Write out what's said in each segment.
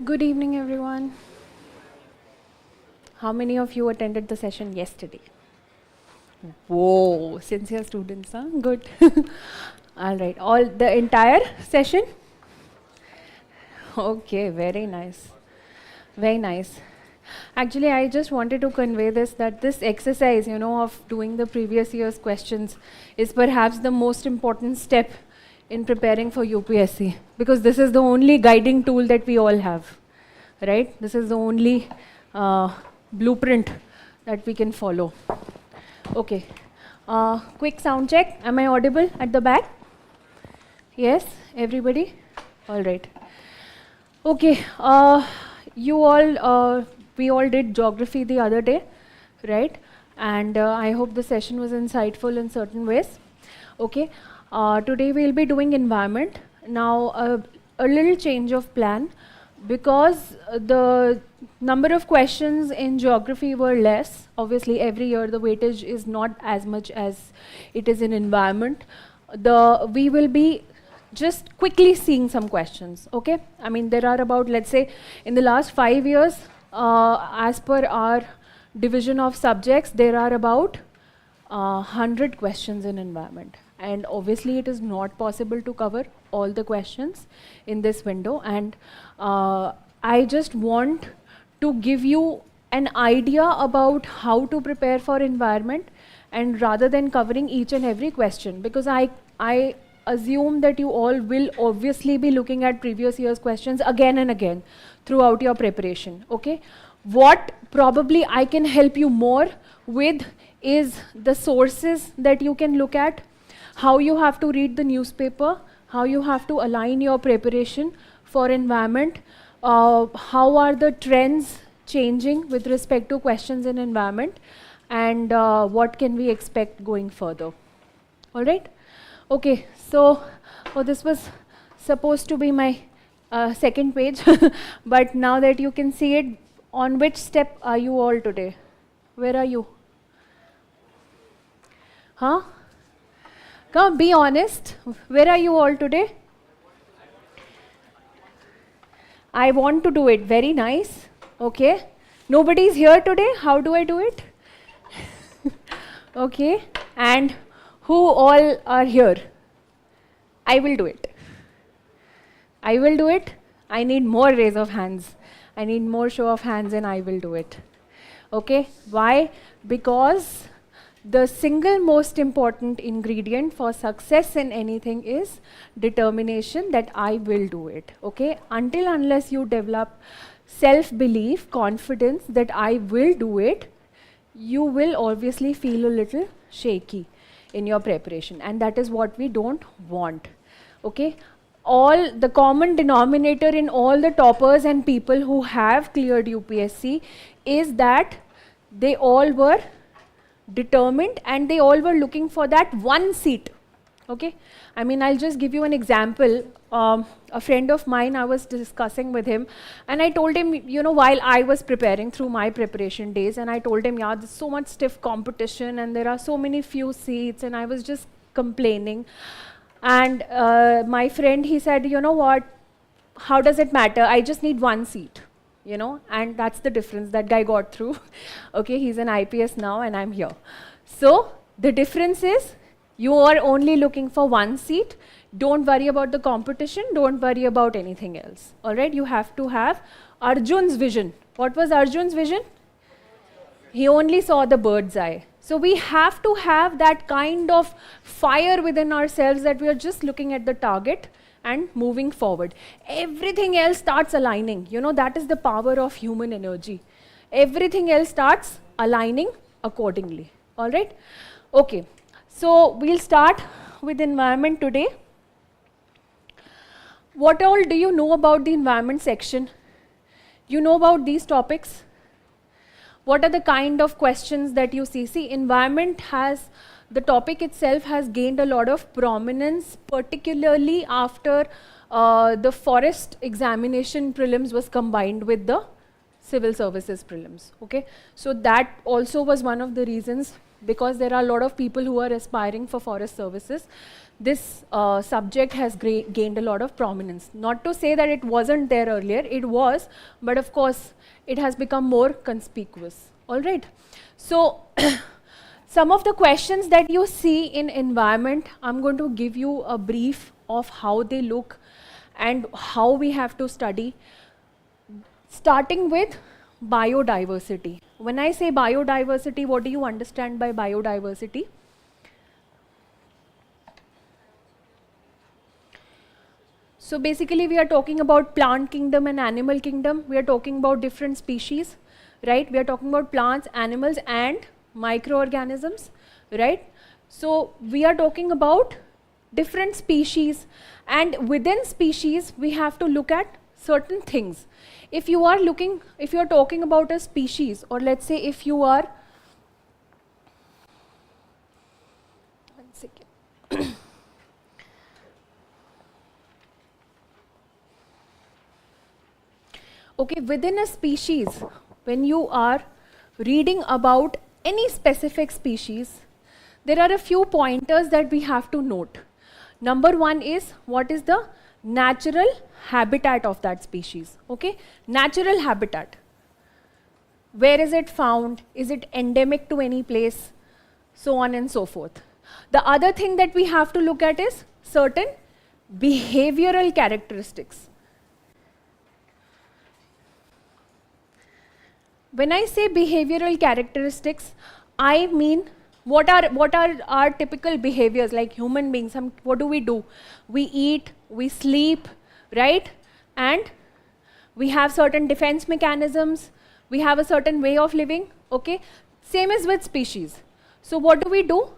Good evening, everyone. How many of you attended the session yesterday? Whoa, sincere students, huh? Good. All right, all the entire session? Okay, very nice. Very nice. Actually, I just wanted to convey this that this exercise, of doing the previous year's questions is perhaps the most important step in preparing for UPSC, because this is the only guiding tool that we all have, right? This is the only blueprint that we can follow. Okay. Quick sound check. Am I audible at the back? Yes, everybody? All right. Okay. We all did geography the other day, right? And I hope the session was insightful in certain ways. Okay. Today we'll be doing environment. Now, a little change of plan, because the number of questions in geography were less. Obviously, every year the weightage is not as much as it is in environment. We will be just quickly seeing some questions, okay? I mean, there are about, let's say, in the last 5 years, as per our division of subjects, there are about 100 questions in environment. And obviously, it is not possible to cover all the questions in this window. And I just want to give you an idea about how to prepare for environment, and rather than covering each and every question, because I assume that you all will obviously be looking at previous year's questions again and again throughout your preparation, okay? What probably I can help you more with is the sources that you can look at, how you have to read the newspaper, how you have to align your preparation for environment, how are the trends changing with respect to questions in environment, and what can we expect going further. All right? Okay, so this was supposed to be my second page, but now that you can see it, on which step are you all today? Where are you? Huh? Come, be honest. Where are you all today? I want to do it. Very nice. Okay. Nobody's here today. How do I do it? Okay. And who all are here? I will do it. I will do it. I need more raise of hands. I need more show of hands, and I will do it. Okay. Why? Because the single most important ingredient for success in anything is determination that I will do it, okay? Unless you develop self-belief, confidence that I will do it, you will obviously feel a little shaky in your preparation, and that is what we don't want, okay? All the common denominator in all the toppers and people who have cleared UPSC is that they all were determined and they all were looking for that one seat, okay? I mean, I'll just give you an example. A friend of mine, I was discussing with him, and I told him, while I was preparing through my preparation days, and I told him, yeah, there's so much stiff competition and there are so many few seats, and I was just complaining. And my friend, he said, you know what, how does it matter? I just need one seat. And that's the difference. That guy got through. Okay, he's an IPS now and I'm here. So the difference is you are only looking for one seat. Don't worry about the competition. Don't worry about anything else. All right, you have to have Arjun's vision. What was Arjun's vision? He only saw the bird's eye. So we have to have that kind of fire within ourselves that we are just looking at the target and moving forward. Everything else starts aligning. That is the power of human energy. Everything else starts aligning accordingly. All right? Okay. So we'll start with environment today. What all do you know about the environment section? You know about these topics? What are the kind of questions that you see? See, environment has, the topic itself has gained a lot of prominence, particularly after the forest examination prelims was combined with the civil services prelims, okay? So that also was one of the reasons because there are a lot of people who are aspiring for forest services, this subject has gained a lot of prominence. Not to say that it wasn't there earlier, it was, but of course it has become more conspicuous. All right. So some of the questions that you see in environment, I'm going to give you a brief of how they look and how we have to study, starting with biodiversity. When I say biodiversity, what do you understand by biodiversity? So basically we are talking about plant kingdom and animal kingdom. We are talking about different species, right? We are talking about plants, animals and microorganisms, right? So we are talking about different species, and within species we have to look at certain things. If you are talking about a species, or let's say if you are, one second. Okay, within a species, when you are reading about any specific species, there are a few pointers that we have to note. Number one is, what is the natural habitat of that species? Okay, natural habitat. Where is it found? Is it endemic to any place? So on and so forth. The other thing that we have to look at is certain behavioral characteristics. When I say behavioral characteristics, I mean what are our typical behaviors like human beings? What do? We eat, we sleep, right? And we have certain defense mechanisms, we have a certain way of living, okay? Same as with species. So what do?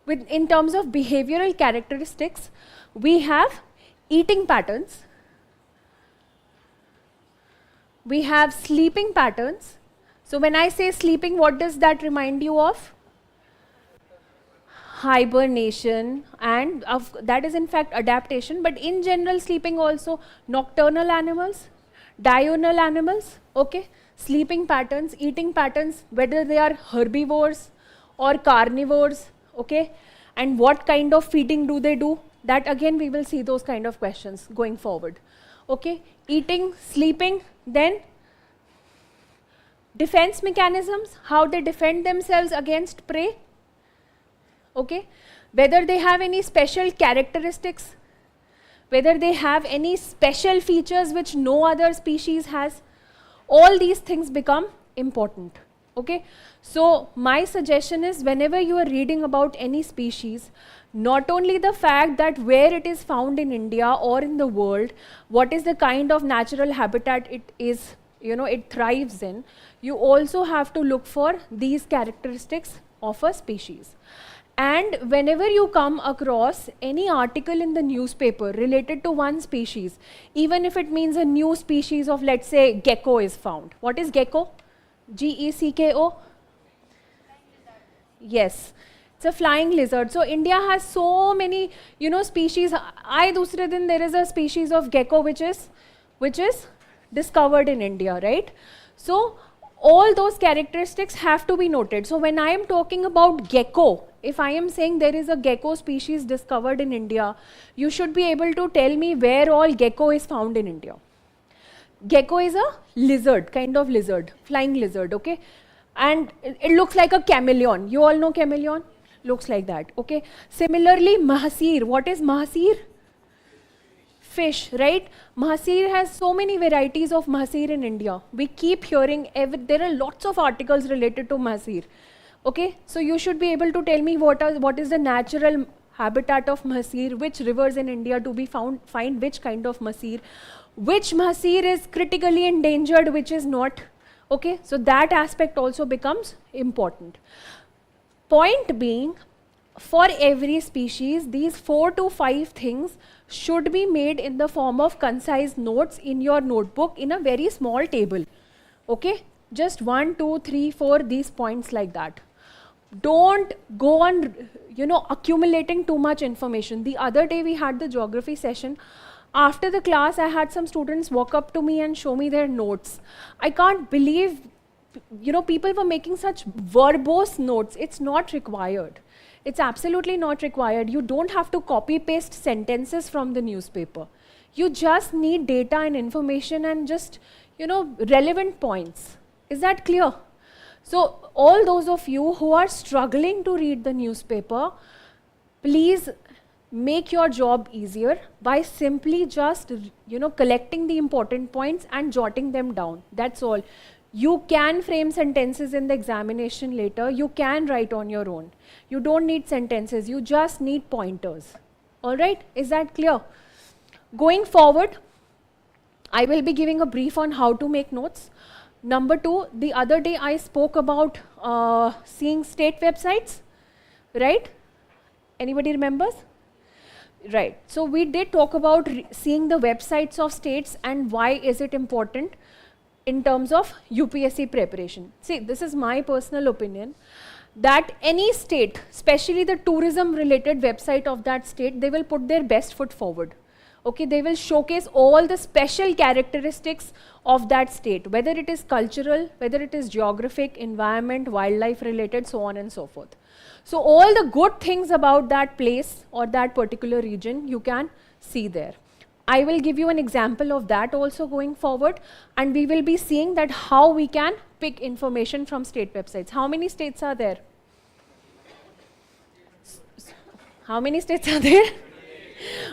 In terms of behavioral characteristics, we have eating patterns, we have sleeping patterns. So when I say sleeping, what does that remind you of? Hibernation, and that is in fact adaptation, but in general sleeping also nocturnal animals, diurnal animals, okay? Sleeping patterns, eating patterns, whether they are herbivores or carnivores, okay? And what kind of feeding do they do? That again we will see those kind of questions going forward, okay? Eating, sleeping, then defense mechanisms, how they defend themselves against prey, okay? Whether they have any special characteristics, whether they have any special features which no other species has, all these things become important, okay? So my suggestion is, whenever you are reading about any species, not only the fact that where it is found in India or in the world, what is the kind of natural habitat it is, it thrives in, you also have to look for these characteristics of a species. And whenever you come across any article in the newspaper related to one species, even if it means a new species of, let's say, gecko is found. What is gecko? G-E-C-K-O? Yes, it's a flying lizard. So India has so many, species. Dusre din there is a species of gecko which is discovered in India, right? So all those characteristics have to be noted. So when I am talking about gecko, if I am saying there is a gecko species discovered in India, you should be able to tell me where all gecko is found in India. Gecko is a lizard, kind of lizard, flying lizard, okay? And it looks like a chameleon. You all know chameleon? Looks like that, okay? Similarly, mahasir. What is mahasir? Fish, right? Mahasir has so many varieties of mahasir in India. We keep hearing, there are lots of articles related to mahasir. Okay, so you should be able to tell me what is the natural habitat of mahasir, which rivers in India to be find which kind of mahasir, which mahasir is critically endangered, which is not. Okay, so that aspect also becomes important. Point being, for every species, these 4 to 5 things should be made in the form of concise notes in your notebook in a very small table. Okay, just 1, 2, 3, 4, these points like that. Don't go on, accumulating too much information. The other day we had the geography session. After the class, I had some students walk up to me and show me their notes. I can't believe people were making such verbose notes. It's not required. It's absolutely not required. You don't have to copy paste sentences from the newspaper. You just need data and information and just, relevant points. Is that clear? So all those of you who are struggling to read the newspaper, please make your job easier by simply just, collecting the important points and jotting them down. That's all. You can frame sentences in the examination later. You can write on your own. You don't need sentences. You just need pointers. All right? Is that clear? Going forward, I will be giving a brief on how to make notes. Number 2, the other day I spoke about seeing state websites, right? Anybody remembers? Right. So we did talk about seeing the websites of states and why is it important in terms of UPSC preparation. See, this is my personal opinion that any state, especially the tourism related website of that state, they will put their best foot forward. Okay, they will showcase all the special characteristics of that state, whether it is cultural, whether it is geographic, environment, wildlife related, so on and so forth. So all the good things about that place or that particular region, you can see there. I will give you an example of that also going forward, and we will be seeing that how we can pick information from state websites. How many states are there? How many states are there?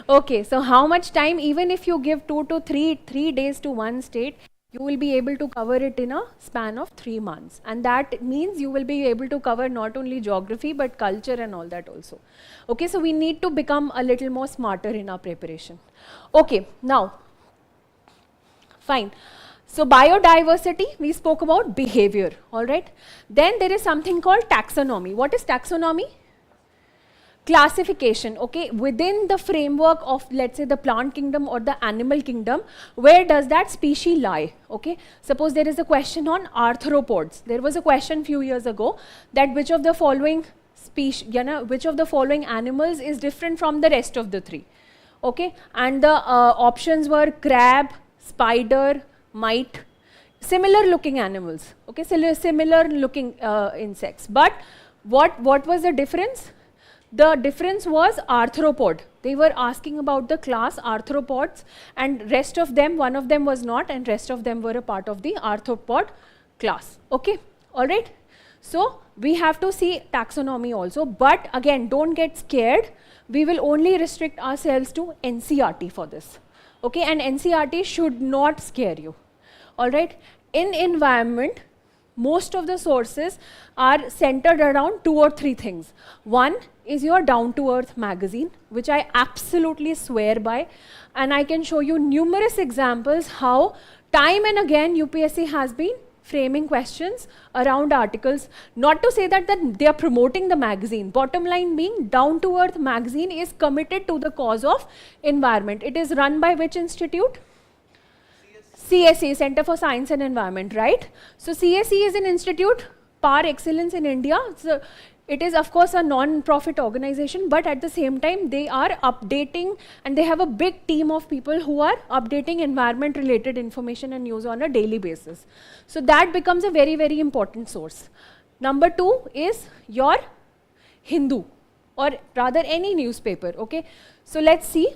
Okay, so how much time, even if you give 2 to 3 days to one state, you will be able to cover it in a span of 3 months. And that means you will be able to cover not only geography, but culture and all that also. Okay, so we need to become a little more smarter in our preparation. Okay, now, fine. So biodiversity, we spoke about behavior, all right. Then there is something called taxonomy. What is taxonomy? Classification, okay, within the framework of, let's say, the plant kingdom or the animal kingdom, where does that species lie, okay? Suppose there is a question on arthropods. There was a question few years ago that which of the following species, which of the following animals is different from the rest of the 3, okay? And the options were crab, spider, mite, similar looking animals, okay, similar looking insects. But what was the difference? The difference was arthropod. They were asking about the class arthropods, and rest of them, one of them was not, and rest of them were a part of the arthropod class. Okay, all right. So we have to see taxonomy also, but again, don't get scared. We will only restrict ourselves to NCERT for this. Okay, and NCERT should not scare you. All right. In environment, most of the sources are centered around 2 or 3 things. One is your Down to Earth magazine, which I absolutely swear by, and I can show you numerous examples how time and again UPSC has been framing questions around articles. Not to say that they are promoting the magazine. Bottom line being, Down to Earth magazine is committed to the cause of environment. It is run by which institute? CSE, Center for Science and Environment, right? So CSE is an institute par excellence in India. So it is of course a non-profit organization, but at the same time they are updating, and they have a big team of people who are updating environment related information and news on a daily basis. So that becomes a very, very important source. Number 2 is your Hindu, or rather any newspaper, okay? So let's see.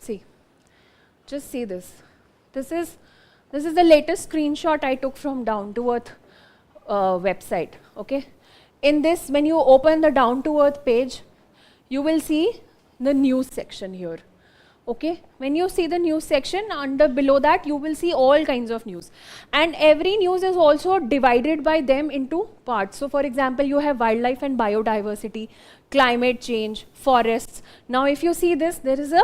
See, just see this. This is the latest screenshot I took from Down to Earth website, okay? In this, when you open the Down to Earth page, you will see the news section here, okay? When you see the news section, below that you will see all kinds of news, and every news is also divided by them into parts. So for example, you have wildlife and biodiversity, climate change, forests. Now if you see this, there is a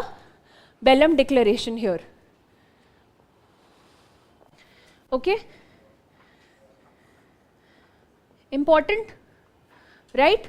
Bellum Declaration here. Okay? Important, right?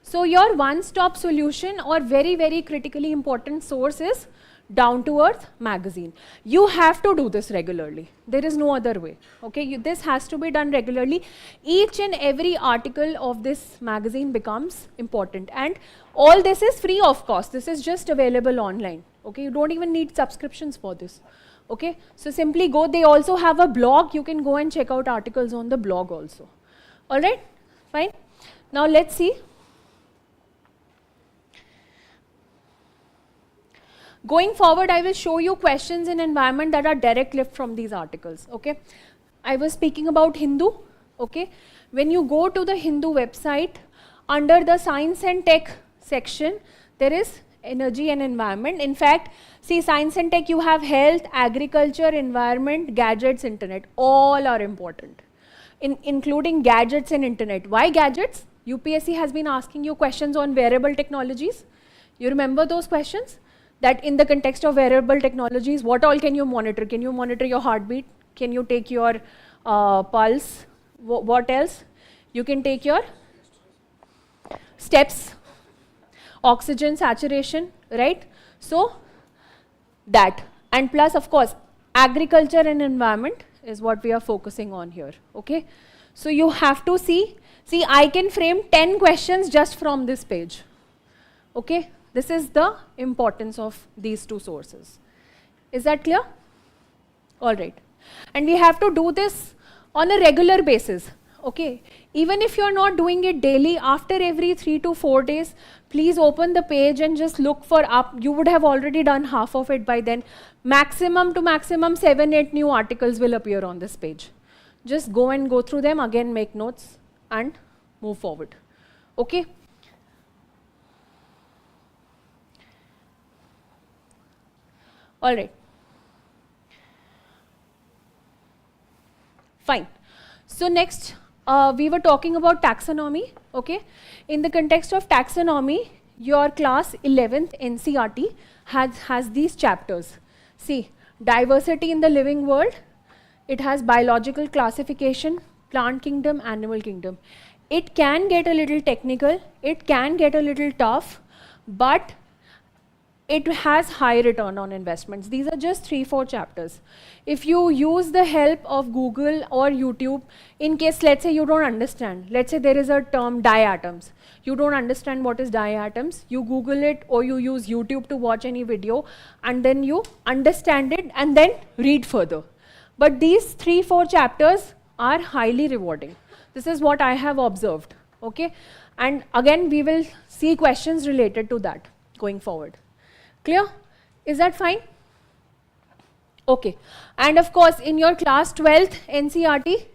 So your one-stop solution or very, very critically important source is Down to Earth magazine. You have to do this regularly. There is no other way. Okay? This has to be done regularly. Each and every article of this magazine becomes important, and all this is free of cost. This is just available online. Okay? You don't even need subscriptions for this. Okay, so simply go. They also have a blog. You can go and check out articles on the blog also. All right, fine. Now let's see. Going forward, I will show you questions in environment that are direct lift from these articles. Okay, I was speaking about Hindu. Okay, when you go to the Hindu website, under the science and tech section, there is energy and environment. In fact, see, science and tech, you have health, agriculture, environment, gadgets, internet. All are important, including gadgets and internet. Why gadgets? UPSC has been asking you questions on wearable technologies. You remember those questions? That in the context of wearable technologies, what all can you monitor? Can you monitor your heartbeat? Can you take your pulse? What else? You can take your steps, oxygen saturation, right? So that, and plus of course agriculture and environment is what we are focusing on here. Okay, so you have to see I can frame 10 questions just from this page. Okay, this is the importance of these two sources. Is that clear? All right, and we have to do this on a regular basis. Okay, even if you're not doing it daily, after every 3 to 4 days, please open the page and just look for up. You would have already done half of it by then. Maximum to maximum 7-8 new articles will appear on this page. Just go and go through them again, make notes and move forward. Okay. All right. Fine. So next, we were talking about taxonomy. Okay. In the context of taxonomy, your class 11th NCERT has these chapters. See, diversity in the living world. It has biological classification, plant kingdom, animal kingdom. It can get a little technical. It can get a little tough, but it has high return on investments. These are just 3-4 chapters. If you use the help of Google or YouTube, in case, let's say you don't understand, let's say there is a term diatoms. You don't understand what is diatoms, you Google it or you use YouTube to watch any video and then you understand it and then read further. But these 3-4 chapters are highly rewarding. This is what I have observed. Okay, and again we will see questions related to that going forward. Clear? Is that fine? Okay. And of course, in your class 12th NCERT,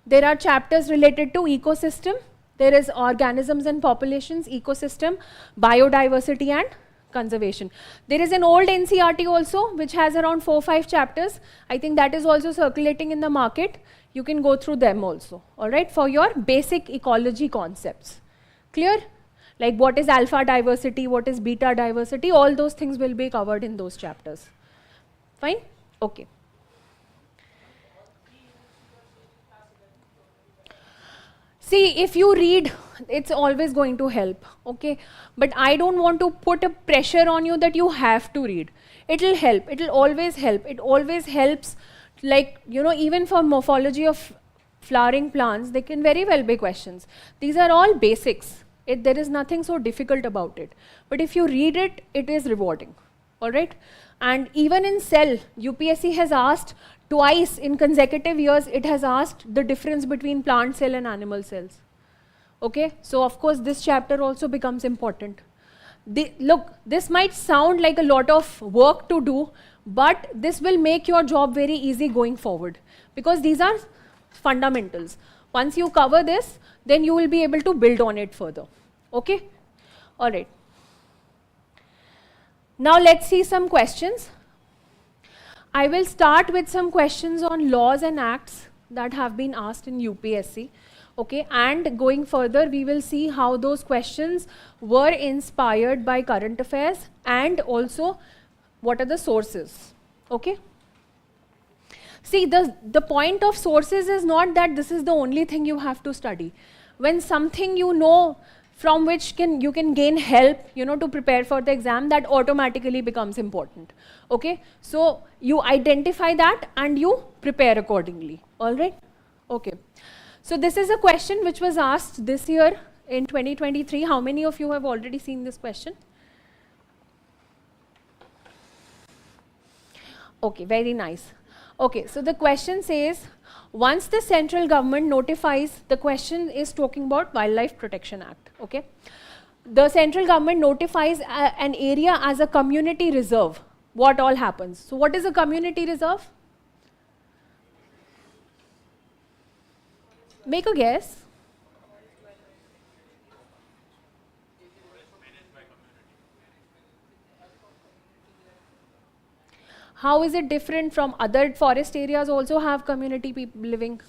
there are chapters related to ecosystem. There is organisms and populations, ecosystem, biodiversity and conservation. There is an old NCERT also, which has around 4-5 chapters. I think that is also circulating in the market. You can go through them also, all right, for your basic ecology concepts. Clear? Like what is alpha diversity, what is beta diversity, all those things will be covered in those chapters. Fine? Okay. See, if you read, it's always going to help, okay? But I don't want to put a pressure on you that you have to read. It'll help, it'll always help. It always helps, like, you know, even for morphology of flowering plants, they can very well be questions. These are all basics. There is nothing so difficult about it. But if you read it, it is rewarding, all right? And even in cell, UPSC has asked twice in consecutive years, it has asked the difference between plant cell and animal cells. Okay, so of course this chapter also becomes important. Look, this might sound like a lot of work to do, but this will make your job very easy going forward, because these are fundamentals. Once you cover this, then you will be able to build on it further. Okay? All right. Now let's see some questions. I will start with some questions on laws and acts that have been asked in UPSC. Okay, and going further, we will see how those questions were inspired by current affairs and also what are the sources. Okay? See, the point of sources is not that this is the only thing you have to study. When something you know from which you can gain help, you know, to prepare for the exam, that automatically becomes important. Okay? So you identify that and you prepare accordingly. All right? Okay. So this is a question which was asked this year in 2023. How many of you have already seen this question? Okay, very nice. Okay, so the question says, once the central government notifies, the question is talking about Wildlife Protection Act, okay? The central government notifies an area as a community reserve. What all happens? So what is a community reserve? Make a guess. How is it different from other forest areas also have community people living?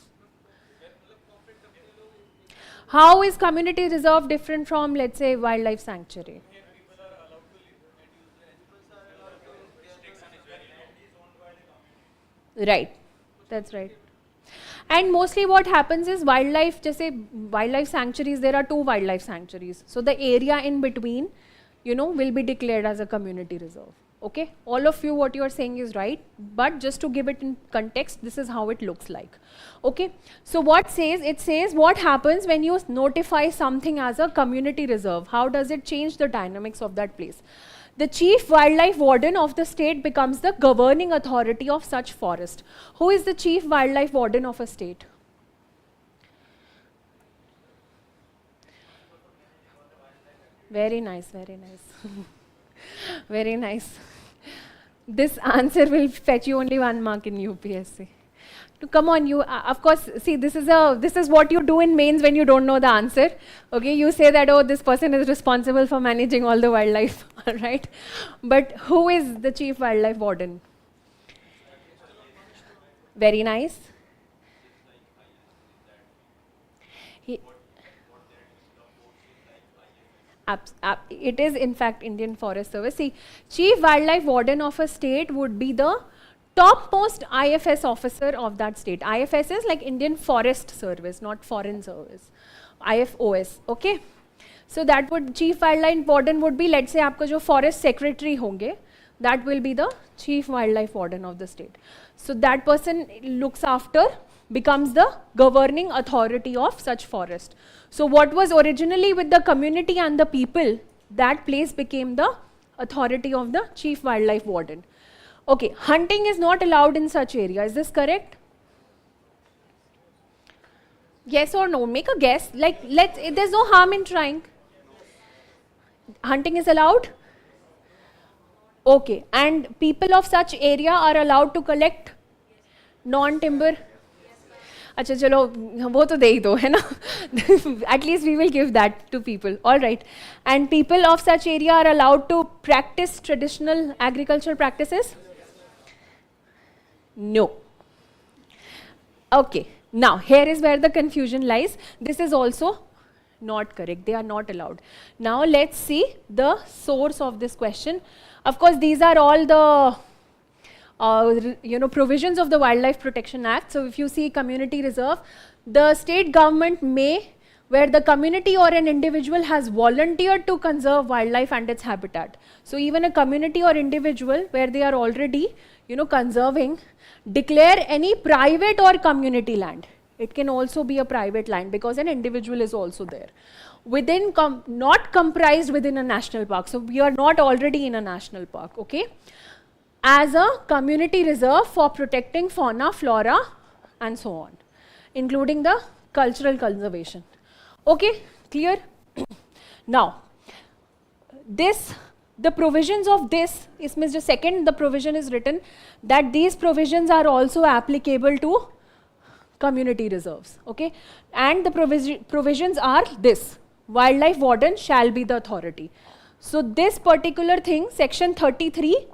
How is community reserve different from, let's say, wildlife sanctuary? Right, that's right. And mostly what happens is wildlife, just say wildlife sanctuaries, there are two wildlife sanctuaries. So the area in between, will be declared as a community reserve. Okay, all of you, what you are saying is right, but just to give it in context, this is how it looks like. Okay, so what says, it says what happens when you notify something as a community reserve. How does it change the dynamics of that place? The chief wildlife warden of the state becomes the governing authority of such forest. Who is the chief wildlife warden of a state? Very nice, very nice. Very nice. This answer will fetch you only 1 mark in UPSC. Come on, you, of course, see, this is what you do in mains when you don't know the answer. Okay, you say that, oh, this person is responsible for managing all the wildlife, all right? But who is the chief wildlife warden? Very nice. It is in fact Indian Forest Service. See, chief wildlife warden of a state would be the topmost IFS officer of that state. IFS is like Indian Forest Service, not Foreign Service. IFOS, okay? So that would, chief wildlife warden would be, let's say आपका जो forest secretary होंगे, that will be the chief wildlife warden of the state. So that person looks after, becomes the governing authority of such forest. So what was originally with the community and the people, that place became the authority of the chief wildlife warden. Okay, hunting is not allowed in such area. Is this correct? Yes or no? Make a guess. Like, there's no harm in trying. Hunting is allowed? Okay, and people of such area are allowed to collect non-timber? अच्छा चलो वो तो दे ही दो है ना at least we will give that to people, all right. And people of such area are allowed to practice traditional agricultural practices? No. Okay, now here is where the confusion lies. This is also not correct. They are not allowed. Now let's see the source of this question. Of course, these are all the provisions of the Wildlife Protection Act. So if you see community reserve, the state government may, where the community or an individual has volunteered to conserve wildlife and its habitat. So even a community or individual where they are already, conserving, declare any private or community land. It can also be a private land because an individual is also there. Within, not comprised within a national park. So we are not already in a national park, okay? As a community reserve for protecting fauna, flora, and so on, including the cultural conservation. Okay, clear? Now, the provisions of this, isme jo second the provision is written, that these provisions are also applicable to community reserves, okay? And the provisions are this: wildlife warden shall be the authority. So this particular thing, section 33,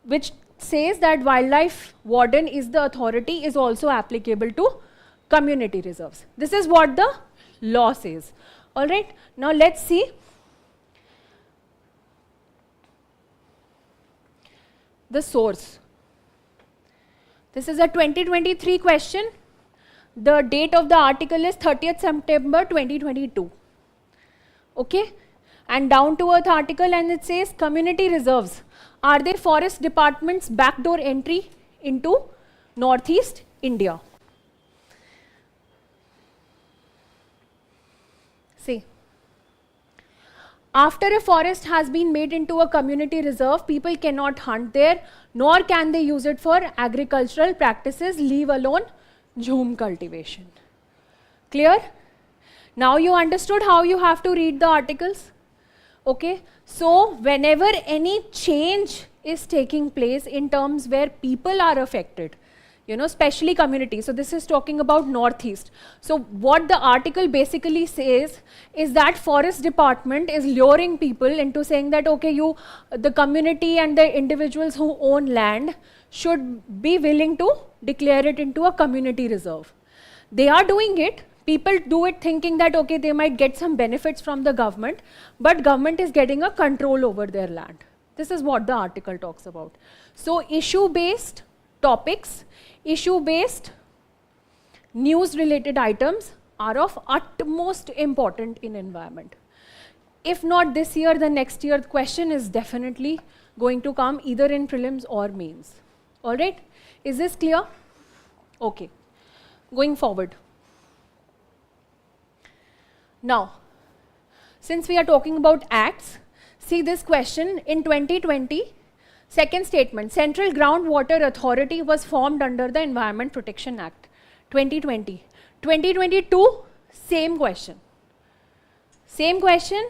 which says that wildlife warden is the authority, is also applicable to community reserves. This is what the law says. All right, now let's see the source. This is a 2023 question. The date of the article is 30th September 2022. Okay, and down to earth article, and it says community reserves. Are they forest department's backdoor entry into Northeast India? See, After a forest has been made into a community reserve, people cannot hunt there, nor can they use it for agricultural practices, leave alone jhum cultivation. Clear? Now you understood how you have to read the articles? Okay, so whenever any change is taking place in terms where people are affected, you know, especially community. So this is talking about Northeast. So what the article basically says is that forest department is luring people into saying that, okay, the community and the individuals who own land should be willing to declare it into a community reserve. They are doing it. People do it thinking that, okay, they might get some benefits from the government, but government is getting a control over their land. This is what the article talks about. So issue-based topics, issue-based news-related items are of utmost importance in environment. If not this year, the next year, the question is definitely going to come either in prelims or mains. All right? Is this clear? Okay. Going forward. Now, since we are talking about acts, see this question in 2020. Second statement, Central Groundwater Authority was formed under the Environment Protection Act, 2020. 2022, same question. Same question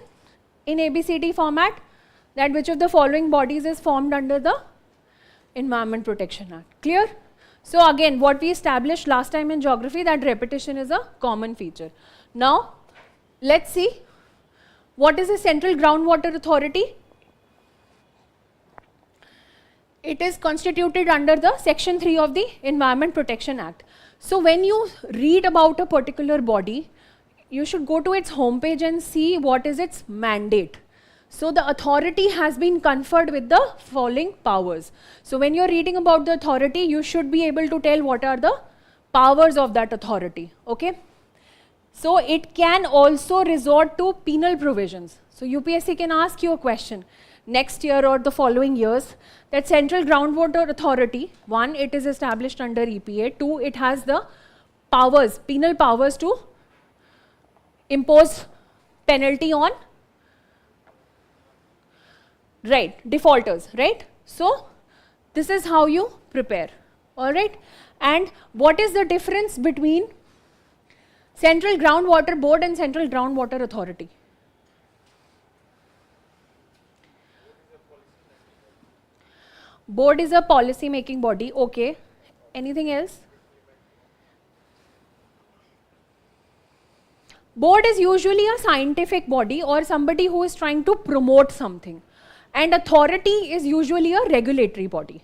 in ABCD format, that which of the following bodies is formed under the Environment Protection Act. Clear? So again, what we established last time in geography, that repetition is a common feature. Now, let's see, what is the Central Groundwater Authority? It is constituted under the Section 3 of the Environment Protection Act. So when you read about a particular body, you should go to its homepage and see what is its mandate. So the authority has been conferred with the following powers. So when you're reading about the authority, you should be able to tell what are the powers of that authority. Okay? So it can also resort to penal provisions. So UPSC can ask you a question next year or the following years, that Central Groundwater Authority, 1, it is established under EPA, 2, it has the powers, penal powers to impose penalty on, right, defaulters, right? So this is how you prepare, all right? And what is the difference between Central Groundwater Board and Central Groundwater Authority? Board is a policy making body, okay. Anything else? Board is usually a scientific body or somebody who is trying to promote something. And authority is usually a regulatory body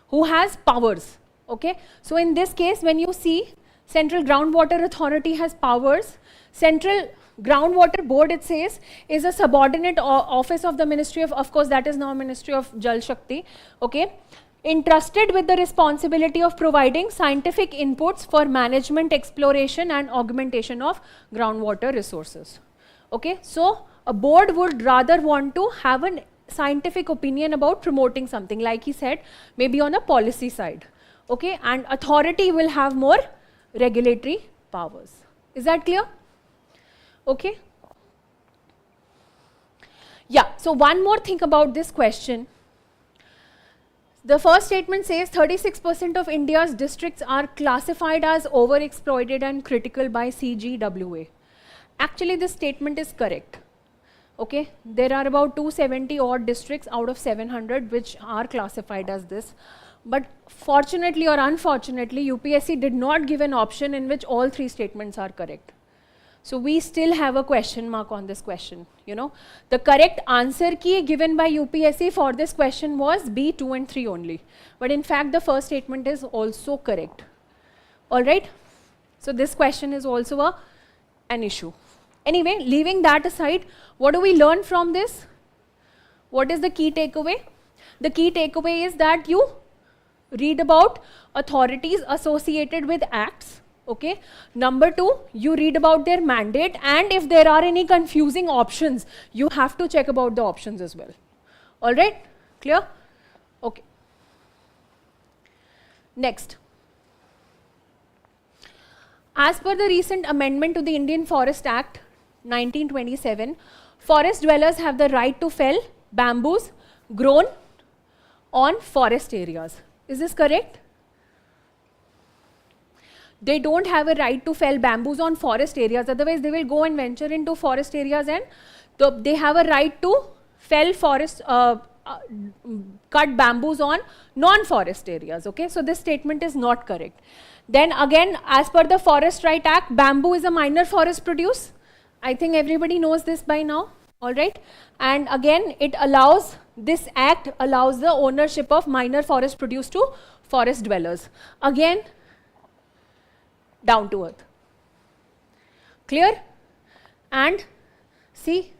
who has powers, okay. So in this case, when you see Central Groundwater Authority has powers, Central Groundwater Board, it says, is a subordinate office of the Ministry of course, that is now Ministry of Jal Shakti, okay, entrusted with the responsibility of providing scientific inputs for management, exploration and augmentation of groundwater resources, okay. So a board would rather want to have a scientific opinion about promoting something, like he said, maybe on a policy side, okay, and authority will have more regulatory powers. Is that clear? Okay. Yeah, so one more thing about this question. The first statement says 36% of India's districts are classified as overexploited and critical by CGWA. Actually, this statement is correct. Okay, there are about 270 odd districts out of 700 which are classified as this. But fortunately or unfortunately, UPSC did not give an option in which all 3 statements are correct. So we still have a question mark on this question, you know. The correct answer key given by UPSC for this question was B, 2 and 3 only. But in fact, the first statement is also correct. All right. So this question is also an issue. Anyway, leaving that aside, what do we learn from this? What is the key takeaway? The key takeaway is that you read about authorities associated with acts. Okay. Number 2, you read about their mandate, and if there are any confusing options, you have to check about the options as well. All right? Clear? Okay. Next. As per the recent amendment to the Indian Forest Act 1927, forest dwellers have the right to fell bamboos grown on forest areas. Is this correct? They don't have a right to fell bamboos on forest areas, otherwise they will go and venture into forest areas, and they have a right to fell forest, cut bamboos on non-forest areas. Okay, so this statement is not correct. Then again, as per the Forest Right Act, bamboo is a minor forest produce. I think everybody knows this by now, all right? And again, it allows, this act allows the ownership of minor forest produce to forest dwellers. Again, down to earth. Clear? And see,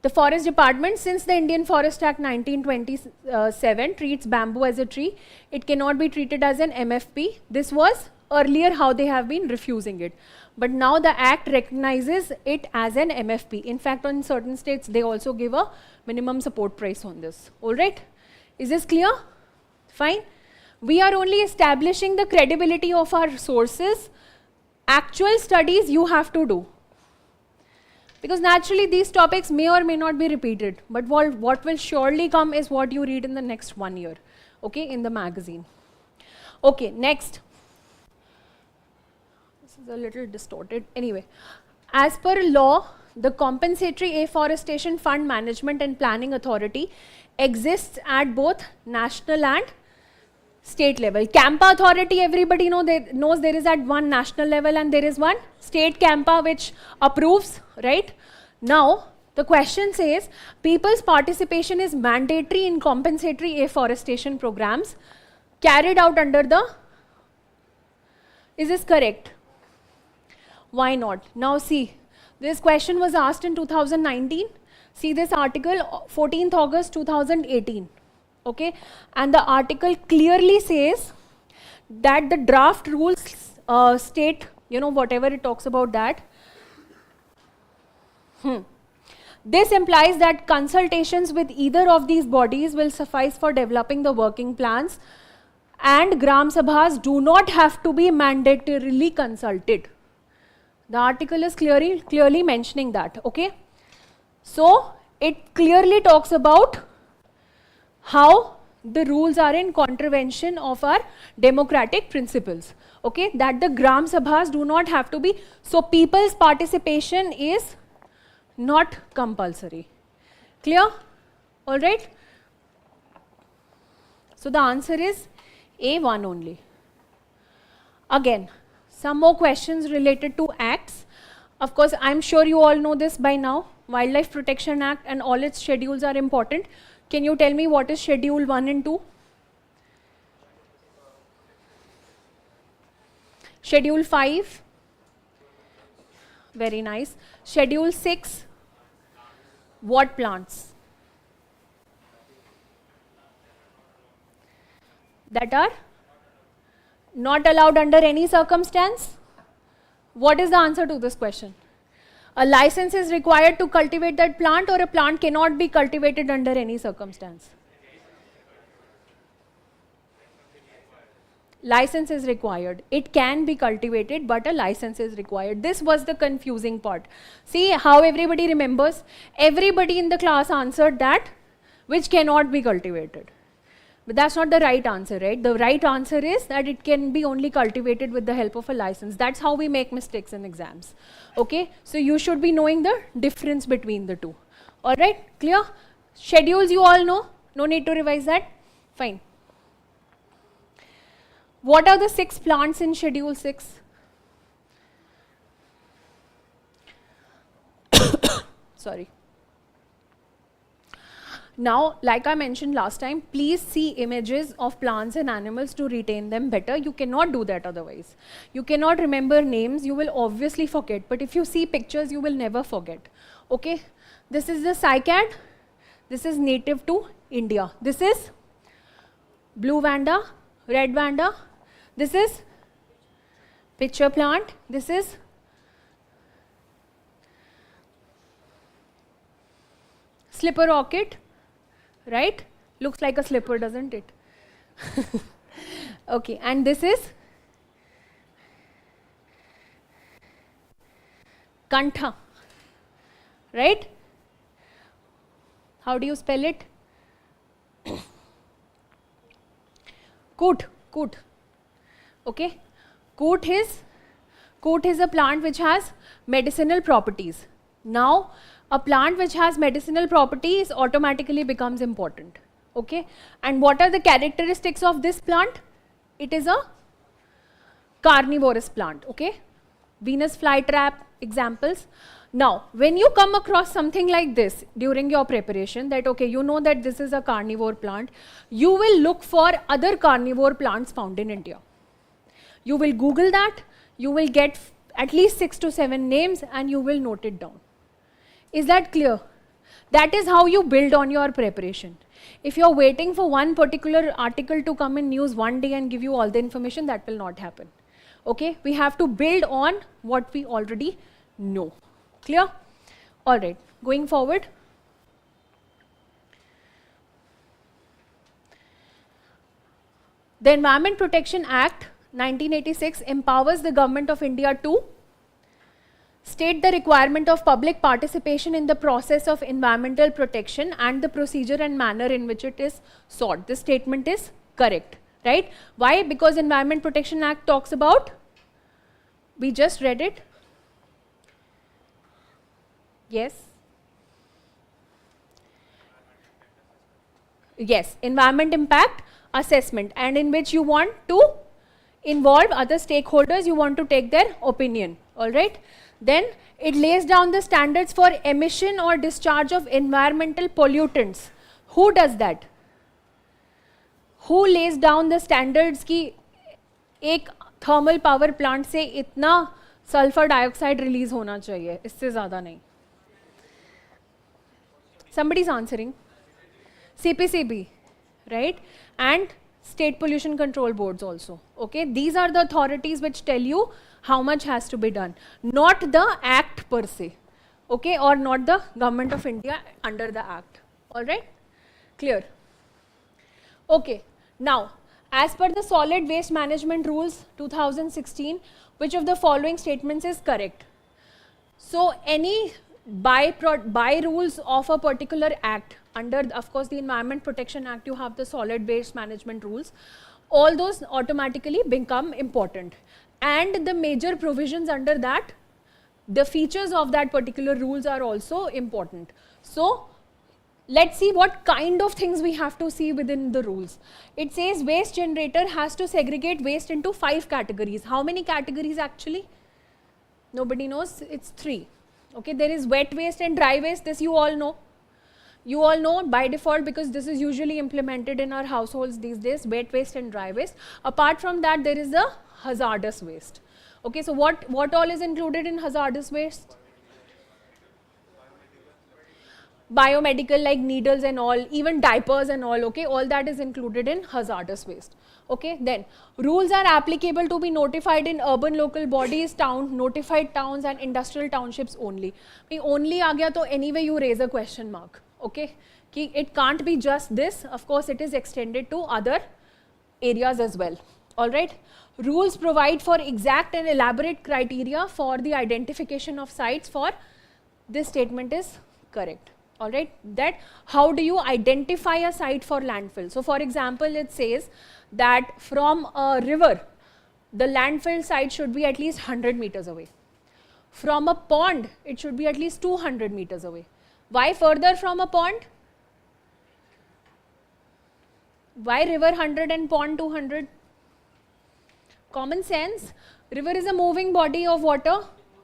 the Forest Department, since the Indian Forest Act 1927 treats bamboo as a tree, it cannot be treated as an MFP. This was earlier how they have been refusing it. But now the Act recognizes it as an MFP. In fact, in certain states, they also give a minimum support price on this. All right? Is this clear? Fine. We are only establishing the credibility of our sources. Actual studies you have to do. Because naturally these topics may or may not be repeated, but what will surely come is what you read in the next 1 year, okay, in the magazine. Okay, next. This is a little distorted. Anyway, as per law, the Compensatory Afforestation Fund Management and Planning Authority exists at both national and state level. Campa authority, everybody knows there is at one national level and there is one state Campa which approves, right? Now, the question says, people's participation is mandatory in compensatory afforestation programs carried out under the, is this correct? Why not? Now see, this question was asked in 2019. See this article, 14th August 2018. Okay, and the article clearly says that the draft rules state, you know, whatever it talks about that. This implies that consultations with either of these bodies will suffice for developing the working plans, and Gram Sabhas do not have to be mandatorily consulted. The article is clearly mentioning that. Okay, so it clearly talks about how the rules are in contravention of our democratic principles. Okay, that the Gram Sabhas do not have to be, so people's participation is not compulsory. Clear? All right. So the answer is A1 only. Again, some more questions related to acts. Of course, I'm sure you all know this by now. Wildlife Protection Act and all its schedules are important. Can you tell me what is Schedule 1 and 2? Schedule 5. Very nice. Schedule 6. What plants? That are not allowed under any circumstance? What is the answer to this question? A license is required to cultivate that plant, or a plant cannot be cultivated under any circumstance? License is required. It can be cultivated, but a license is required. This was the confusing part. See how everybody remembers? Everybody in the class answered that which cannot be cultivated. But that's not the right answer, right? The right answer is that it can be only cultivated with the help of a license. That's how we make mistakes in exams. Okay, so you should be knowing the difference between the two. All right, clear? Schedules you all know. No need to revise that. Fine. What are the 6 plants in Schedule 6? Sorry. Now, like I mentioned last time, please see images of plants and animals to retain them better. You cannot do that otherwise. You cannot remember names, you will obviously forget. But if you see pictures, you will never forget. Okay, this is the cycad. This is native to India. This is blue vanda, red vanda. This is pitcher plant. This is slipper orchid. Right? Looks like a slipper, doesn't it? Okay, and this is Kantha. right? How do you spell it? Coot, coot. Okay, coot is a plant which has medicinal properties. Now, a plant which has medicinal properties automatically becomes important. Okay, and what are the characteristics of this plant? It is a carnivorous plant. Okay, Venus flytrap examples. Now, when you come across something like this during your preparation, that okay, you know that this is a carnivore plant, you will look for other carnivore plants found in India. You will Google that, you will get at least 6 to 7 names and you will note it down. Is that clear? That is how you build on your preparation. If you're waiting for one particular article to come in news one day and give you all the information, that will not happen. Okay, we have to build on what we already know. Clear? All right, going forward. The Environment Protection Act 1986 empowers the Government of India to state the requirement of public participation in the process of environmental protection and the procedure and manner in which it is sought. This statement is correct, right? Why? Because Environment Protection Act talks about, we just read it. Yes. Yes, environment impact assessment, and in which you want to involve other stakeholders, you want to take their opinion, all right? Then it lays down the standards for emission or discharge of environmental pollutants. Who does that? Who lays down the standards ki एक thermal power plant से इतना sulfur dioxide release होना चाहिए, इससे ज़्यादा नहीं. Somebody's answering. CPCB, right? And state pollution control boards also. Okay, these are the authorities which tell you how much has to be done, not the act per se. Okay, or not the Government of India under the act. All right, clear? Okay, now as per the solid waste management rules 2016, which of the following statements is correct? So any by rules of a particular act, under of course the Environment Protection Act, you have the solid waste management rules, all those automatically become important, and the major provisions under that, the features of that particular rules are also important. So let's see what kind of things we have to see within the rules. It says waste generator has to segregate waste into 5 categories. How many categories actually? Nobody knows. It's 3. Okay, there is wet waste and dry waste. This you all know. You all know by default, because this is usually implemented in our households these days, wet waste and dry waste. Apart from that, there is the hazardous waste. Okay, so what all is included in hazardous waste? Biomedical, like needles and all, even diapers and all, okay, all that is included in hazardous waste. Okay, then rules are applicable to be notified in urban local bodies, notified towns and industrial townships only. Only aa gaya to anyway you raise a question mark. Okay, it can't be just this, of course it is extended to other areas as well. All right, rules provide for exact and elaborate criteria for the identification of sites. For this statement is correct. All right, that how do you identify a site for landfill? So for example, it says that from a river, the landfill site should be at least 100 meters away. From a pond, it should be at least 200 meters away. Why further from a pond? Why river 100 and pond 200? Common sense. River is a moving body of water,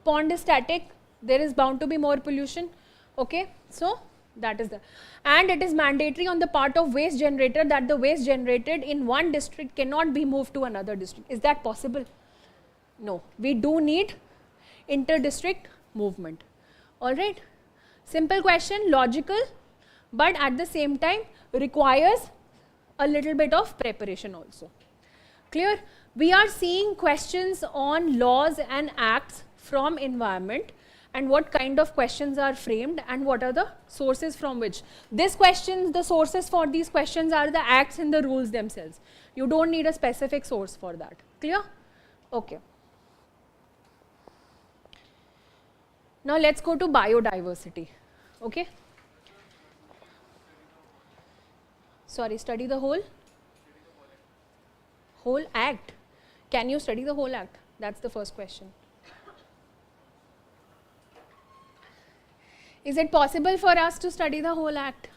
pond is static, there is bound to be more pollution. Okay, so that is the, and it is mandatory on the part of waste generator that the waste generated in one district cannot be moved to another district. Is that possible? No, we do need inter-district movement. All right, simple question, logical, but at the same time requires a little bit of preparation also. Clear? We are seeing questions on laws and acts from environment, and what kind of questions are framed and what are the sources from which. This question, the sources for these questions are the acts and the rules themselves. You don't need a specific source for that. Clear? Okay. Now let's go to biodiversity. Okay. Sorry, study the whole act. Can you study the whole act? That's the first question. Is it possible for us to study the whole act?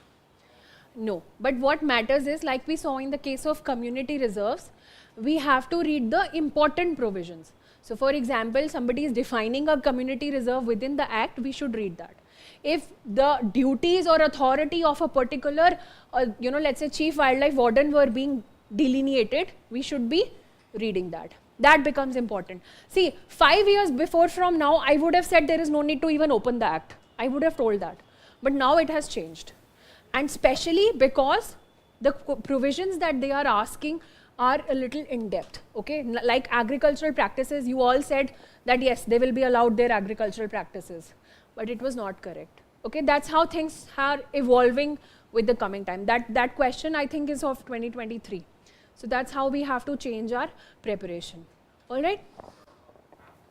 No. But what matters is, like we saw in the case of community reserves, we have to read the important provisions. So for example, somebody is defining a community reserve within the act, we should read that. If the duties or authority of a particular, let's say chief wildlife warden were being delineated, we should be reading that. That becomes important. See, 5 years before from now, I would have said there is no need to even open the act. I would have told that. But now it has changed. And especially because the provisions that they are asking are a little in depth. Okay, like agricultural practices, you all said that yes, they will be allowed their agricultural practices. But it was not correct. Okay, that's how things are evolving with the coming time. That question I think is of 2023. So that's how we have to change our preparation. All right?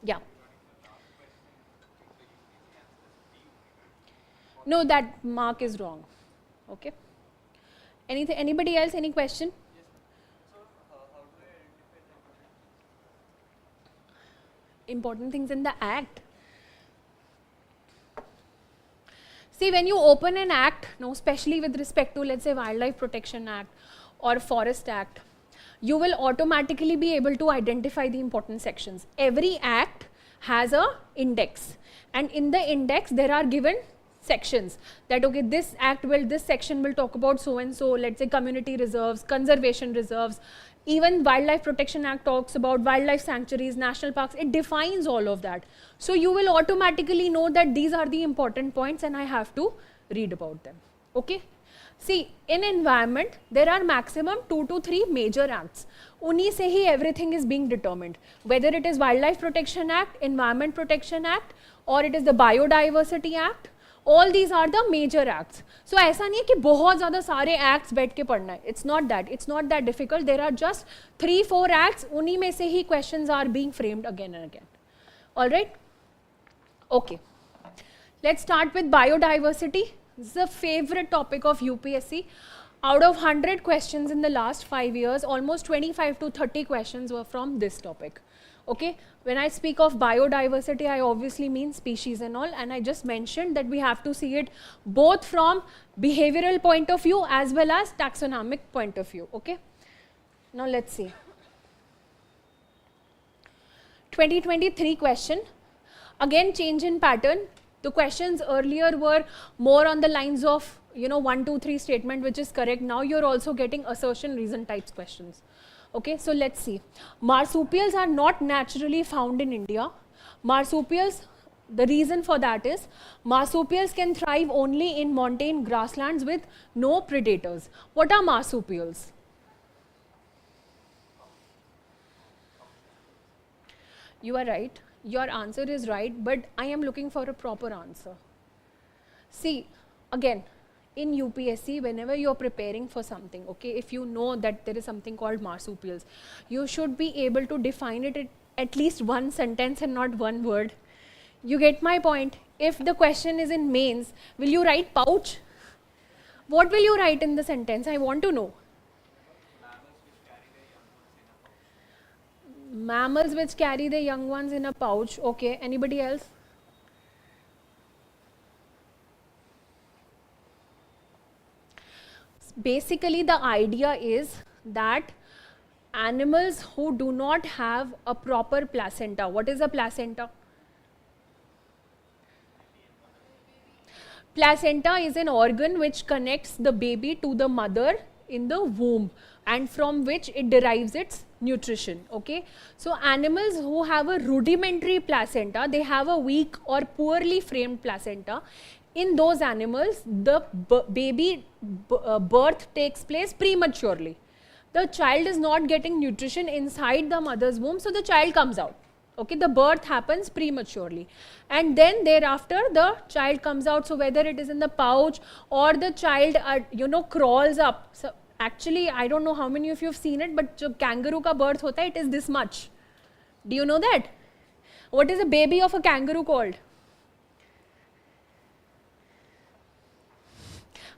Yeah. No, that mark is wrong. Okay. Anything? Anybody else? Any question? Yes. So, how do I identify the important things in the act? See, when you open an act, especially with respect to, let's say, Wildlife Protection Act or Forest Act, you will automatically be able to identify the important sections. Every act has a index, and in the index there are given sections that, okay, this section will talk about so and so, let's say community reserves, conservation reserves, even Wildlife Protection Act talks about wildlife sanctuaries, national parks, it defines all of that. So you will automatically know that these are the important points and I have to read about them. Okay. See, in environment, there are maximum 2 to 3 major acts. Unhi se hi everything is being determined. Whether it is Wildlife Protection Act, Environment Protection Act, or it is the Biodiversity Act, all these are the major acts. So ऐसा नहीं है कि बहुत ज़्यादा सारे acts बैठ के पढ़ना है. It's not that difficult. There are just 3-4 acts. उन्हीं में से ही questions are being framed again and again. All right? Okay. Let's start with biodiversity. This is a favorite topic of UPSC. Out of 100 questions in the last 5 years, almost 25 to 30 questions were from this topic. Okay, when I speak of biodiversity, I obviously mean species and all, and I just mentioned that we have to see it both from behavioral point of view as well as taxonomic point of view. Okay, now let's see. 2023 question, again change in pattern. The questions earlier were more on the lines of 1, 2, 3 statement, which is correct. Now you're also getting assertion reason types questions. Okay, so let's see. Marsupials are not naturally found in India. Marsupials, the reason for that is marsupials can thrive only in montane grasslands with no predators. What are marsupials? You are right. Your answer is right, but I am looking for a proper answer. See, again, in UPSC, whenever you are preparing for something, okay, if you know that there is something called marsupials, you should be able to define it in at least one sentence and not one word. You get my point? If the question is in mains, will you write pouch? What will you write in the sentence? I want to know. Mammals which carry their young ones in a pouch. Okay, anybody else? Basically, the idea is that animals who do not have a proper placenta. What is a placenta? Placenta is an organ which connects the baby to the mother in the womb and from which it derives its nutrition. Okay, so animals who have a rudimentary placenta, they have a weak or poorly framed placenta. In those animals, the baby birth takes place prematurely. The child is not getting nutrition inside the mother's womb, so the child comes out. Okay, the birth happens prematurely, and then thereafter the child comes out. So whether it is in the pouch or the child, crawls up. So actually, I don't know how many of you have seen it, but jo kangaroo ka birth hota hai, it is this much. Do you know that? What is a baby of a kangaroo called?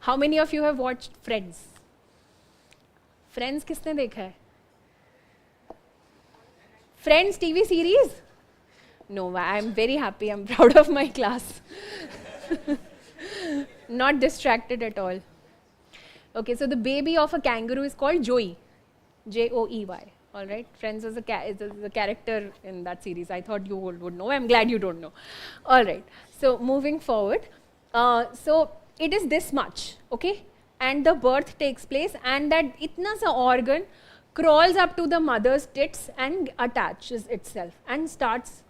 How many of you have watched Friends? Friends किसने देखा है? Friends TV series? No, I'm very happy. I'm proud of my class. Not distracted at all. Okay, so the baby of a kangaroo is called Joey. Joey. All right, Friends is a character in that series. I thought you would know. I'm glad you don't know. All right, so moving forward. So it is this much, okay? And the birth takes place, and that itna sa organ crawls up to the mother's tits and attaches itself and starts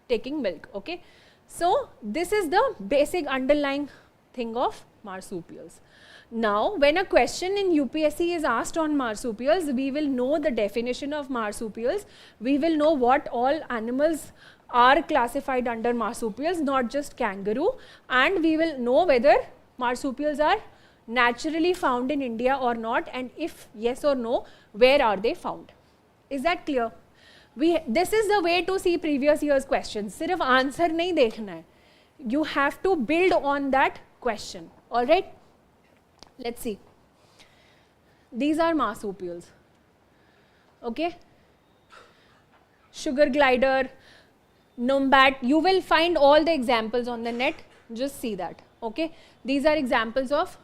taking milk, okay? So this is the basic underlying thing of marsupials. Now, when a question in UPSC is asked on marsupials, we will know the definition of marsupials. We will know what all animals are classified under marsupials, not just kangaroo, and we will know whether marsupials are naturally found in India or not, and if yes or no, where are they found? Is that clear? This is the way to see previous year's questions. Sirf answer nahi dekhna hai. You have to build on that question. All right? Let's see. These are marsupials. Okay? Sugar glider, numbat. You will find all the examples on the net. Just see that. Okay? These are examples of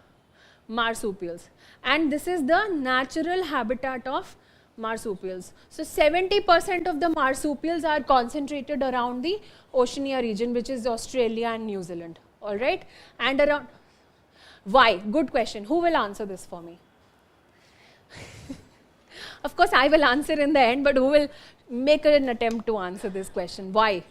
marsupials. And this is the natural habitat of marsupials. So 70% of the marsupials are concentrated around the Oceania region, which is Australia and New Zealand. All right? And around... Why? Good question. Who will answer this for me? Of course, I will answer in the end, but who will make an attempt to answer this question? Why?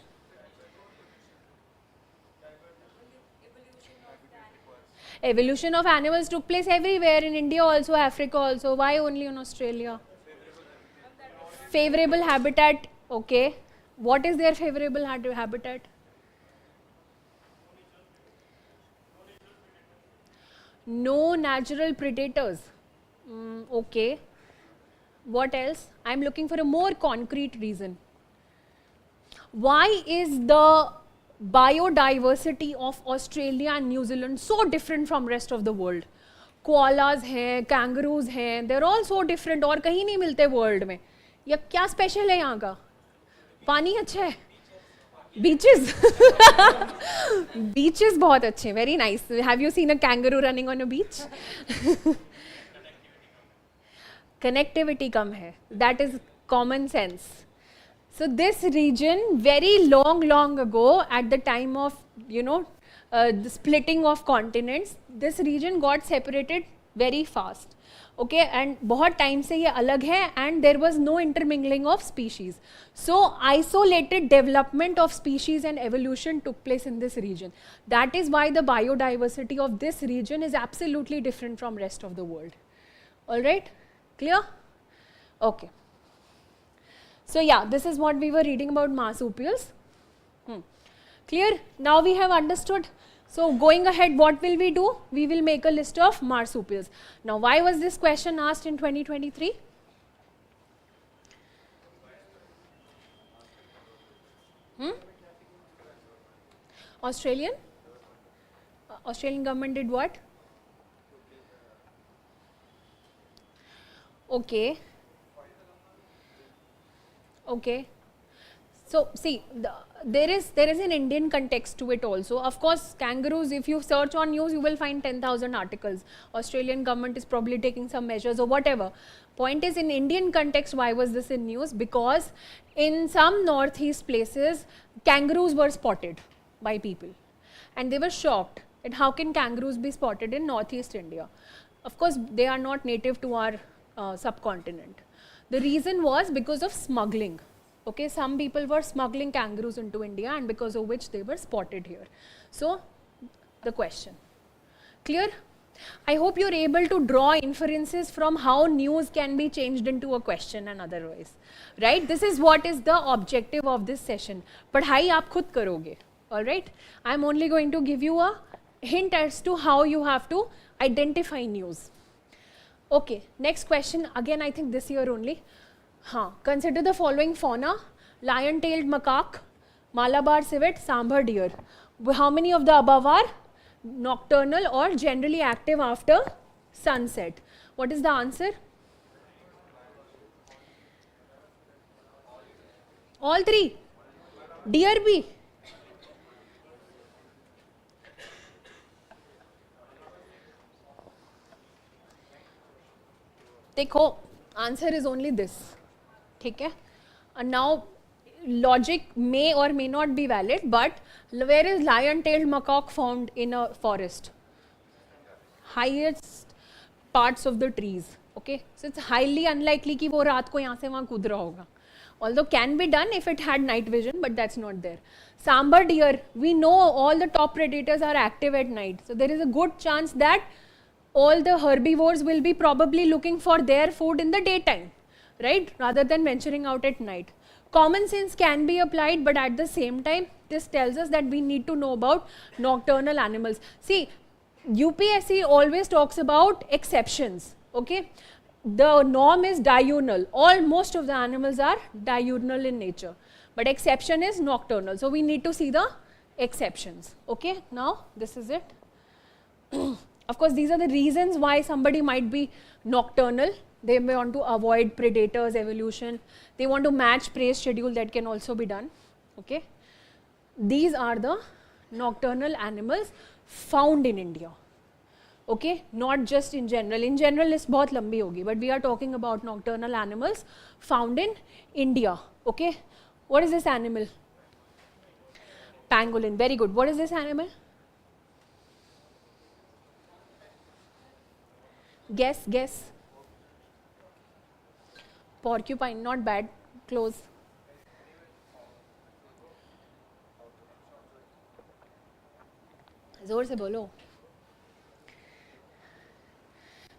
Evolution of animals took place everywhere, in India also, Africa also. Why only in Australia? Favorable habitat. Okay. What is their favorable habitat? No natural predators. Okay. What else? I'm looking for a more concrete reason. Why is the biodiversity of Australia and New Zealand so different from rest of the world? Koalas हैं, kangaroos हैं, they're all so different और कहीं नहीं मिलते world में. या क्या special है यहाँ का? पानी अच्छा है? Beaches. Beaches बहुत अच्छे, very nice. Have you seen a kangaroo running on a beach? Connectivity कम है. That is common sense. So this region, very long ago, at the time of, the splitting of continents, this region got separated very fast. Okay, and बहुत time से ये अलग है, and there was no intermingling of species. So isolated development of species and evolution took place in this region. That is why the biodiversity of this region is absolutely different from rest of the world. All right, clear? Okay. So yeah, this is what we were reading about marsupials. Clear? Now we have understood. So going ahead, what will we do? We will make a list of marsupials. Now why was this question asked in 2023? Australian? Australian government did what? Okay. Okay. So see, there is an Indian context to it also. Of course, kangaroos, if you search on news, you will find 10,000 articles. Australian government is probably taking some measures or whatever. Point is, in Indian context, why was this in news? Because in some northeast places, kangaroos were spotted by people. And they were shocked at how can kangaroos be spotted in northeast India. Of course, they are not native to our subcontinent. The reason was because of smuggling. Okay, some people were smuggling kangaroos into India, and because of which they were spotted here. So, the question. Clear? I hope you're able to draw inferences from how news can be changed into a question and otherwise. Right? This is what is the objective of this session. Padhai aap khud karoge. Alright? I'm only going to give you a hint as to how you have to identify news. Okay, next question. Again, I think this year only. Consider the following fauna: lion-tailed macaque, Malabar civet, sambar deer. How many of the above are nocturnal or generally active after sunset. What is the answer? All three. Deer bhi. देखो, answer is only this. ठीक है? And now logic may or may not be valid, but where is lion-tailed macaque found in a forest? Highest parts of the trees. Okay, so it's highly unlikely कि वो रात को यहाँ से वहाँ कूद रहा होगा. Although can be done if it had night vision, but that's not there. Sambar deer, we know all the top predators are active at night, so there is a good chance that all the herbivores will be probably looking for their food in the daytime, right, rather than venturing out at night. Common sense can be applied, but at the same time, this tells us that we need to know about nocturnal animals. See, UPSC always talks about exceptions, okay? The norm is diurnal. Most of the animals are diurnal in nature, but exception is nocturnal. So we need to see the exceptions, okay? Now, this is it. Of course, these are the reasons why somebody might be nocturnal. They may want to avoid predators, evolution. They want to match prey schedule, that can also be done, okay? These are the nocturnal animals found in India, okay? Not just in general. In general, this बहुत लंबी होगी, but we are talking about nocturnal animals found in India, okay? What is this animal? Pangolin, very good. What is this animal? Guess. Porcupine, not bad, close. जोर से बोलो.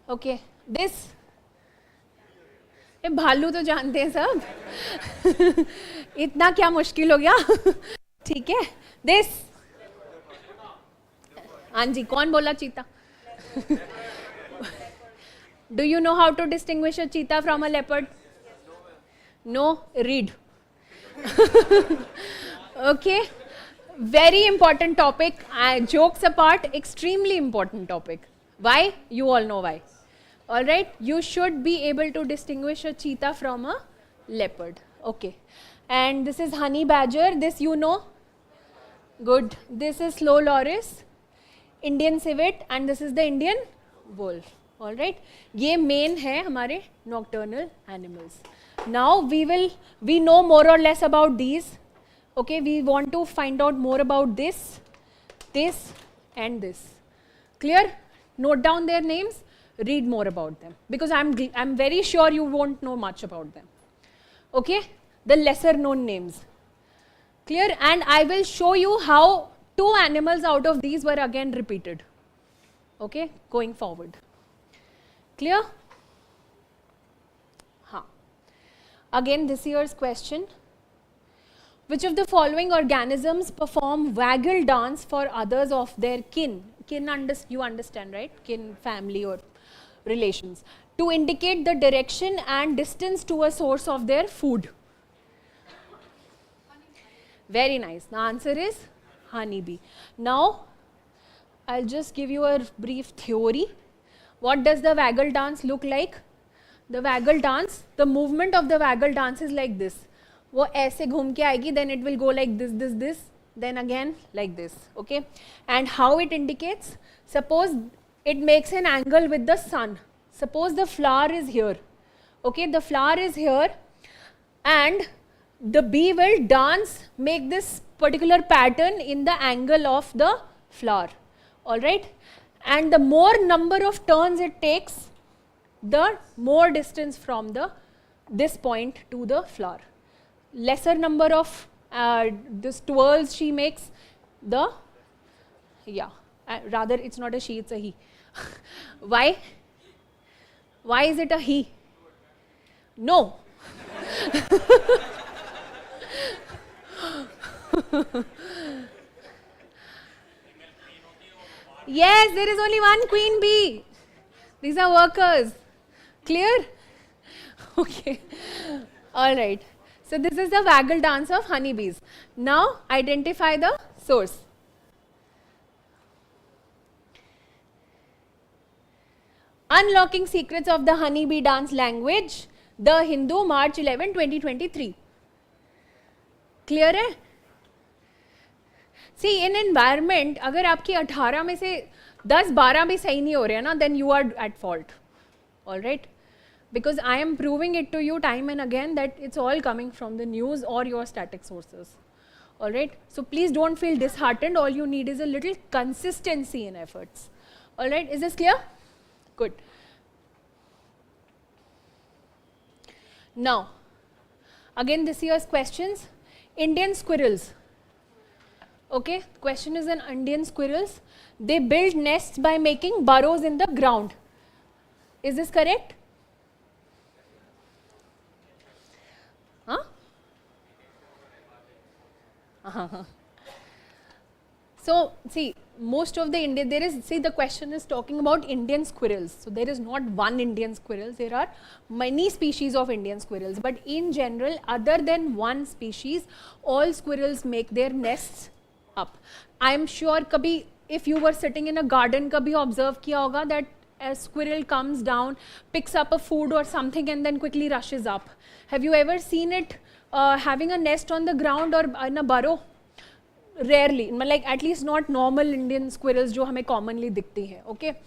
Okay, this. ये भालू तो जानते हैं सब. इतना क्या मुश्किल हो गया? ठीक है. This. हाँ जी, कौन बोला चीता? Do you know how to distinguish a cheetah from a leopard? No? Read. Okay. Very important topic. Jokes apart, extremely important topic. Why? You all know why. Alright, you should be able to distinguish a cheetah from a leopard. Okay. And this is honey badger. This you know. Good. This is slow loris, Indian civet, and this is the Indian wolf. Alright. ये main है हमारे nocturnal animals. Now we know more or less about these. Okay, we want to find out more about this, and this. Clear? Note down their names, read more about them, because I'm very sure you won't know much about them. Okay, the lesser known names. Clear? And I will show you how 2 animals out of these were again repeated. Okay, going forward. Clear? Again, this year's question. Which of the following organisms perform waggle dance for others of their kin? Kin, you understand, right? Kin, family or relations. To indicate the direction and distance to a source of their food. Very nice. The answer is honeybee. Now, I'll just give you a brief theory. What does the waggle dance look like? The waggle dance, the movement of the waggle dance is like this. वो ऐसे घूम के आएगी, then it will go like this, then again like this, okay? And how it indicates? Suppose it makes an angle with the sun. Suppose the flower is here, okay? The flower is here, and the bee will dance, make this particular pattern in the angle of the flower, all right? And the more number of turns it takes, the more distance from this point to the flower. Lesser number of this twirls she makes, rather it's not a she, it's a he. Why? Why is it a he? No. Yes, there is only one queen bee. These are workers. Clear? Okay. All right. So this is the waggle dance of honeybees. Now identify the source. Unlocking Secrets of the Honeybee Dance Language, The Hindu, March 11, 2023. Clear है? See, in environment, अगर आपकी 18 में से 10-12 भी सही नहीं हो रहे हैं ना, then you are at fault. All right? Because I am proving it to you time and again that it's all coming from the news or your static sources. All right? So please don't feel disheartened. All you need is a little consistency in efforts. All right? Is this clear? Good. Now, again this year's questions. Indian squirrels. Okay, question is in Indian squirrels. They build nests by making burrows in the ground. Is this correct? Huh? So, see, most of the Indian, there is, see, the question is talking about Indian squirrels. So, there is not one Indian squirrel, there are many species of Indian squirrels. But in general, other than one species, all squirrels make their nests up. I am sure kabhi, if you were sitting in a garden, kabhi observe kiya hoga that a squirrel comes down, picks up a food or something and then quickly rushes up. Have you ever seen it having a nest on the ground or in a burrow? Rarely, like at least not normal Indian squirrels jo hame commonly dikhti hai. Okay,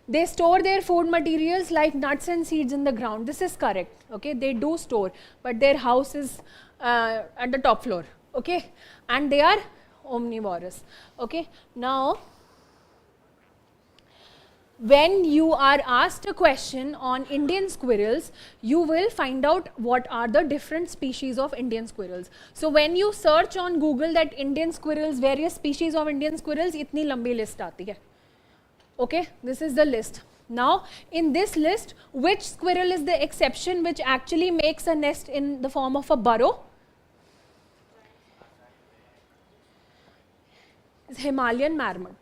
they store their food materials like nuts and seeds in the ground. This is correct. Okay, they do store, but their house is at the top floor. Okay, and they are omnivorous. Okay, now when you are asked a question on Indian squirrels, you will find out what are the different species of Indian squirrels. So when you search on Google that Indian squirrels, various species of Indian squirrels, itni lambi list aati hai. Okay, this is the list. Now in this list, which squirrel is the exception which actually makes a nest in the form of a burrow? It's Himalayan marmot.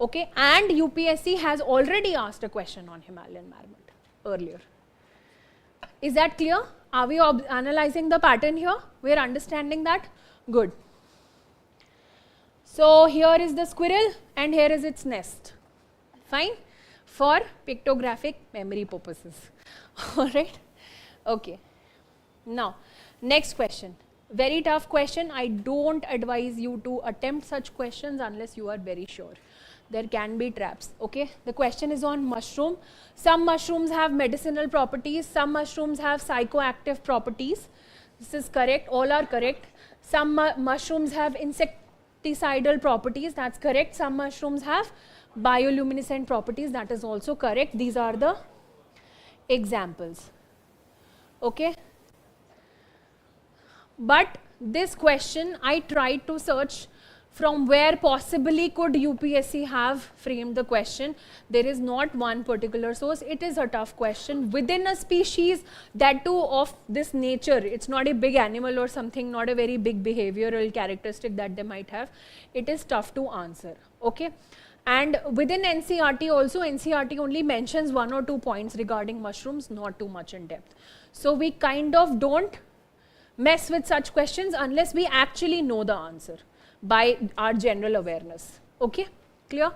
Okay, and UPSC has already asked a question on Himalayan marmot earlier. Is that clear? Are we analyzing the pattern here? We are understanding that? Good. So here is the squirrel and here is its nest. Fine? For pictographic memory purposes. Alright? Okay. Now, next question. Very tough question. I don't advise you to attempt such questions unless you are very sure. There can be traps. Okay, the question is on mushroom. Some mushrooms have medicinal properties, some mushrooms have psychoactive properties. This is correct, all are correct. Some mushrooms have insecticidal properties, that's correct. Some mushrooms have bioluminescent properties, that is also correct. These are the examples. Okay, but this question I tried to search from where possibly could UPSC have framed the question. There is not one particular source. It is a tough question. Within a species, that too of this nature, it's not a big animal or something, not a very big behavioral characteristic that they might have. It is tough to answer. Okay. And within NCERT also, NCERT only mentions 1 or 2 points regarding mushrooms, not too much in depth. So we kind of don't mess with such questions unless we actually know the answer by our general awareness. Okay, clear?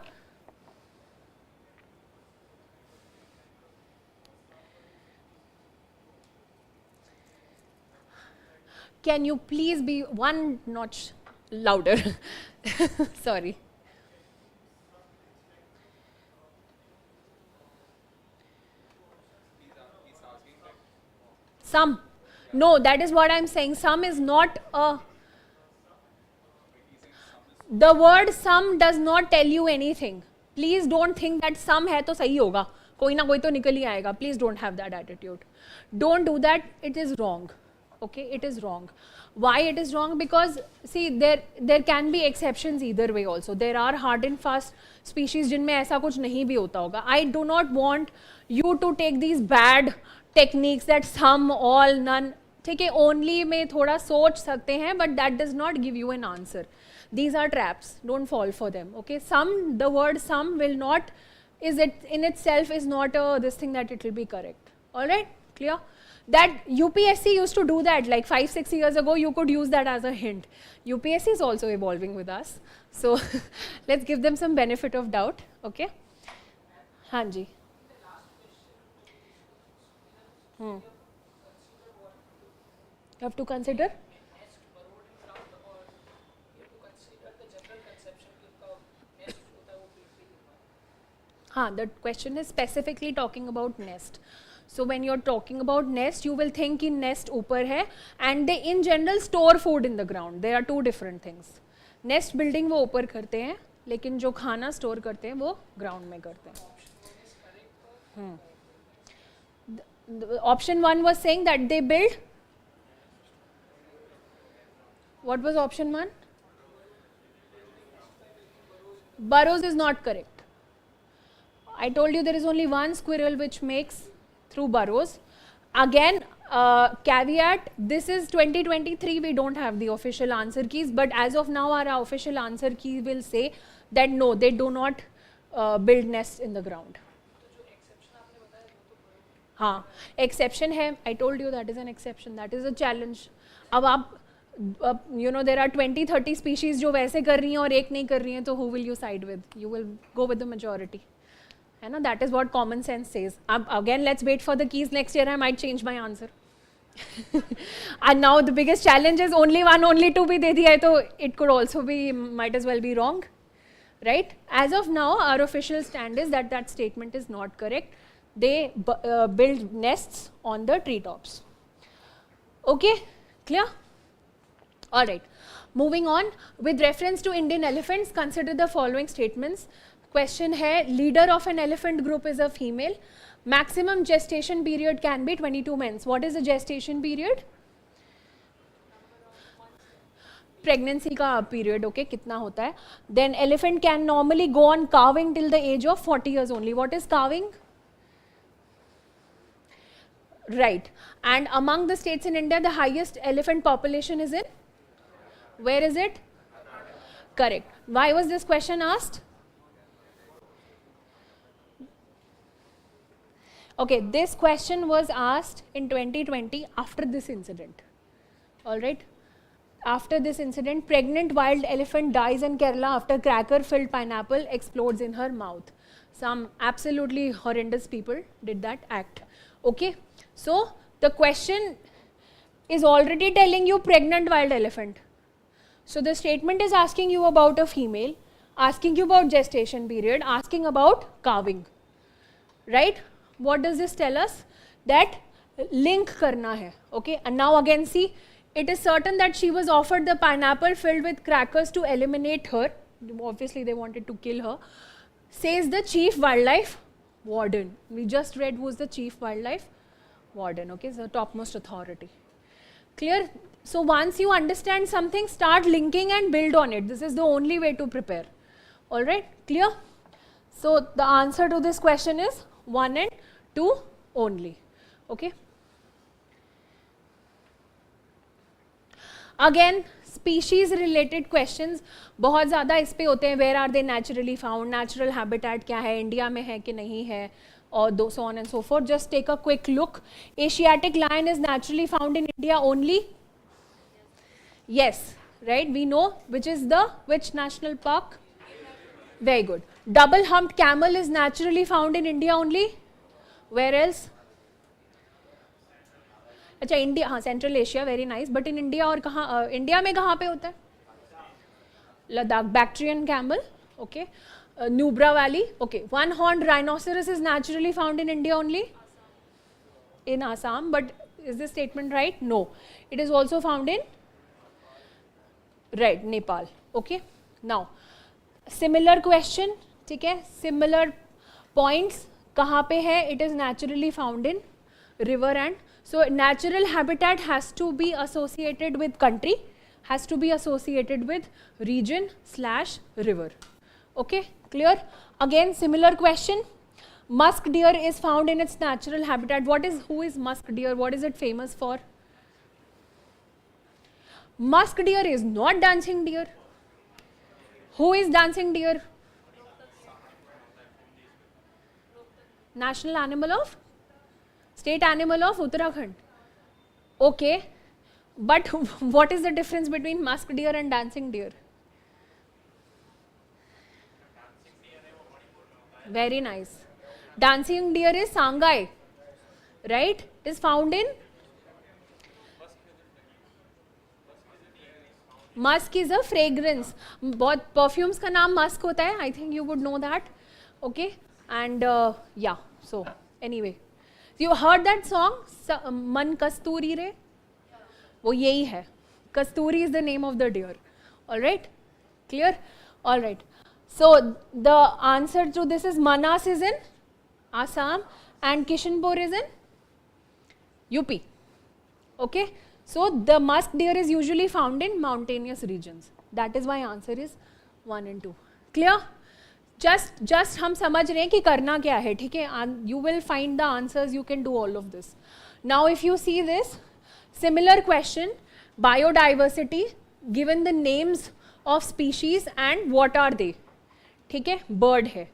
Can you please be one notch louder? Sorry. Some. No, that is what I am saying. Some is not a... The word some does not tell you anything. Please don't think that some hai to sahi hoga. Koi na koi to nikal hi aayega. Please don't have that attitude. Don't do that. It is wrong. Okay, it is wrong. Why it is wrong? Because see, there can be exceptions either way also. There are hard and fast species जिनमें ऐसा कुछ नहीं भी होता होगा. I do not want you to take these bad techniques that some, all, none. ठीक है, only में थोड़ा सोच सकते हैं, but that does not give you an answer. These are traps. Don't fall for them. Okay, some, the word some will not, is it in itself is not this thing that it will be correct. All right, clear? That UPSC used to do that like 5-6 years ago. You could use that as a hint. UPSC is also evolving with us, so let's give them some benefit of doubt. Okay, Hanji. You have to consider. The question is specifically talking about nest. So when you're talking about nest, you will think in nest ऊपर है, and they in general store food in the ground. There are two different things. Nest building वो ऊपर करते हैं, लेकिन जो खाना store करते हैं वो ground में करते हैं. Option 1 was saying that they build. What was option 1? Burrows is not correct. I told you there is only one squirrel which makes through burrows. Again, caveat, this is 2023, we don't have the official answer keys, but as of now our official answer key will say that no, they do not build nests in the ground. हाँ, exception है. I told you that is an exception. That is a challenge. अब आप you know there are 20-30 species जो वैसे कर रही हैं और एक नहीं कर रही हैं, तो who will you side with? You will go with the majority. है ना? That is what common sense says. Again, let's wait for the keys. Next year I might change my answer. And now the biggest challenge is only 1, only 2 भी दे दिया है, तो it could also be, might as well be wrong, right? As of now, our official stand is that that statement is not correct. They build nests on the treetops. Okay, clear? All right. Moving on, with reference to Indian elephants, consider the following statements. Question है, leader of an elephant group is a female. Maximum gestation period can be 22 months. What is the gestation period? Pregnancy का period, okay, कितना होता है? Then elephant can normally go on calving till the age of 40 years only. What is calving? Right. And among the states in India, the highest elephant population is in? Where is it? Correct. Why was this question asked? Okay, this question was asked in 2020 after this incident. All right. After this incident, pregnant wild elephant dies in Kerala after cracker-filled pineapple explodes in her mouth. Some absolutely horrendous people did that act. Okay. So the question is already telling you pregnant wild elephant. So the statement is asking you about a female, asking you about gestation period, asking about calving, right? What does this tell us? That link karna hai, okay? And now again see, it is certain that she was offered the pineapple filled with crackers to eliminate her. Obviously they wanted to kill her. Says the chief wildlife warden. We just read who is the chief wildlife warden, okay? So the topmost authority. Clear? So once you understand something, start linking and build on it. This is the only way to prepare. All right? Clear? So the answer to this question is 1 and 2 only. Okay? Again, species related questions बहुत ज़्यादा इस पे होते हैं. Where are they naturally found? Natural habitat क्या है? India में है कि नहीं है? Or so on and so forth. Just take a quick look. Asiatic lion is naturally found in India only? Yes, right? We know which is the which national park? Very good. Double humped camel is naturally found in India only? Where else? अच्छा India, हाँ central Asia, very nice. But in India और कहाँ, India में कहाँ पे होता है? Ladakh. Bactrian camel, okay. Nubra Valley, okay. One horned rhinoceros is naturally found in India only? In Assam, but is this statement right? No. It is also found in? Right, Nepal, okay. Now, similar question, ठीक है? Similar points, कहाँ पे है? It is naturally found in river and, so natural habitat has to be associated with country, has to be associated with region / river, okay. Clear? Again, similar question. Musk deer is found in its natural habitat. Who is musk deer? What is it famous for? Musk deer is not dancing deer. Who is dancing deer? National animal of? State animal of Uttarakhand. Okay. But what is the difference between musk deer and dancing deer? Very nice. Dancing deer is Sangai, right? It is found in musk is a fragrance. बहुत perfumes का नाम musk होता है. I think you would know that. Okay, and yeah. So anyway, you heard that song Man Kasturi Re? वो यही है. Kasturi is the name of the deer. All right, clear? All right. So the answer to this is Manas is in Assam and Kishanpur is in UP. Okay. So the musk deer is usually found in mountainous regions. That is why answer is 1 and 2. Clear? Just हम समझ रहे हैं कि करना क्या है, ठीक है? You will find the answers. You can do all of this. Now, if you see this similar question, biodiversity, given the names of species and what are they? ठीक है? Bird है.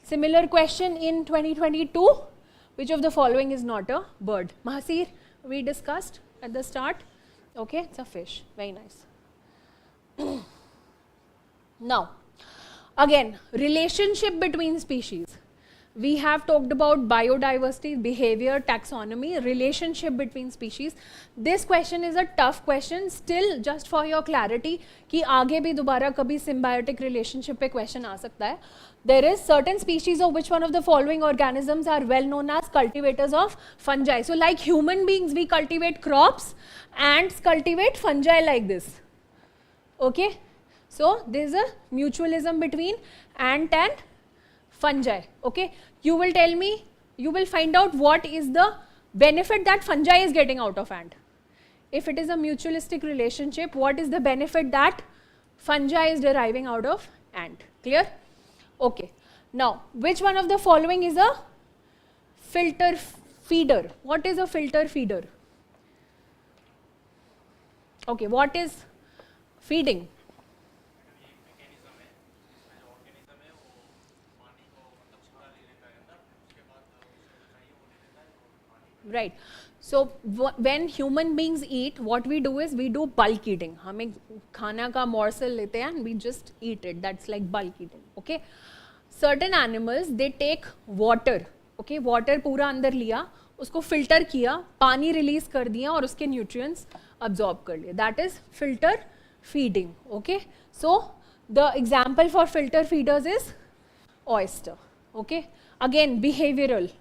Similar question in 2022. Which of the following is not a bird? Mahasir, we discussed at the start. Okay, it's a fish. Very nice. Now, again, relationship between species. We have talked about biodiversity, behavior, taxonomy, relationship between species. This question is a tough question. Still, just for your clarity, कि आगे भी दोबारा कभी symbiotic relationship पे question आ सकता है. There is certain species of which one of the following organisms are well known as cultivators of fungi. So, like human beings, we cultivate crops. Ants cultivate fungi like this. Okay. So, there is a mutualism between ant and fungi. Okay, you will tell me, you will find out what is the benefit that fungi is getting out of ant. If it is a mutualistic relationship, what is the benefit that fungi is deriving out of ant? Clear? Okay. Now, which one of the following is a filter feeder? What is a filter feeder? Okay, what is feeding? Right. So when human beings eat, what we do is we do bulk eating. हमें खाना का morsel लेते हैं and we just eat it. That's like bulk eating. Okay. Certain animals, they take water. Okay. Water पूरा अंदर लिया, उसको filter किया, पानी release कर दिया और उसके nutrients absorb कर लिए. That is filter feeding. Okay. So the example for filter feeders is oyster. Okay. Again, behavioral.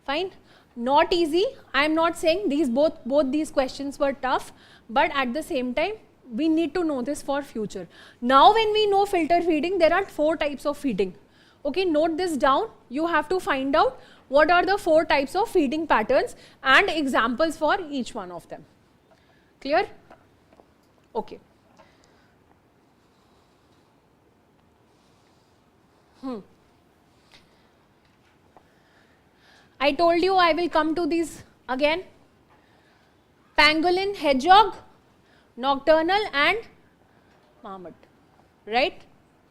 Fine. Not easy. I am not saying these both these questions were tough, but at the same time we need to know this for future. Now when we know filter feeding, there are 4 types of feeding. Okay, note this down. You have to find out what are the 4 types of feeding patterns and examples for each one of them. Clear? Okay. I told you I will come to these again. Pangolin, hedgehog, nocturnal and marmot. Right?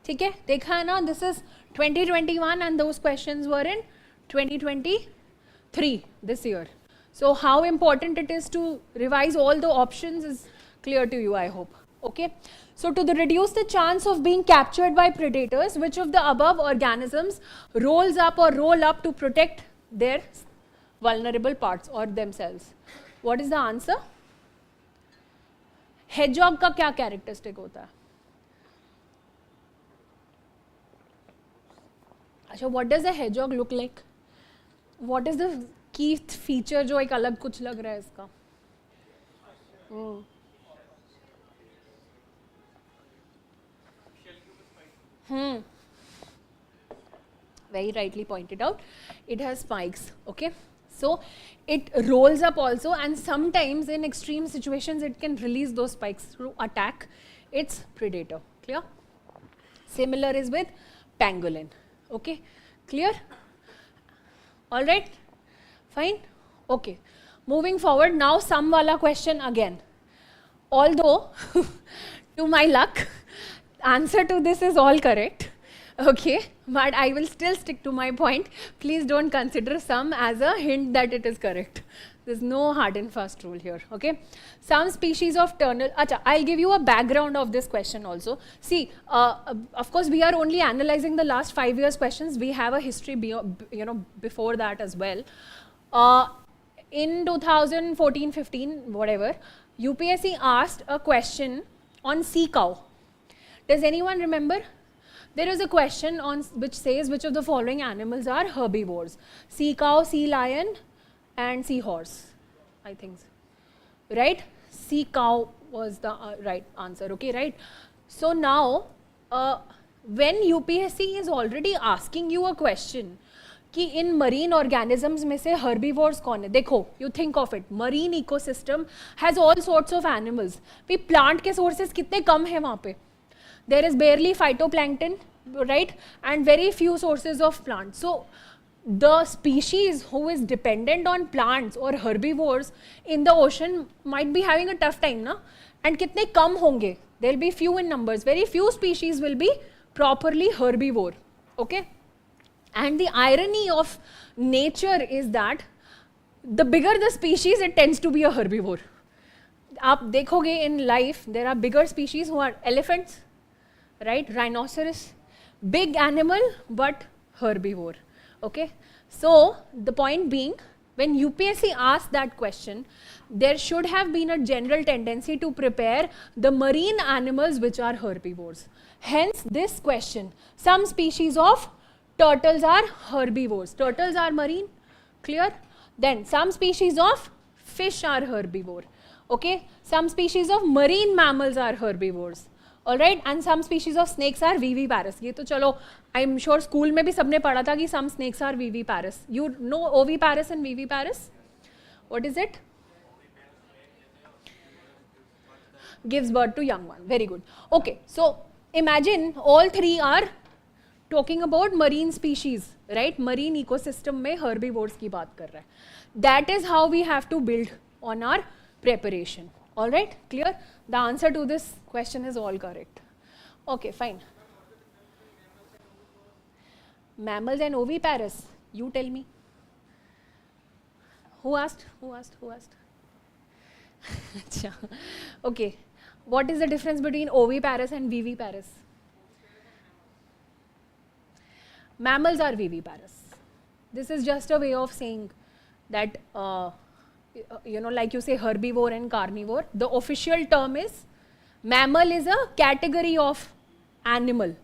ठीक है? देखा है ना? This is 2021 and those questions were in 2023 this year. So how important it is to revise all the options is clear to you, I hope. Okay. So to reduce the chance of being captured by predators, which of the above organisms rolls up or roll up to protect their vulnerable parts or themselves? What is the answer? Hedgehog का क्या characteristic होता है? अच्छा, what does a hedgehog look like? What is the key feature जो एक अलग कुछ लग रहा है इसका? Very rightly pointed out, it has spikes. Okay, so it rolls up also, and sometimes in extreme situations it can release those spikes to attack its predator. Clear? Similar is with pangolin. Okay, clear? All right, fine. Okay, moving forward now, some wala question again. Although to my luck, answer to this is all correct. Okay, but I will still stick to my point. Please don't consider some as a hint that it is correct. There's no hard and fast rule here. Okay, some species of ternal. Acha, I'll give you a background of this question also. See, of course, we are only analyzing the last 5 years questions. We have a history, before that as well. in 2014-15, whatever, UPSC asked a question on sea cow. Does anyone remember? There is a question on which says which of the following animals are herbivores? Sea cow, sea lion, and seahorse, I think. Right? Sea cow was the right answer. Okay, right? So now, when UPSC is already asking you a question कि in marine organisms में से herbivores कौन है, देखो you think of it, marine ecosystem has all sorts of animals, भी plant के sources कितने कम है वहाँ पे, there is barely phytoplankton, right, and very few sources of plant. So the species who is dependent on plants or herbivores in the ocean might be having a tough time, na? And kitne kam honge, there will be few in numbers, very few species will be properly herbivore. Okay, and the irony of nature is that the bigger the species, it tends to be a herbivore. आप देखोगे in life there are bigger species who are elephants, right, rhinoceros, big animal but herbivore. Okay, so the point being, when UPSC asked that question, there should have been a general tendency to prepare the marine animals which are herbivores. Hence this question. Some species of turtles are herbivores. Turtles are marine, clear? Then some species of fish are herbivore. Okay, some species of marine mammals are herbivores. Alright, and some species of snakes are viviparous. ये तो चलो, I'm sure school में भी सबने पढ़ा था कि some snakes are viviparous. You know oviparous and viviparous? What is it? Gives birth to young one. Very good. Okay, so imagine all three are talking about marine species, right? Marine ecosystem में herbivores की बात कर रहा है. That is how we have to build on our preparation. All right, clear? The answer to this question is all correct. Okay, fine. Mammals and oviparous, you tell me. Who asked? Who asked? Who asked? Okay, what is the difference between oviparous and viviparous? Mammals are viviparous. This is just a way of saying that you know, like you say herbivore and carnivore, the official term is mammal is a category of animal.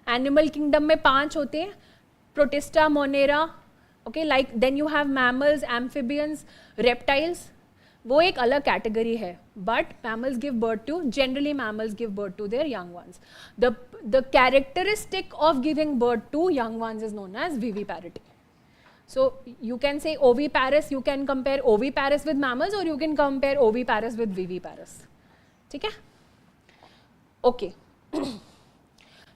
Animal kingdom में 5 होते हैं, Protista, Monera, okay, like then you have mammals, amphibians, reptiles. वो एक अलग category है, but mammals give birth to, generally mammals give birth to their young ones. The characteristic of giving birth to young ones is known as viviparity. So you can say oviparous, you can compare oviparous with mammals or you can compare oviparous with viviparous. ठीक है? Okay.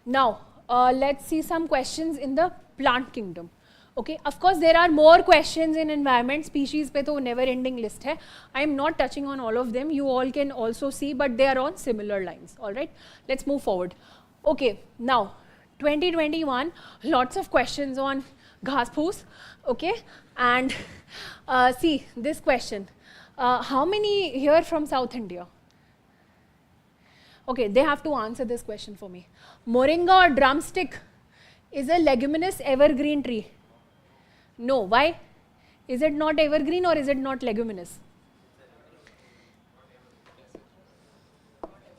Now let's see some questions in the plant kingdom. Okay, of course there are more questions in environment. Species पे तो never ending list है. I am not touching on all of them. You all can also see, but they are on similar lines. All right, let's move forward. Okay, now 2021, lots of questions on घास फूस. Okay, and see this question. How many here from South India? Okay, they have to answer this question for me. Moringa or drumstick is a leguminous evergreen tree. No, why? Is it not evergreen or is it not leguminous?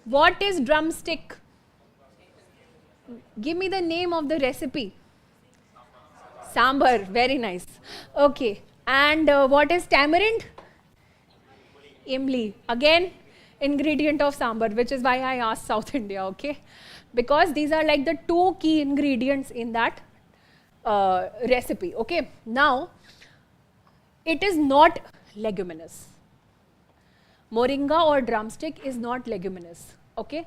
What is drumstick? Give me the name of the recipe. Sambar, very nice. Okay, and what is tamarind? Imli, again ingredient of sambar, which is why I asked South India, okay? Because these are like the 2 key ingredients in that recipe, okay? Now, it is not leguminous. Moringa or drumstick is not leguminous, okay?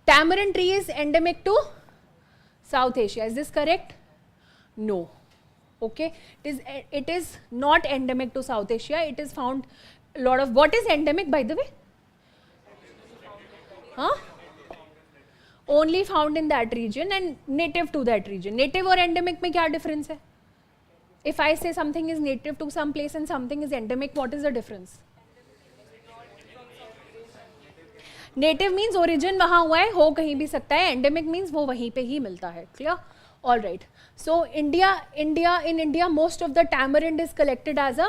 Tamarind tree is endemic to South Asia, is this correct? No, okay? It is not endemic to South Asia. It is found a lot of, what is endemic by the way? Huh? Only found in that region and native to that region. Native or endemic में क्या difference है? If I say something is native to some place and something is endemic, what is the difference? Native means origin वहाँ हुआ है, हो कहीं भी सकता है. Endemic means वो वहीं पे ही मिलता है. Clear? All right. So in India, most of the tamarind is collected as a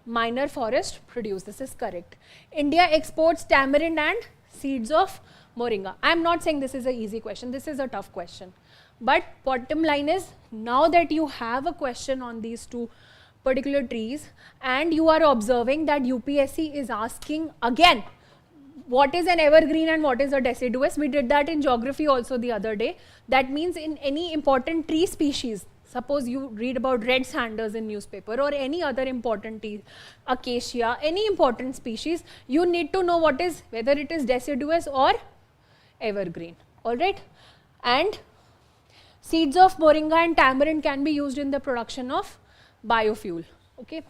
minor forest produce. This is correct. India exports tamarind and seeds of moringa. I am not saying this is an easy question. This is a tough question. But bottom line is, now that you have a question on these two particular trees and you are observing that UPSC is asking again, what is an evergreen and what is a deciduous? We did that in geography also the other day. That means in any important tree species, suppose you read about red sanders in newspaper or any other important tree, acacia, any important species, you need to know what is, whether it is deciduous or evergreen. Alright? And seeds of moringa and tamarind can be used in the production of biofuel. Okay,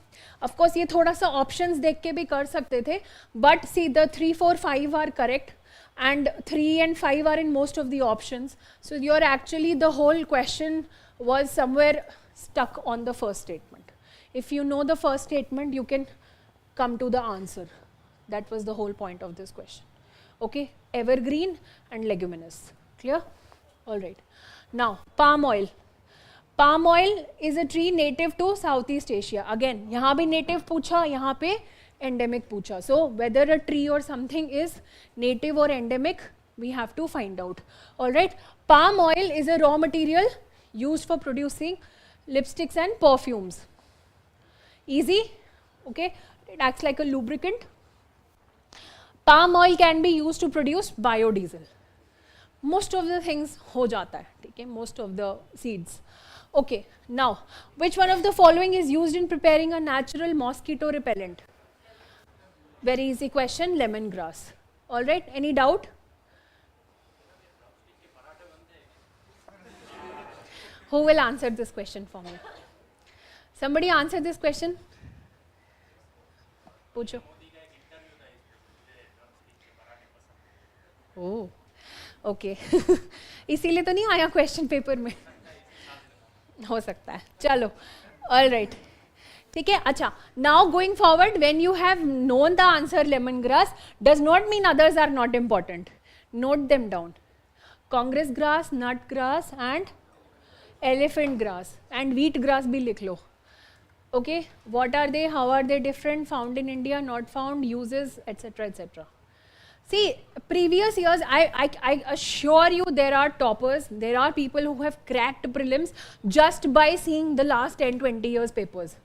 of course ये थोड़ा सा options देख के भी कर सकते थे, but see the 3, 4, 5 are correct and 3 and 5 are in most of the options. So you're actually, the whole question was somewhere stuck on the first statement. If you know the first statement, you can come to the answer. That was the whole point of this question. Okay, evergreen and leguminous. Clear? All right. Now palm oil. Palm oil is a tree native to Southeast Asia. Again, यहाँ भी native पूछा, यहाँ पे endemic पूछा. So whether a tree or something is native or endemic, we have to find out. All right. Palm oil is a raw material used for producing lipsticks and perfumes. Easy. Okay. It acts like a lubricant. Palm oil can be used to produce biodiesel. Most of the things हो जाता है, ठीक है? Most of the seeds. Okay, now, which one of the following is used in preparing a natural mosquito repellent? Very easy question, lemongrass. All right, any doubt? Who will answer this question for me? Somebody answer this question? पूछो. Oh, okay. इसीलिए तो नहीं आया question paper में. हो सकता है. चलो, all right. ठीक है. अच्छा. Now going forward, when you have known the answer lemongrass, does not mean others are not important. Note them down. Congress grass, nut grass, and elephant grass, and wheat grass भी लिख लो. Okay. What are they? How are they different? Found in India, not found, uses, etc., etc. See, previous years, I assure you there are toppers, there are people who have cracked prelims just by seeing the last 10-20 years papers.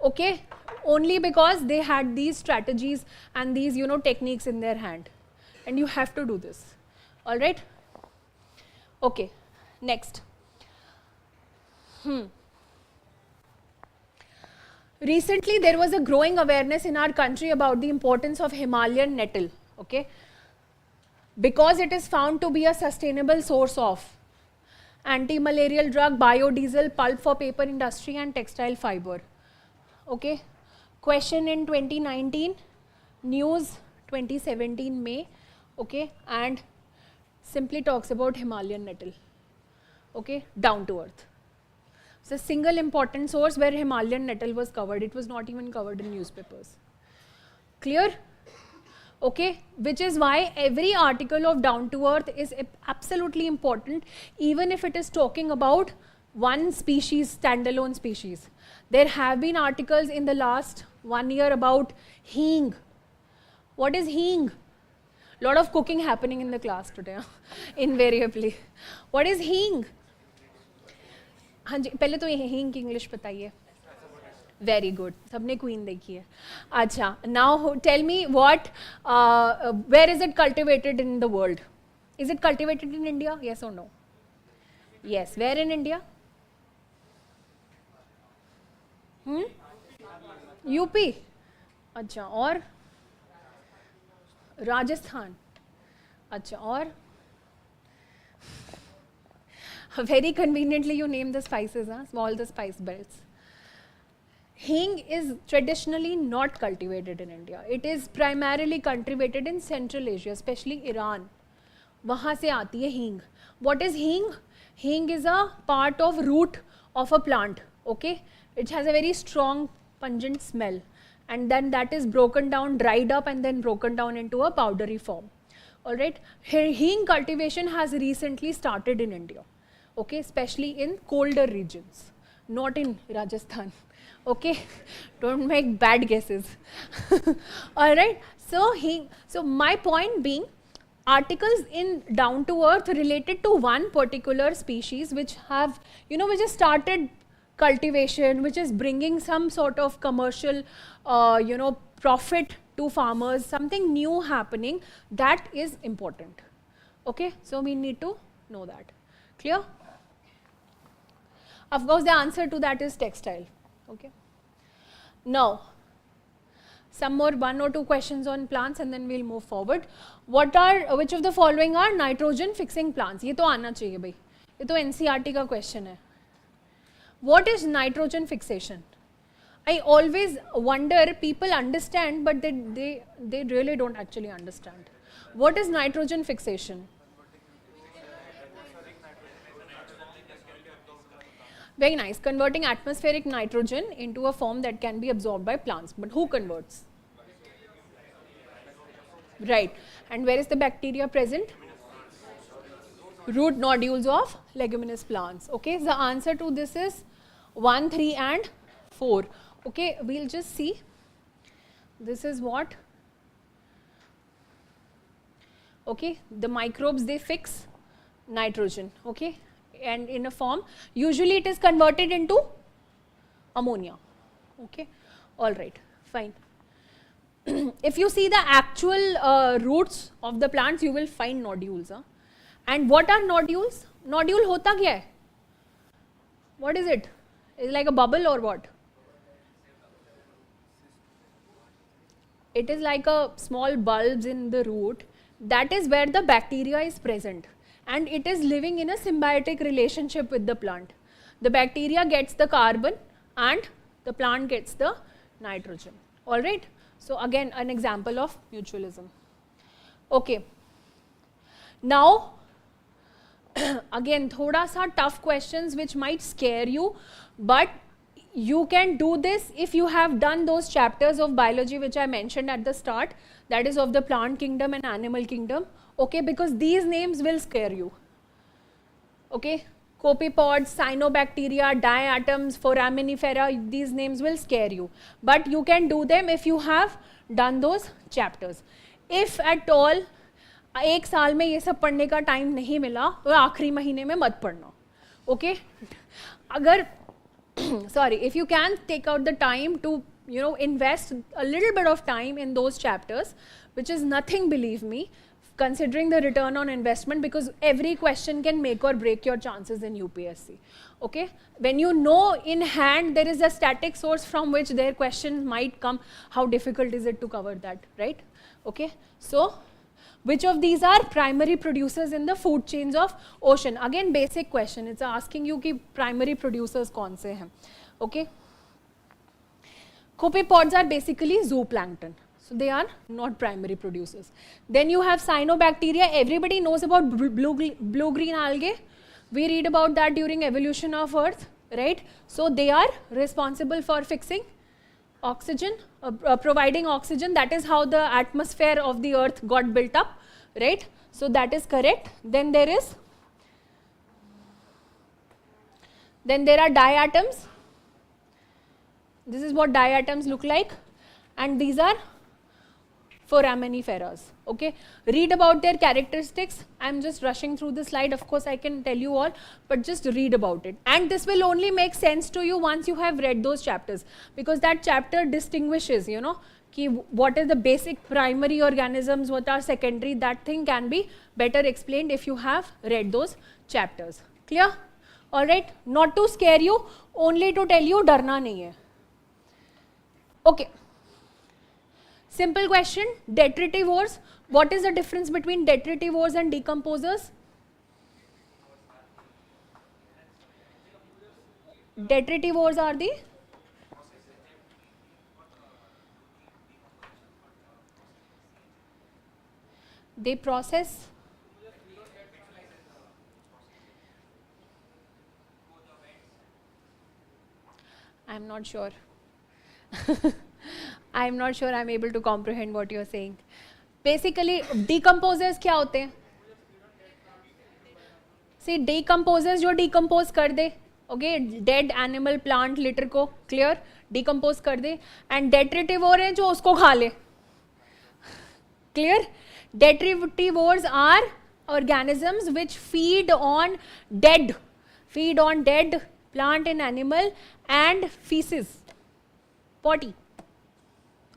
Okay? Only because they had these strategies and these, you know, techniques in their hand. And you have to do this. Alright? Okay. Next. Recently, there was a growing awareness in our country about the importance of Himalayan nettle. Okay, because it is found to be a sustainable source of anti-malarial drug, biodiesel, pulp for paper industry and textile fiber. Okay, question in 2019, news 2017 May, okay, and simply talks about Himalayan nettle. Okay, down to earth. It's a single important source where Himalayan nettle was covered. It was not even covered in newspapers. Clear? Okay, which is why every article of down to earth is absolutely important, even if it is talking about one species, standalone species. There have been articles in the last 1 year about hing. What is hing? Lot of cooking happening in the class today, invariably. What is hing? हाँ जी, पहले तो ये hing की English बताइए. Very good. सबने Queen देखी है. अच्छा. Now tell me what, where is it cultivated in the world? Is it cultivated in India? Yes or no? Yes. Where in India? UP. अच्छा. और राजस्थान. अच्छा. और very conveniently you name the spices, huh? All the spice belts. Hing is traditionally not cultivated in India. It is primarily cultivated in Central Asia, especially Iran. वहाँ से आती है hing. What is hing? Hing is a part of root of a plant. Okay, it has a very strong pungent smell, and then that is broken down, dried up, and then broken down into a powdery form. All right, hing cultivation has recently started in India. Okay, especially in colder regions, not in Rajasthan. Okay, don't make bad guesses. All right. So my point being, articles in Down to Earth related to one particular species which have, which has started cultivation, which is bringing some sort of commercial, profit to farmers, something new happening, that is important. Okay, so we need to know that. Clear? Of course, the answer to that is textile. Okay. Now, some more 1 or 2 questions on plants and then we'll move forward. Which of the following are nitrogen fixing plants? ये तो आना चाहिए भाई. ये तो NCERT का question है. What is nitrogen fixation? I always wonder, people understand but they really don't actually understand. What is nitrogen fixation? Very nice. Converting atmospheric nitrogen into a form that can be absorbed by plants. But who converts? Right. And where is the bacteria present? Root nodules of leguminous plants. Okay. The answer to this is 1, 3 and 4. Okay. We'll just see. This is what? Okay. The microbes, they fix nitrogen. Okay. And in a form, usually it is converted into ammonia. Okay, all right, fine. If you see the actual roots of the plants, you will find nodules. And what are nodules? Nodule hota kya hai? What is it? Is it like a bubble or what? It is like a small bulbs in the root. That is where the bacteria is present. And it is living in a symbiotic relationship with the plant. The bacteria gets the carbon and the plant gets the nitrogen. All right. So again, an example of mutualism. Okay. Now, again, thoda sa tough questions which might scare you, but you can do this if you have done those chapters of biology which I mentioned at the start, that is of the plant kingdom and animal kingdom. Okay, because these names will scare you. Okay, copepods, cyanobacteria, diatoms, foraminifera, these names will scare you. But you can do them if you have done those chapters. If at all, एक साल में ये सब पढ़ने का time नहीं मिला तो आखिरी महीने में मत पढ़ना. Okay, अगर sorry, if you can take out the time to invest a little bit of time in those chapters, which is nothing, believe me, considering the return on investment, because every question can make or break your chances in UPSC. Okay, when you know in hand there is a static source from which their question might come, how difficult is it to cover that, right? Okay, so which of these are primary producers in the food chains of ocean? Again, basic question, it's asking you ki primary producers kaun se hain. Okay, copepods are basically zooplankton. So they are not primary producers. Then you have cyanobacteria. Everybody knows about blue-green algae. We read about that during evolution of Earth, right? So they are responsible for fixing oxygen, providing oxygen. That is how the atmosphere of the Earth got built up, right? So that is correct. Then there are diatoms. This is what diatoms look like, and these are foraminiferas. Okay, read about their characteristics. I'm just rushing through the slide. Of course, I can tell you all, but just read about it. And this will only make sense to you once you have read those chapters, because that chapter distinguishes, ki what is the basic primary organisms, what are secondary. That thing can be better explained if you have read those chapters. Clear? All right. Not to scare you, only to tell you darna nahi hai. Okay. Simple question, detritivores. What is the difference between detritivores and decomposers? Detritivores are the they process I'm not sure. I'm not sure I'm able to comprehend what you're saying. Basically, decomposers क्या होते हैं? See, decomposers जो decompose कर दे, okay, dead animal, plant, litter को, clear? Decompose कर दे, and डेट्रिटिवोर है जो उसको खा ले. Clear? Detritivores are organisms which feed on dead plant and animal and feces, potty.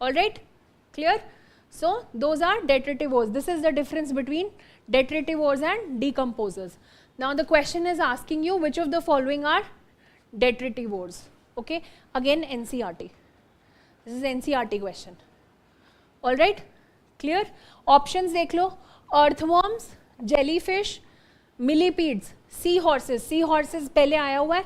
All right, clear? So those are detritivores. This is the difference between detritivores and decomposers. Now the question is asking you which of the following are detritivores. Okay, again NCERT. This is NCERT question. All right, clear? Options देख लो. Earthworms, jellyfish, millipedes, seahorses पहले आया हुआ है.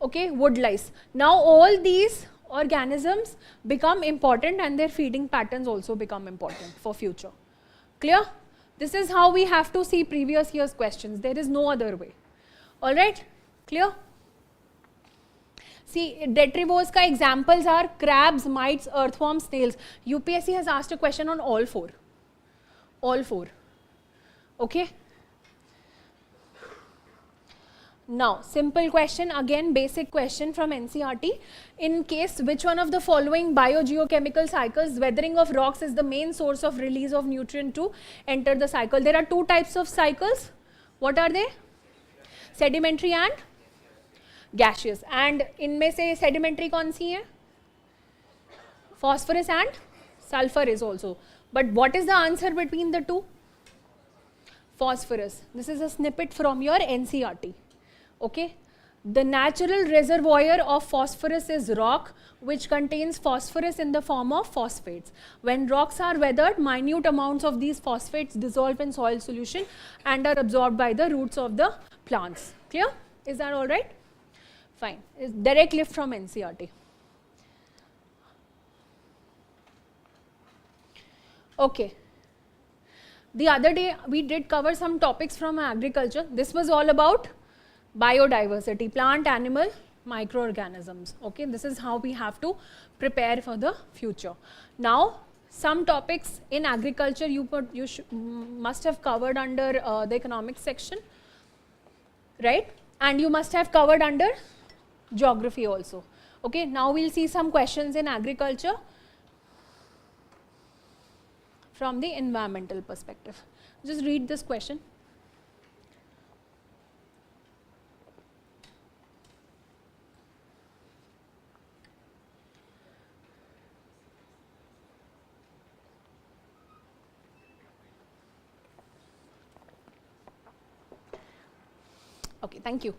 Okay, wood lice. Now all these organisms become important and their feeding patterns also become important for future. Clear? This is how we have to see previous year's questions. There is no other way. All right, clear? See, detrivores का examples are crabs, mites, earthworms, snails. UPSC has asked a question on all four. All four. Okay. Now, simple question, again basic question from NCERT. In case which one of the following biogeochemical cycles, weathering of rocks is the main source of release of nutrient to enter the cycle? There are two types of cycles. What are they? Sedimentary and gaseous. And इनमें से sedimentary कौन सी है? Phosphorus and sulfur is also. But what is the answer between the two? Phosphorus. This is a snippet from your NCERT. Okay. The natural reservoir of phosphorus is rock, which contains phosphorus in the form of phosphates. When rocks are weathered, minute amounts of these phosphates dissolve in soil solution and are absorbed by the roots of the plants. Clear? Is that all right? Fine. It's direct lift from NCERT. Okay. The other day we did cover some topics from agriculture. This was all about biodiversity, plant, animal, microorganisms. Okay, this is how we have to prepare for the future. Now, some topics in agriculture you must have covered under the economics section, right? And you must have covered under geography also. Okay, now we'll see some questions in agriculture from the environmental perspective. Just read this question. Okay, thank you.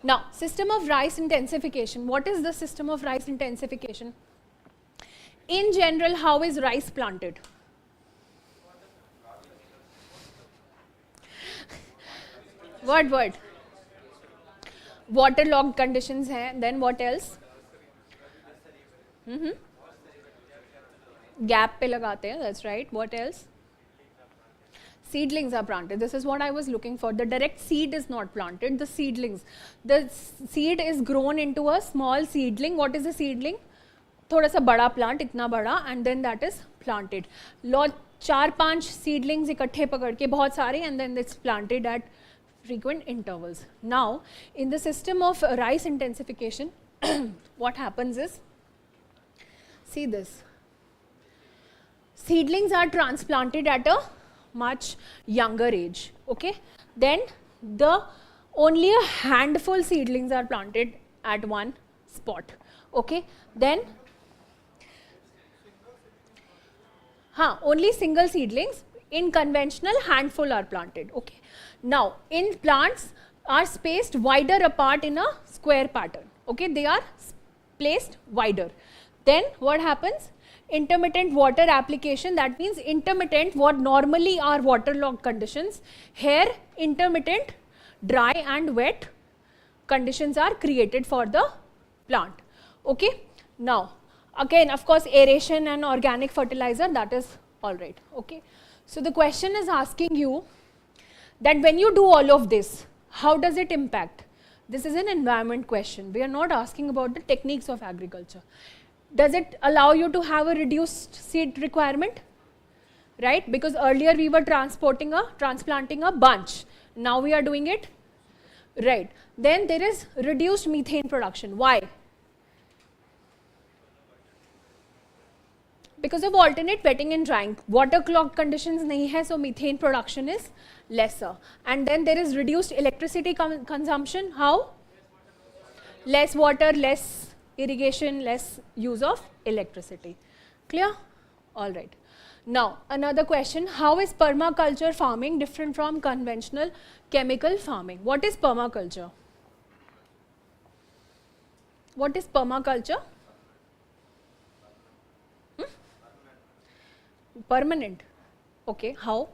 Now, system of rice intensification. What is the system of rice intensification? In general, how is rice planted? What word? Waterlogged conditions hai. Then what else? Gap pe lagate hain. That's right. What else? Seedlings are planted. This is what I was looking for. The direct seed is not planted. The seedlings. The seed is grown into a small seedling. What is a seedling? Thoda sa bada plant, itna bada, and then that is planted. Lot 4-5 seedlings ikathe pakad ke bahut sare, and then it's planted at frequent intervals. Now, in the system of rice intensification, what happens is, see this. Seedlings are transplanted at a much younger age. Okay, then only a handful seedlings are planted at one spot. Okay, then only single seedlings. In conventional, handful are planted. Okay, now in plants are spaced wider apart in a square pattern. Okay, they are placed wider. Then what happens? Intermittent water application, that means intermittent what normally are waterlogged conditions, here intermittent dry and wet conditions are created for the plant. Okay, now again of course aeration and organic fertilizer, that is all right. Okay, so the question is asking you that when you do all of this, how does it impact? This is an environment question. We are not asking about the techniques of agriculture. Does it allow you to have a reduced seed requirement? Right? Because earlier we were transplanting a bunch. Now we are doing it. Right. Then there is reduced methane production. Why? because of alternate wetting and drying. Water clogged conditions nahi hai, so methane production is lesser. And then there is reduced electricity consumption. How? Less water, less irrigation, less use of electricity. Clear? All right. Now, another question, how is permaculture farming different from conventional chemical farming? What is permaculture? What is permaculture? Permanent. Okay, how?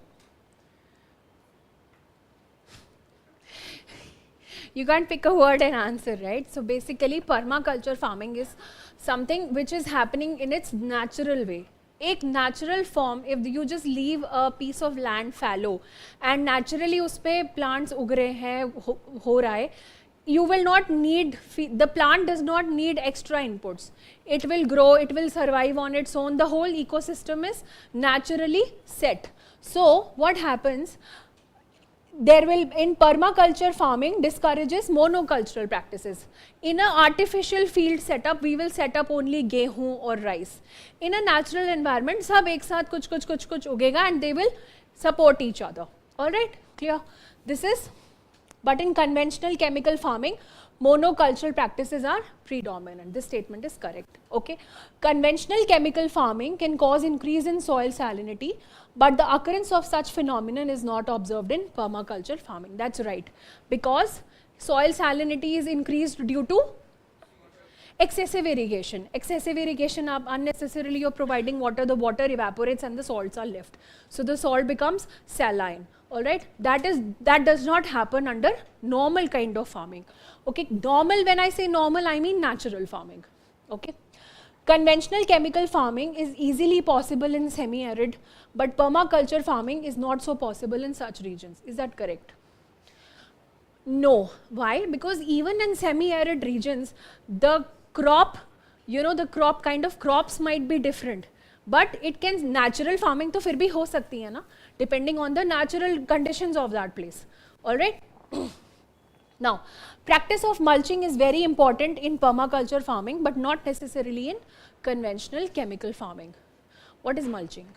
You can't pick a word and answer, right? So basically permaculture farming is something which is happening in its natural way. एक natural form, if you just leave a piece of land fallow and naturally उस पे plants उग रहे हैं, हो रहा है, you will not need, the plant does not need extra inputs. It will grow, it will survive on its own. The whole ecosystem is naturally set. So what happens? There will, in permaculture farming discourages monocultural practices. In an artificial field setup, we will set up only गेहूं or rice. In a natural environment, सब एक साथ कुछ उगेगा and they will support each other. All right, clear? This is, but in conventional chemical farming, monocultural practices are predominant. This statement is correct. Okay, conventional chemical farming can cause increase in soil salinity, but the occurrence of such phenomenon is not observed in permaculture farming. That's right, because soil salinity is increased due to excessive irrigation. Excessive irrigation, unnecessarily you're providing water, the water evaporates and the salts are left. So the salt becomes saline. All right, that does not happen under normal kind of farming. Okay, normal, when I say normal, I mean natural farming. Okay, conventional chemical farming is easily possible in semi-arid, but permaculture farming is not so possible in such regions. Is that correct? No. Why? Because even in semi-arid regions, the crop, you know, the crop kind of crops might be different, but it can, natural farming to फिर भी हो सकती है ना, depending on the natural conditions of that place. All right. Now, practice of mulching is very important in permaculture farming, but not necessarily in conventional chemical farming. What is mulching?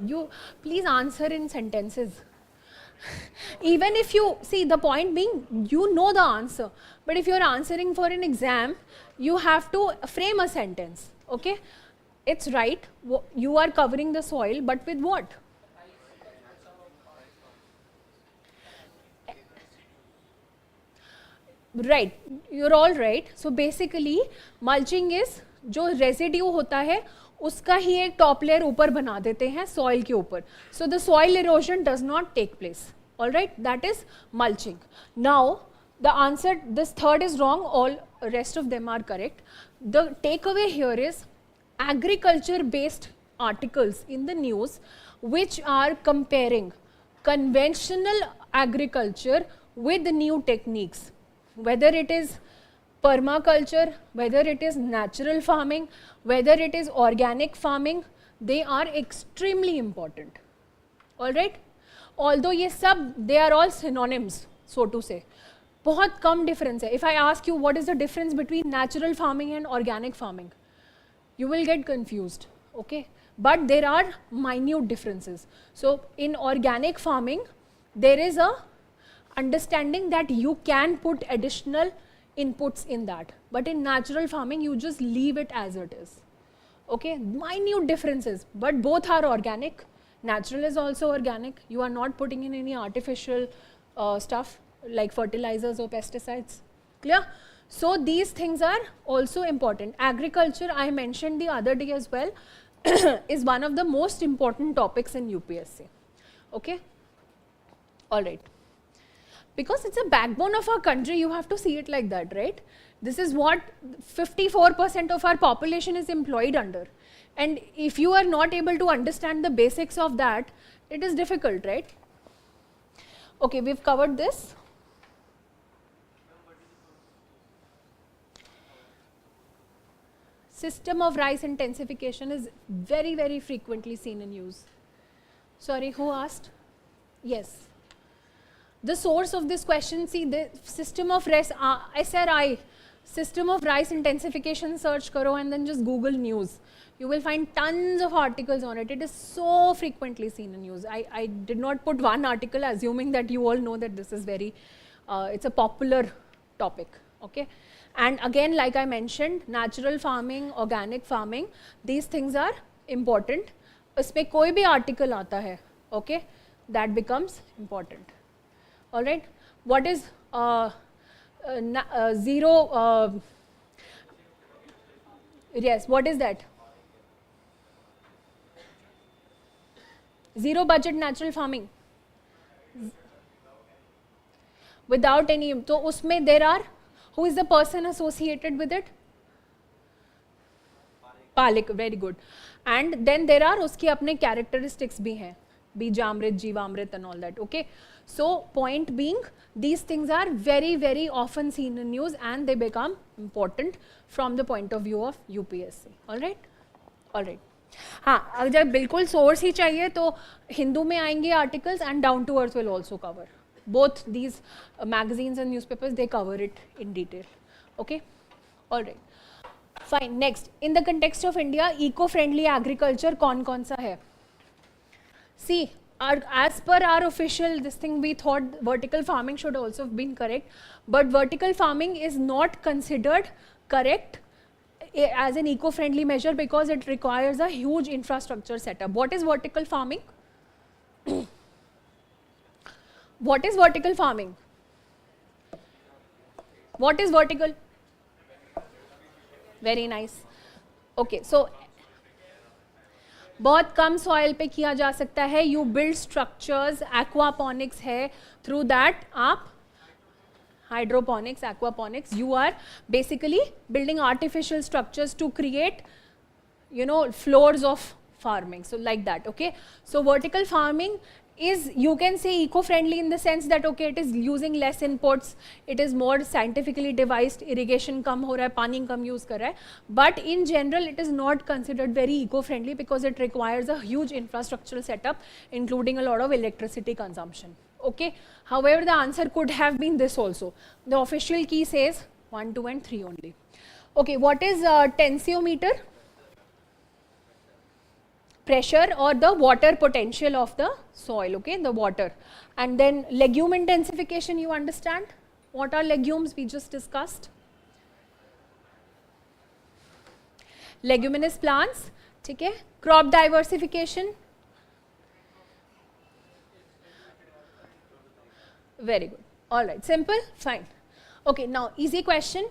You please answer in sentences. Even if you see, the point being, you know the answer, but if you're answering for an exam, you have to frame a sentence. Okay, it's right, you are covering the soil, but with what? Right, you're all right. So basically mulching is जो residue होता है उसका ही एक top layer ऊपर बना देते हैं soil के ऊपर. So the soil erosion does not take place. All right, that is mulching. Now the answer, this third is wrong, all rest of them are correct. The takeaway here is agriculture based articles in the news which are comparing conventional agriculture with the new techniques, whether it is permaculture, whether it is natural farming, whether it is organic farming, they are extremely important. All right, although ये सब, they are all synonyms, so to say. बहुत कम difference है. If I ask you what is the difference between natural farming and organic farming, you will get confused. Okay, but there are minute differences. So in organic farming, there is a understanding that you can put additional inputs in that, but in natural farming you just leave it as it is. Okay, minute differences, but both are organic. Natural is also organic. You are not putting in any artificial stuff like fertilizers or pesticides. Clear? So these things are also important. Agriculture, I mentioned the other day as well, is one of the most important topics in UPSC. Okay, all right. Because it's a backbone of our country, you have to see it like that, right? This is what 54% of our population is employed under. And if you are not able to understand the basics of that, it is difficult, right? Okay, we've covered this. System of rice intensification is very, very frequently seen in use. Sorry, who asked? Yes. The source of this question, see, the system of rice, SRI, system of rice intensification search karo and then just Google news. You will find tons of articles on it. It is so frequently seen in news. I did not put one article assuming that you all know that this is very, it's a popular topic, okay. And again, like I mentioned, natural farming, organic farming, these things are important. Usme koi bhi article aata hai, okay, that becomes important. All right. What is zero? Yes. What is that? Zero budget natural farming. Without any. So usme there are. Who is the person associated with it? Palik. Very good. And then there are uski apne characteristics bhi hain. Bijamrit, Jivamrit and all that, okay. So point being, these things are very, very often seen in news and they become important from the point of view of UPSC, alright? Alright. हाँ, अगर बिल्कुल source ही चाहिए तो हिंदू में आएंगे articles and down to earth will also cover. Both these magazines and newspapers, they cover it in detail, okay? Alright. Fine, next, in the context of India, eco-friendly agriculture कौन सा है? See, as per our official this thing, we thought vertical farming should also have been correct, but vertical farming is not considered correct as an eco-friendly measure because it requires a huge infrastructure setup. What is vertical farming? What is vertical farming? What is vertical? Very nice. Okay, so बहुत कम soil पे किया जा सकता है. You build structures, aquaponics है, through that आप hydroponics, aquaponics, you are basically building artificial structures to create, you know, floors of farming. So like that, okay. So vertical farming is, you can say, eco-friendly in the sense that okay, it is using less inputs, it is more scientifically devised, irrigation कम हो रहा है, पानी कम use कर रहा है, but in general it is not considered very eco-friendly because it requires a huge infrastructural setup including a lot of electricity consumption, okay. However, the answer could have been this also. The official key says 1, 2 and 3 only. Okay, what is tensiometer? Pressure or the water potential of the soil, okay, the water. And then legume intensification, you understand? What are legumes? We just discussed. Leguminous plants, okay. Crop diversification. Very good. All right, simple, fine. Okay, now easy question.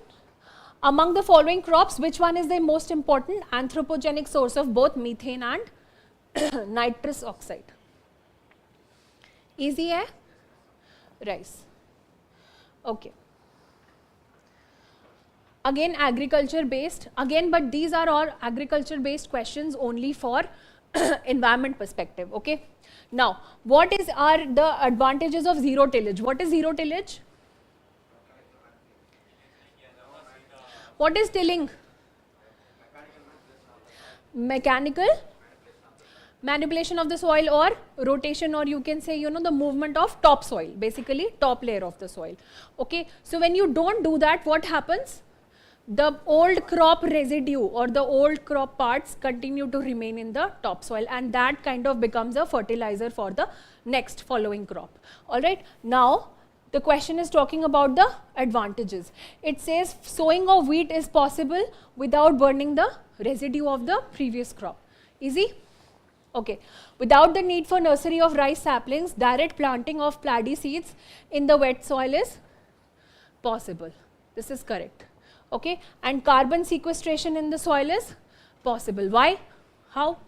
Among the following crops, which one is the most important anthropogenic source of both methane and nitrous oxide? Easy hai? Rice. Okay. Again agriculture based, again, but these are all agriculture based questions only for environment perspective, okay. Now, what are the advantages of zero tillage? What is zero tillage? What is tilling? Mechanical manipulation of the soil or rotation, or you can say, you know, the movement of topsoil, basically top layer of the soil, okay. So when you don't do that, what happens? The old crop residue or the old crop parts continue to remain in the topsoil and that kind of becomes a fertilizer for the next following crop. Alright, now the question is talking about the advantages. It says sowing of wheat is possible without burning the residue of the previous crop. Easy? Okay. Without the need for nursery of rice saplings, direct planting of paddy seeds in the wet soil is possible. This is correct. Okay, and carbon sequestration in the soil is possible. Why? How?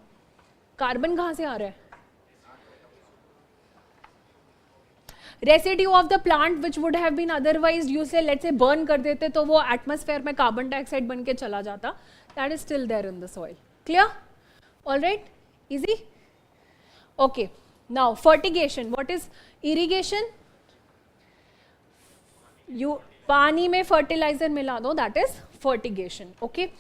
Carbon कहाँ से आ रहा है? Residue of the plant which would have been otherwise, you say, let's say burn कर देते तो वो atmosphere में carbon dioxide बन के चला जाता. That is still there in the soil. Clear? All right. Easy. Okay. Now fertigation. What is irrigation? You पानी में fertilizer मिला दो, that is fertigation, okay.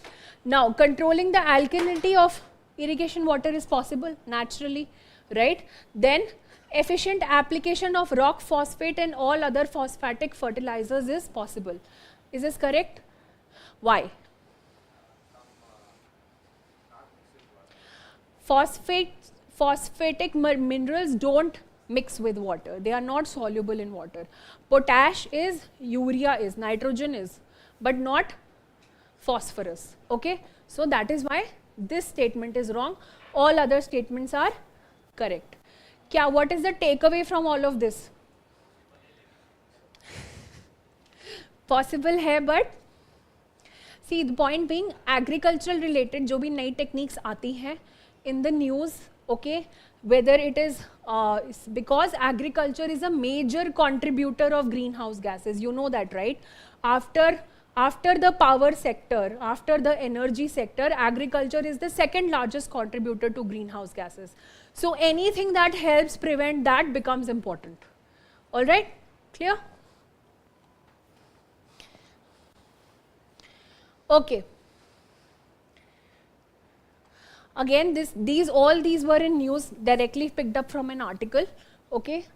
Now controlling the alkalinity of irrigation water is possible naturally, right. Then efficient application of rock phosphate and all other phosphatic fertilizers is possible. Is this correct? Why? Phosphatic minerals don't mix with water. They are not soluble in water. Potash is, urea is, nitrogen is, but not phosphorus. Okay, so that is why this statement is wrong. All other statements are correct. What is the takeaway from all of this? Possible hai, but see, the point being, agricultural related जो भी नई techniques आती हैं in the news, okay, whether it is because agriculture is a major contributor of greenhouse gases, you know that, right? After the power sector, after the energy sector, agriculture is the second largest contributor to greenhouse gases. So anything that helps prevent that becomes important. All right, clear? Okay. Again, all these were in news, directly picked up from an article. Okay,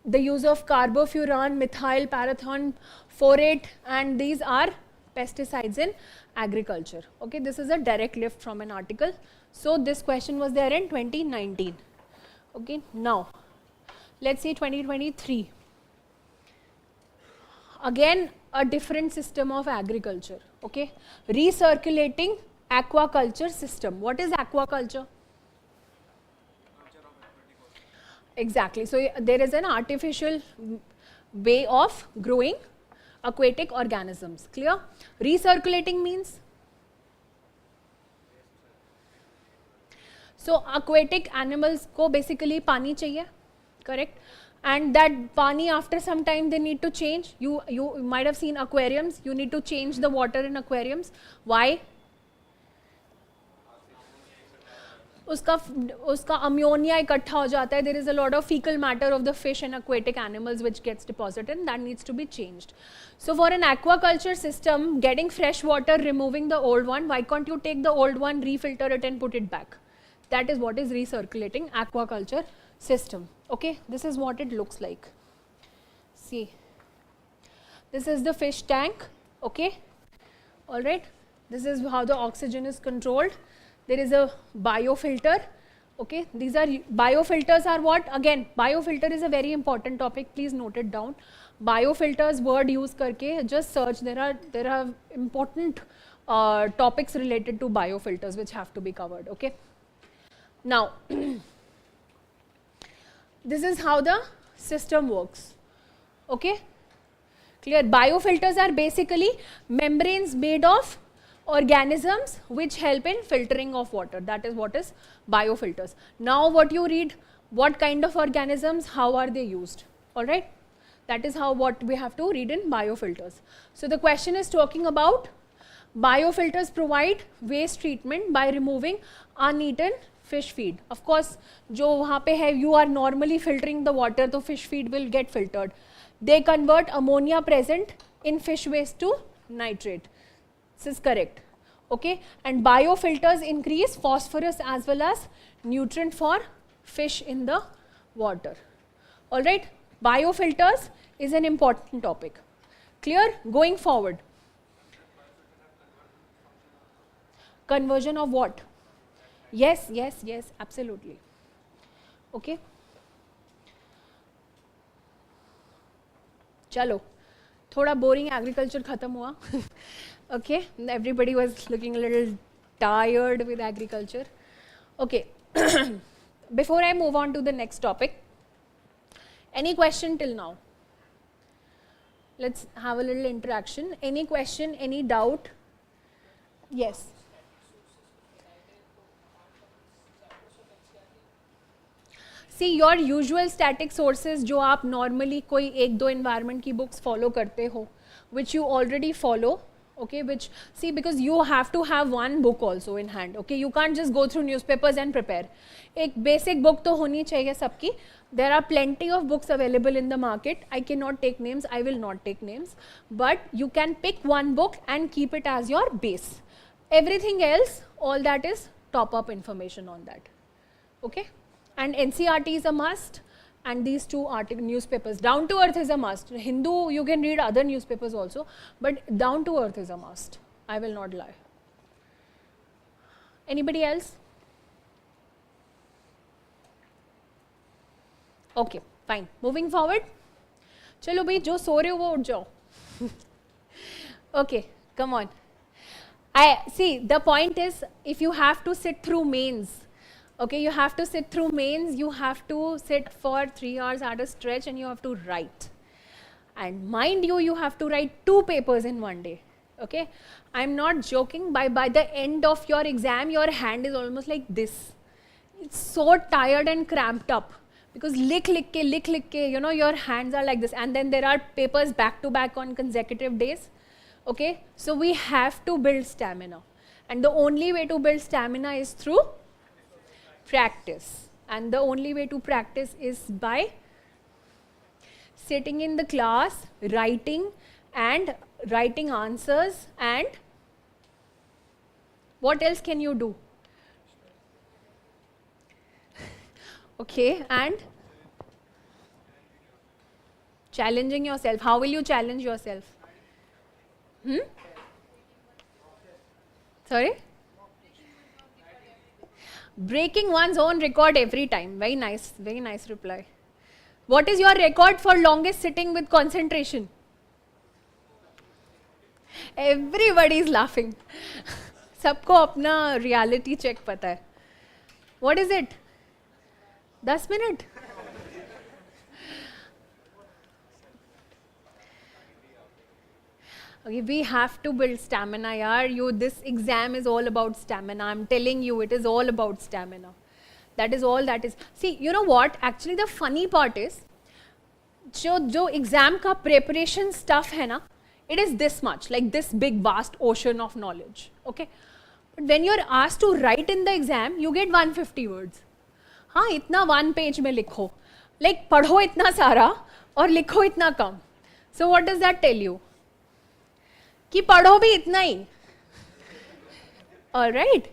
the use of carbofuran, methyl parathon, phorate, and these are pesticides in agriculture. Okay, this is a direct lift from an article. So this question was there in 2019. Okay, now let's see 2023. Again, a different system of agriculture. Okay, recirculating aquaculture system. What is aquaculture? Exactly. So there is an artificial way of growing aquatic organisms. Clear? Recirculating means? So aquatic animals को basically पानी चाहिए, correct? And that पानी after some time they need to change. You might have seen aquariums. You need to change the water in aquariums. Why? उसका ammonia इकट्ठा हो जाता है. There is a lot of fecal matter of the fish and aquatic animals which gets deposited, and that needs to be changed. So for an aquaculture system, getting fresh water, removing the old one, why can't you take the old one, refilter it and put it back? That is what is recirculating aquaculture system. Okay, this is what it looks like. See, this is the fish tank. Okay, all right, this is how the oxygen is controlled. There is a biofilter. Okay, these are biofilters are what? Again, biofilter is a very important topic. Please note it down. Biofilters word use करके just search. There are important topics related to biofilters which have to be covered. Okay. Now, this is how the system works. Okay, clear? Biofilters are basically membranes made of organisms which help in filtering of water. That is what is biofilters. Now what you read, what kind of organisms, how are they used? All right, that is how what we have to read in biofilters. So the question is talking about biofilters provide waste treatment by removing uneaten fish feed. Of course, जो वहाँ पे है, you are normally filtering the water, so fish feed will get filtered. They convert ammonia present in fish waste to nitrate. This is correct. Okay, and biofilters increase phosphorus as well as nutrient for fish in the water. All right, biofilters is an important topic. Clear? Going forward. Conversion of what? Yes, yes, yes, absolutely. Okay. चलो, थोड़ा boring agriculture खत्म हुआ. Okay, everybody was looking a little tired with agriculture. Okay, before I move on to the next topic, any question till now? Let's have a little interaction. Any question, any doubt? Yes. See, your usual static sources जो आप normally कोई एक दो environment की books follow करते हो, which you already follow. Okay, which, see, because you have to have one book also in hand. Okay, you can't just go through newspapers and prepare. एक basic book तो होनी चाहिए सबकी. There are plenty of books available in the market. I cannot take names, I will not take names, but you can pick one book and keep it as your base. Everything else, all that is top up information on that. Okay, and NCERT is a must. And these two newspapers, Down to Earth is a must. Hindu, you can read other newspapers also, but Down to Earth is a must. I will not lie. Anybody else? Okay, fine. Moving forward. चलो भाई जो सो रहे हो वो उठ जाओ. Okay, come on. I see, the point is, if you have to sit through mains, okay, you have to sit through mains, you have to sit for 3 hours at a stretch and you have to write. And mind you, you have to write 2 papers in one day. Okay, I'm not joking. By the end of your exam, your hand is almost like this. It's so tired and cramped up because lick ke, you know, your hands are like this. And then there are papers back to back on consecutive days. Okay, so we have to build stamina. And the only way to build stamina is through practice. And the only way to practice is by sitting in the class, writing answers, and what else can you do? Okay, and challenging yourself. How will you challenge yourself? Sorry? Breaking one's own record every time. Very nice reply. What is your record for longest sitting with concentration? Everybody is laughing. सबको अपना reality check पता है. What is it? 10 minutes? Okay, we have to build stamina, yaar. This exam is all about stamina. I'm telling you, it is all about stamina. That is all that is. See, you know what? Actually, the funny part is, जो exam का preparation stuff है ना, it is this much, like this big vast ocean of knowledge. Okay, but when you're asked to write in the exam, you get 150 words. हाँ, इतना 1 page में लिखो. Like पढ़ो इतना सारा और लिखो इतना कम. So what does that tell you? कि पढ़ो भी इतना ही. All right,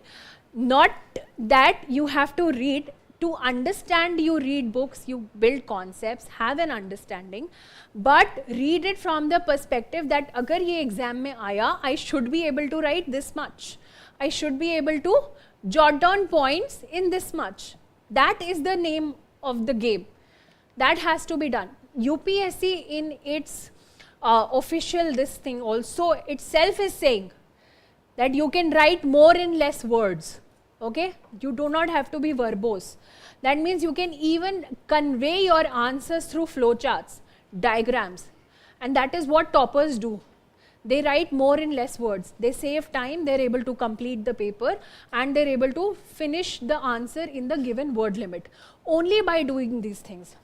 not that you have to read. To understand, you read books, you build concepts, have an understanding, but read it from the perspective that अगर ये exam में आया, I should be able to write this much. I should be able to jot down points in this much. That is the name of the game. That has to be done. UPSC in its official this thing also itself is saying that you can write more in less words. Okay, you do not have to be verbose. That means you can even convey your answers through flowcharts, diagrams, and that is what toppers do. They write more in less words. They save time, they're able to complete the paper, and they're able to finish the answer in the given word limit only by doing these things.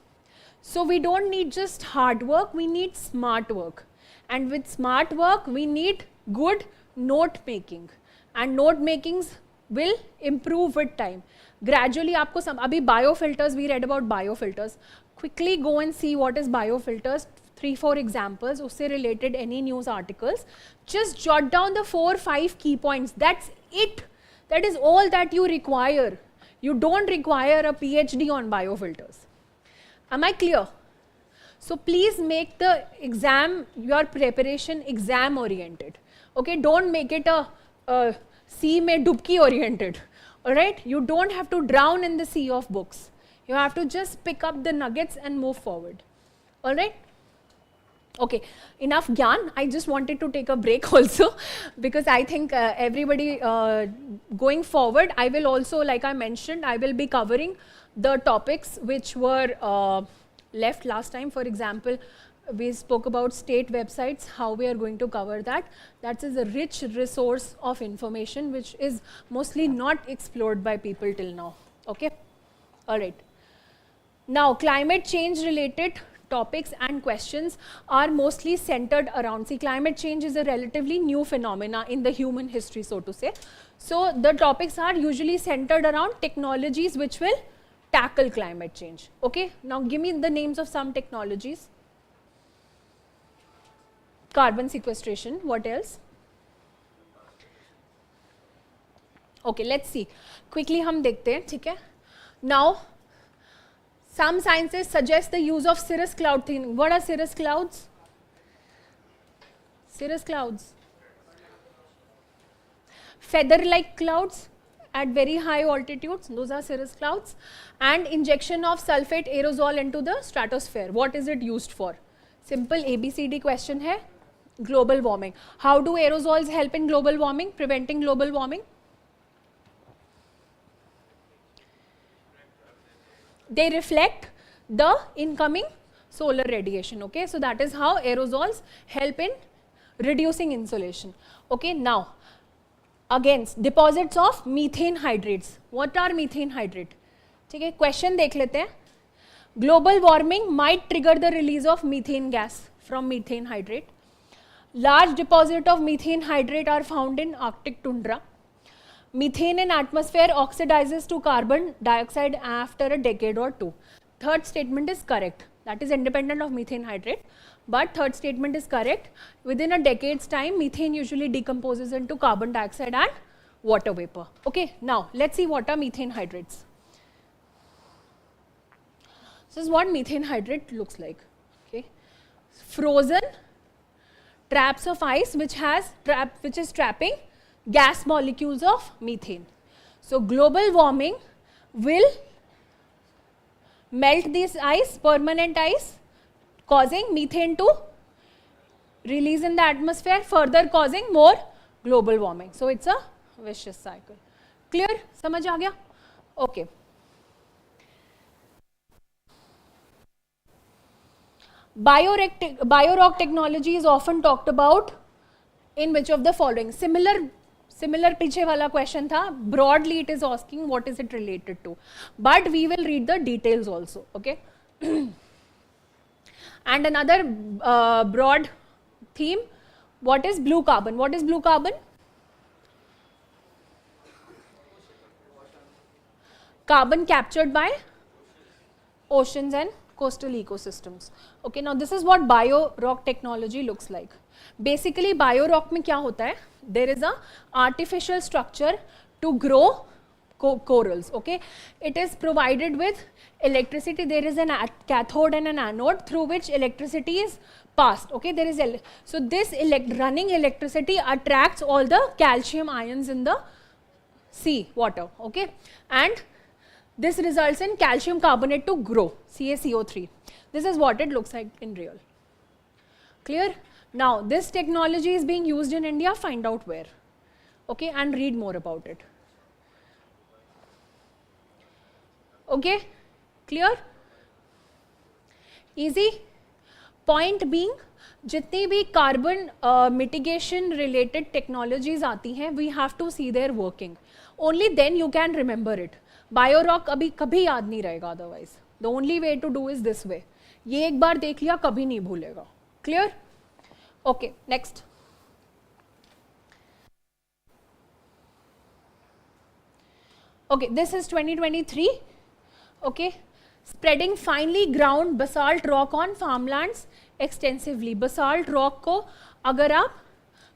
So we don't need just hard work, we need smart work. And with smart work, we need good note making. And note makings will improve with time. Gradually, आपको अभी biofilters, we read about biofilters. Quickly go and see what is biofilters. 3-4 examples, उससे related any news articles. Just jot down the 4-5 key points. That's it. That is all that you require. You don't require a PhD on biofilters. Am I clear? So please make the exam, your preparation exam oriented. Okay, don't make it a sea mein dubki oriented. Alright, you don't have to drown in the sea of books. You have to just pick up the nuggets and move forward. Alright? Okay, enough gyan. I just wanted to take a break also because I think everybody going forward, I will also, like I mentioned, I will be covering the topics which were left last time. For example, we spoke about state websites, how we are going to cover that. That is a rich resource of information which is mostly not explored by people till now. Okay? Alright. Now, climate change related topics and questions are mostly centered around, see, climate change is a relatively new phenomena in the human history, so to say. So, the topics are usually centered around technologies which will tackle climate change. Okay? Now, give me the names of some technologies. Carbon sequestration, what else? Okay, let's see. Quickly हम देखते हैं, ठीक है? Now, some sciences suggest the use of cirrus cloud thinning. What are cirrus clouds? Cirrus clouds. feather-like clouds at very high altitudes, those are cirrus clouds, and injection of sulfate aerosol into the stratosphere. What is it used for? Simple ABCD question hai. Global warming. How do aerosols help in global warming, preventing global warming? They reflect the incoming solar radiation. Okay, so that is how aerosols help in reducing insolation. Okay, now again deposits of methane hydrates. What are methane hydrate? ठीक है, question देख लेते हैं. Global warming might trigger the release of methane gas from methane hydrate. Large deposit of methane hydrate are found in Arctic tundra. Methane in atmosphere oxidizes to carbon dioxide after a decade or two. Third statement is correct. That is independent of methane hydrate. But third statement is correct. Within a decade's time, methane usually decomposes into carbon dioxide and water vapor. Okay, now let's see what are methane hydrates. This is what methane hydrate looks like. Okay, frozen traps of ice which is trapping gas molecules of methane. So global warming will melt this ice, permanent ice, causing methane to release in the atmosphere, further causing more global warming. So it's a vicious cycle. Clear? समझ आ गया? Okay. Biorock technology is often talked about in which of the following? Similar पीछे वाला question था. Broadly it is asking what is it related to. But we will read the details also. Okay. And another broad theme, what is blue carbon? What is blue carbon? Carbon captured by oceans and coastal ecosystems. Okay, now this is what bio-rock technology looks like. Basically, bio-rock में क्या होता है? There is a artificial structure to grow corals. Okay, it is provided with electricity. There is a cathode and an anode through which electricity is passed. Okay, there is so this running electricity attracts all the calcium ions in the sea water. Okay, and this results in calcium carbonate to grow, CaCO3. This is what it looks like in real. Clear? Now this technology is being used in India. Find out where. Okay, and read more about it. Okay, clear? Easy? Point being, जितनी भी carbon mitigation related technologies आती हैं, we have to see their working. Only then you can remember it. Bio-rock अभी कभी याद नहीं रहेगा otherwise. The only way to do is this way. ये एक बार देख लिया कभी नहीं भूलेगा. Clear? Okay, next. Okay, this is 2023. Okay, spreading finely ground basalt rock on farmlands extensively. Basalt rock को अगर आप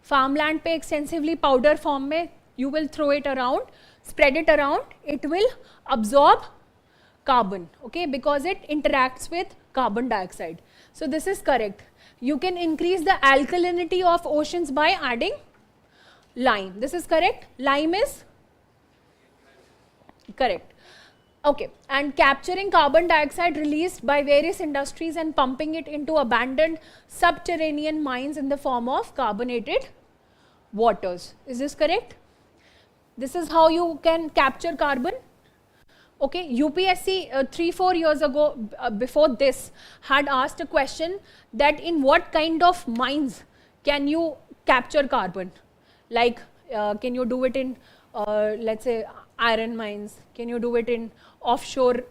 farmland पे extensively powder form में you will throw it around, spread it around, it will absorb carbon. Okay, because it interacts with carbon dioxide. So this is correct. You can increase the alkalinity of oceans by adding lime. This is correct. Lime is correct. Okay, and capturing carbon dioxide released by various industries and pumping it into abandoned subterranean mines in the form of carbonated waters. Is this correct? This is how you can capture carbon. Okay, UPSC 3-4 years ago, before this, had asked a question that in what kind of mines can you capture carbon? Like, can you do it in, let's say, iron mines? Can you do it in offshore,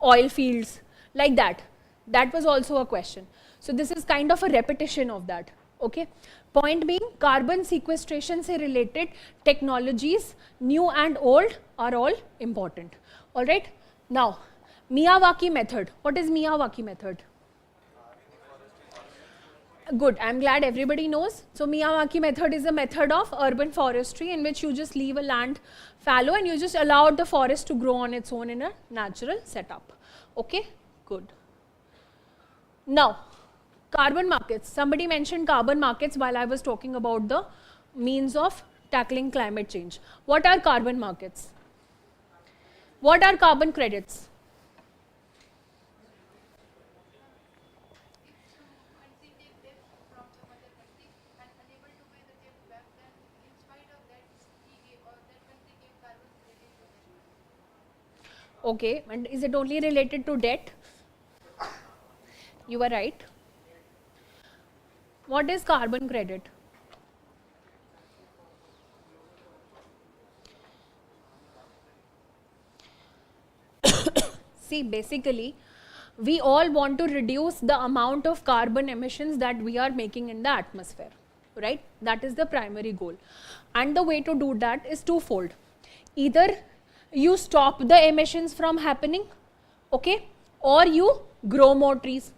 oil fields? Like that. That was also a question. So this is kind of a repetition of that. Okay. Point being, carbon sequestration से related technologies, new and old, are all important. All right. Now, Miyawaki method. What is Miyawaki method? Good. I'm glad everybody knows. So Miyawaki method is a method of urban forestry in which you just leave a land fallow and you just allow the forest to grow on its own in a natural setup. Okay. Good. Now, Carbon markets. Somebody mentioned carbon markets while I was talking about the means of tackling climate change. What are carbon markets? What are carbon credits? Okay, and is it only related to debt? You are right. What is carbon credit? See, basically, we all want to reduce the amount of carbon emissions that we are making in the atmosphere, right? That is the primary goal. And the way to do that is twofold. Either you stop the emissions from happening, okay, or you grow more trees.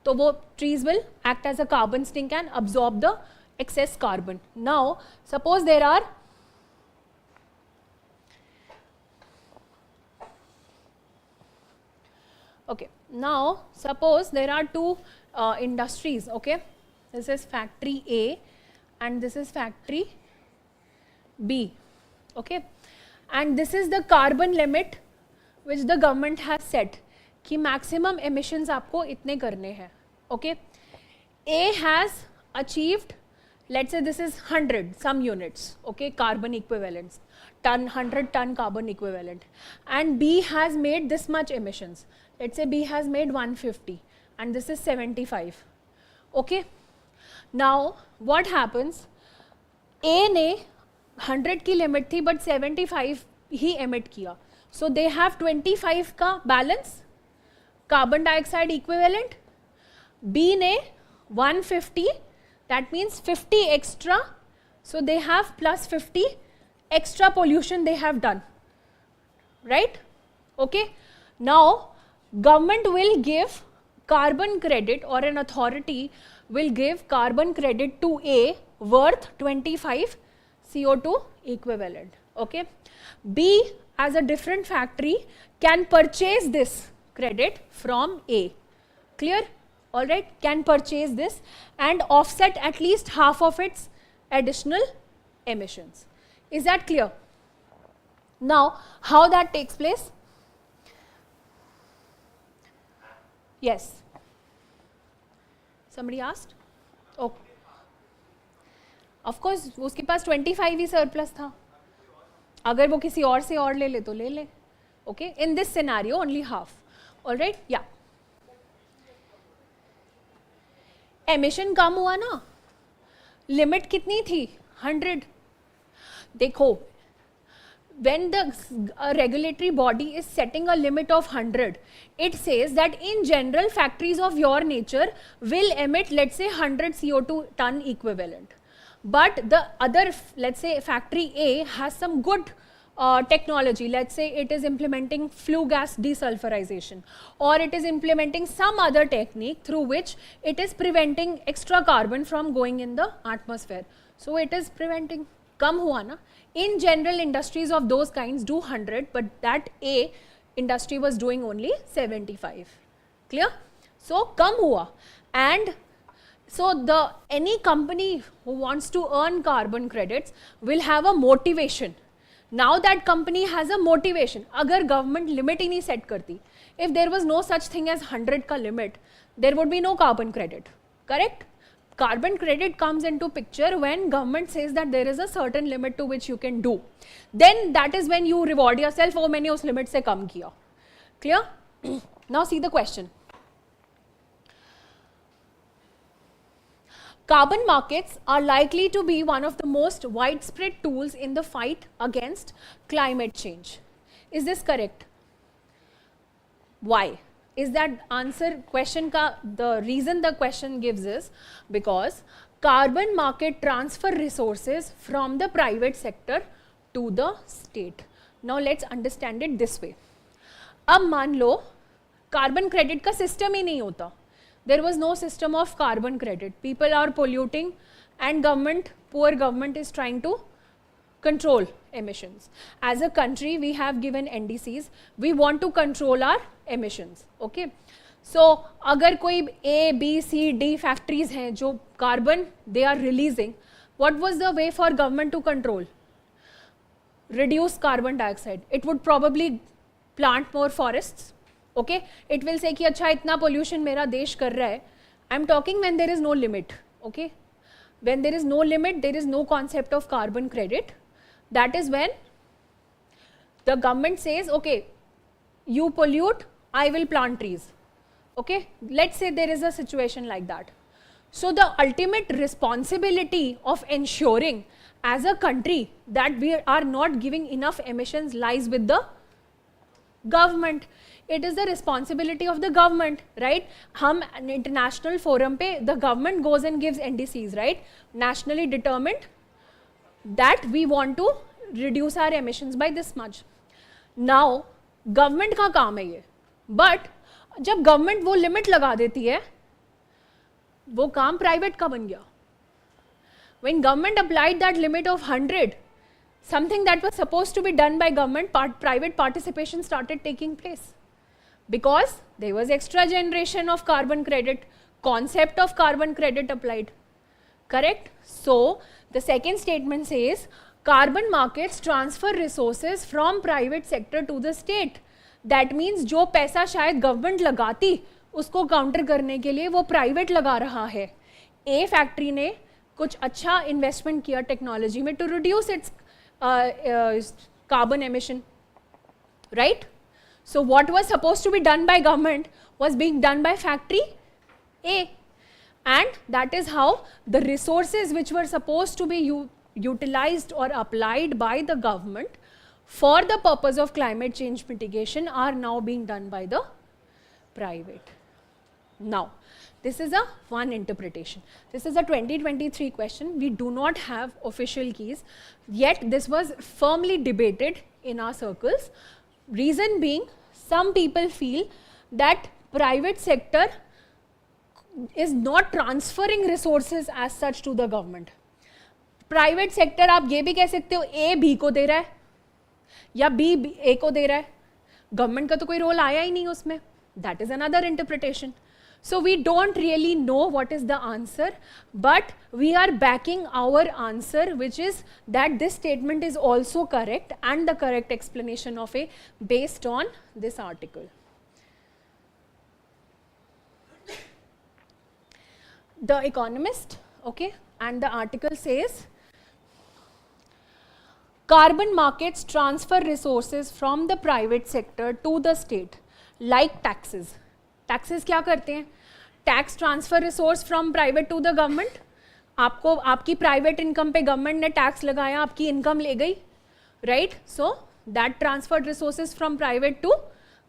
So wo trees will act as a carbon sink and absorb the excess carbon. Now, suppose there are okay, now suppose there are two industries, okay, this is factory A and this is factory B, okay, and this is the carbon limit which the government has set कि maximum emissions आपको इतने करने हैं, okay. A has achieved, let's say this is 100 some units, okay, carbon equivalents, 100 ton carbon equivalent, and B has made this much emissions. Let's say B has made 150 and this is 75, okay. Now what happens, A ने 100 की limit थी but 75 he emit किया, so they have 25 का balance carbon dioxide equivalent. B ने 150, that means 50 extra, so they have plus 50 extra pollution they have done, right, okay. Now government will give carbon credit, or an authority will give carbon credit to A worth 25 CO2 equivalent, okay. B as a different factory can purchase this credit from A, clear, alright, can purchase this and offset at least half of its additional emissions. Is that clear? Now how that takes place? Yes, somebody asked. Oh, of course उसके पास 25 ही surplus था, अगर वो किसी और से और ले ले तो ले ले, okay. In this scenario only half, alright, yeah. Emission कम हुआ ना, limit कितनी थी 100. देखो, when the regulatory body is setting a limit of 100, it says that in general factories of your nature will emit, let's say, 100 CO2 ton equivalent. But the other, let's say factory A has some good technology, let's say it is implementing flue gas desulfurization, or it is implementing some other technique through which it is preventing extra carbon from going in the atmosphere. So it is preventing, कम हुआ ना. In general, industries of those kinds do 100, but that A industry was doing only 75. Clear? So कम हुआ, and so the any company who wants to earn carbon credits will have a motivation. Now that company has a motivation. अगर government limit ही नहीं set करती, if there was no such thing as 100 का limit, there would be no carbon credit. Correct? Carbon credit comes into picture when government says that there is a certain limit to which you can do. Then that is when you reward yourself, oh मैंने उस limit से कम किया. Clear? Now see the question. Carbon markets are likely to be one of the most widespread tools in the fight against climate change. Is this correct? Why? Is that answer question ka, the reason the question gives is because carbon market transfer resources from the private sector to the state. Now let's understand it this way. अब मान लो carbon credit का system ही नहीं होता. There was no system of carbon credit. People are polluting and government, poor government is trying to control emissions. As a country, we have given NDCs. We want to control our emissions. Okay. सो अगर कोई A, B, C, D factories हैं जो carbon they are releasing, what was the way for government to control? Reduce carbon dioxide. It would probably plant more forests. Okay, it will say कि अच्छा इतना pollution मेरा देश कर रहा है. I'm talking when there is no limit. Okay, when there is no limit, there is no concept of carbon credit. That is when the government says, okay, you pollute, I will plant trees. Okay, let's say there is a situation like that. So the ultimate responsibility of ensuring as a country that we are not giving enough emissions lies with the government. It is the responsibility of the government, right? हम international forum पे the government goes and gives NDCs, right? Nationally determined that we want to reduce our emissions by this much. Now government का काम है ये, but जब government वो limit लगा देती है, वो काम private का बन गया. When government applied that limit of 100, something that was supposed to be done by government, private participation started taking place. Because there was extra generation of carbon credit, concept of carbon credit applied. Correct? So, the second statement says, carbon markets transfer resources from private sector to the state. That means जो पैसा शायद government लगाती, उसको counter करने के लिए वो private लगा रहा है. A factory ने कुछ अच्छा investment किया technology में to reduce its carbon emission. Right? So what was supposed to be done by government was being done by factory A, and that is how the resources which were supposed to be utilized or applied by the government for the purpose of climate change mitigation are now being done by the private. Now, this is a one interpretation. This is a 2023 question. We do not have official keys, yet this was firmly debated in our circles. Reason being, some people feel that private sector is not transferring resources as such to the government. Private sector आप ये भी कह सकते हो A B को दे रहा है या B A को दे रहा है, government का तो कोई role आया ही नहीं उसमें. That is another interpretation. So we don't really know what is the answer, but we are backing our answer, which is that this statement is also correct and the correct explanation of A based on this article. The Economist, okay, and the article says, carbon markets transfer resources from the private sector to the state, like taxes. Taxes क्या करते हैं? Tax transfer resource from private to the government. आपको आपकी private income पे government ने tax लगाया, आपकी income ले गई, right? So that transferred resources from private to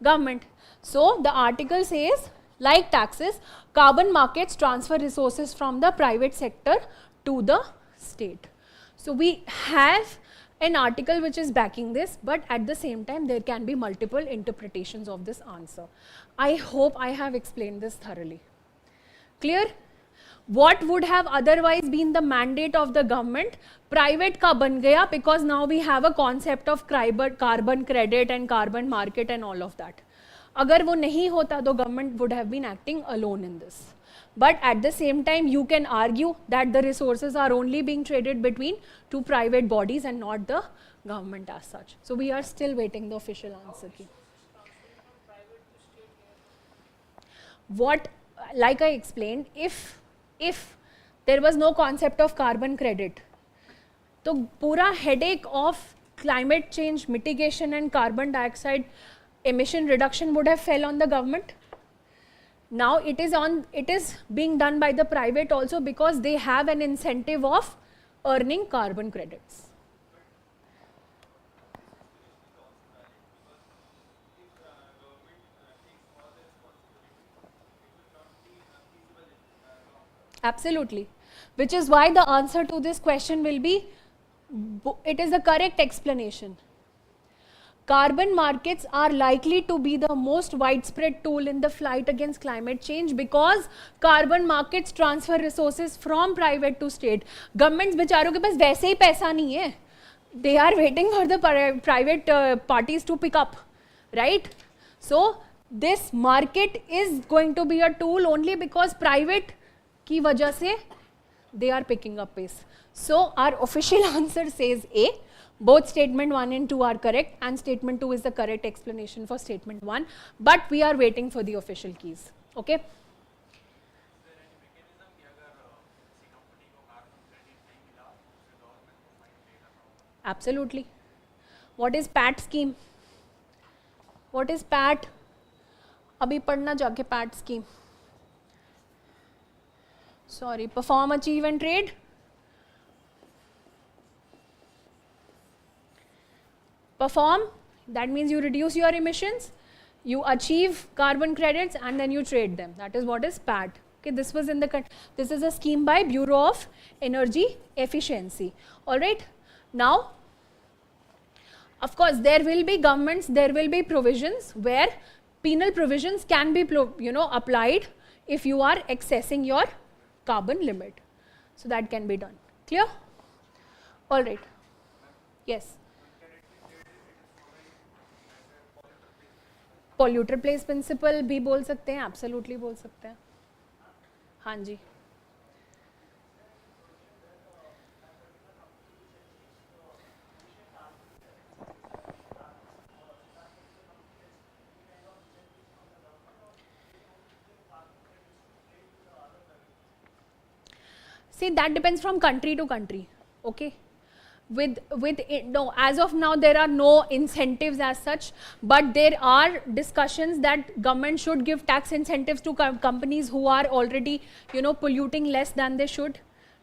government. So the article says, like taxes, carbon markets transfer resources from the private sector to the state. So we have an article which is backing this, but at the same time there can be multiple interpretations of this answer. I hope I have explained this thoroughly. Clear? What would have otherwise been the mandate of the government, private ka ban gaya because now we have a concept of carbon credit and carbon market and all of that. अगर वो नहीं होता तो government would have been acting alone in this. But at the same time, you can argue that the resources are only being traded between two private bodies and not the government as such. So we are still waiting the official answer. What, like I explained, if there was no concept of carbon credit, तो पूरा headache of climate change mitigation and carbon dioxide emission reduction would have fell on the government. Now it is being done by the private also because they have an incentive of earning carbon credits. Absolutely. Which is why the answer to this question will be, it is the correct explanation. Carbon markets are likely to be the most widespread tool in the fight against climate change because carbon markets transfer resources from private to state. Governments बेचारों के पास वैसे ही पैसा नहीं है. They are waiting for the private parties to pick up, right? So this market is going to be a tool only because private की वजह से they are picking up pace. So our official answer says A. Both statement 1 and 2 are correct, and statement 2 is the correct explanation for statement 1, but we are waiting for the official keys. Okay. Absolutely. What is PAT scheme? What is PAT? अभी पढ़ना जाके PAT scheme. Sorry, perform, achieve and trade. Perform, that means you reduce your emissions, you achieve carbon credits and then you trade them. That is what is PAT. Okay, this was in the, this is a scheme by Bureau of Energy Efficiency. All right. Now, of course, there will be governments, there will be provisions where penal provisions can be, applied if you are excessing your carbon limit. So that can be done. Clear? All right. Yes. Polluter pays principle भी बोल सकते हैं, absolutely बोल सकते हैं. हाँ जी. See, that depends from country to country. Okay. No, as of now there are no incentives as such, but there are discussions that government should give tax incentives to companies who are already, polluting less than they should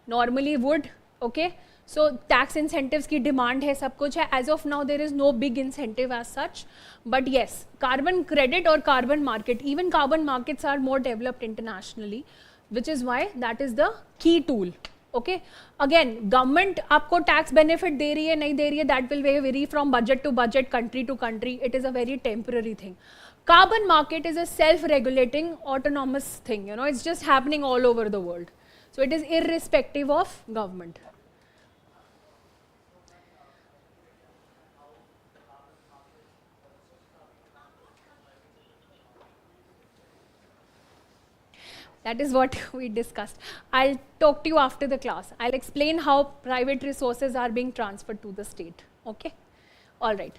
normally would. Okay, so tax incentives की demand है, सब कुछ है. As of now there is no big incentive as such, but yes, carbon credit or carbon market, even carbon markets are more developed internationally, which is why that is the key tool. Okay, again, government आपको tax benefit दे रही है नहीं दे रही है, that will vary from budget to budget, country to country. It is a very temporary thing. Carbon market is a self-regulating autonomous thing. It's just happening all over the world. So it is irrespective of government. That is what we discussed. I'll talk to you after the class. I'll explain how private resources are being transferred to the state. Okay? All right.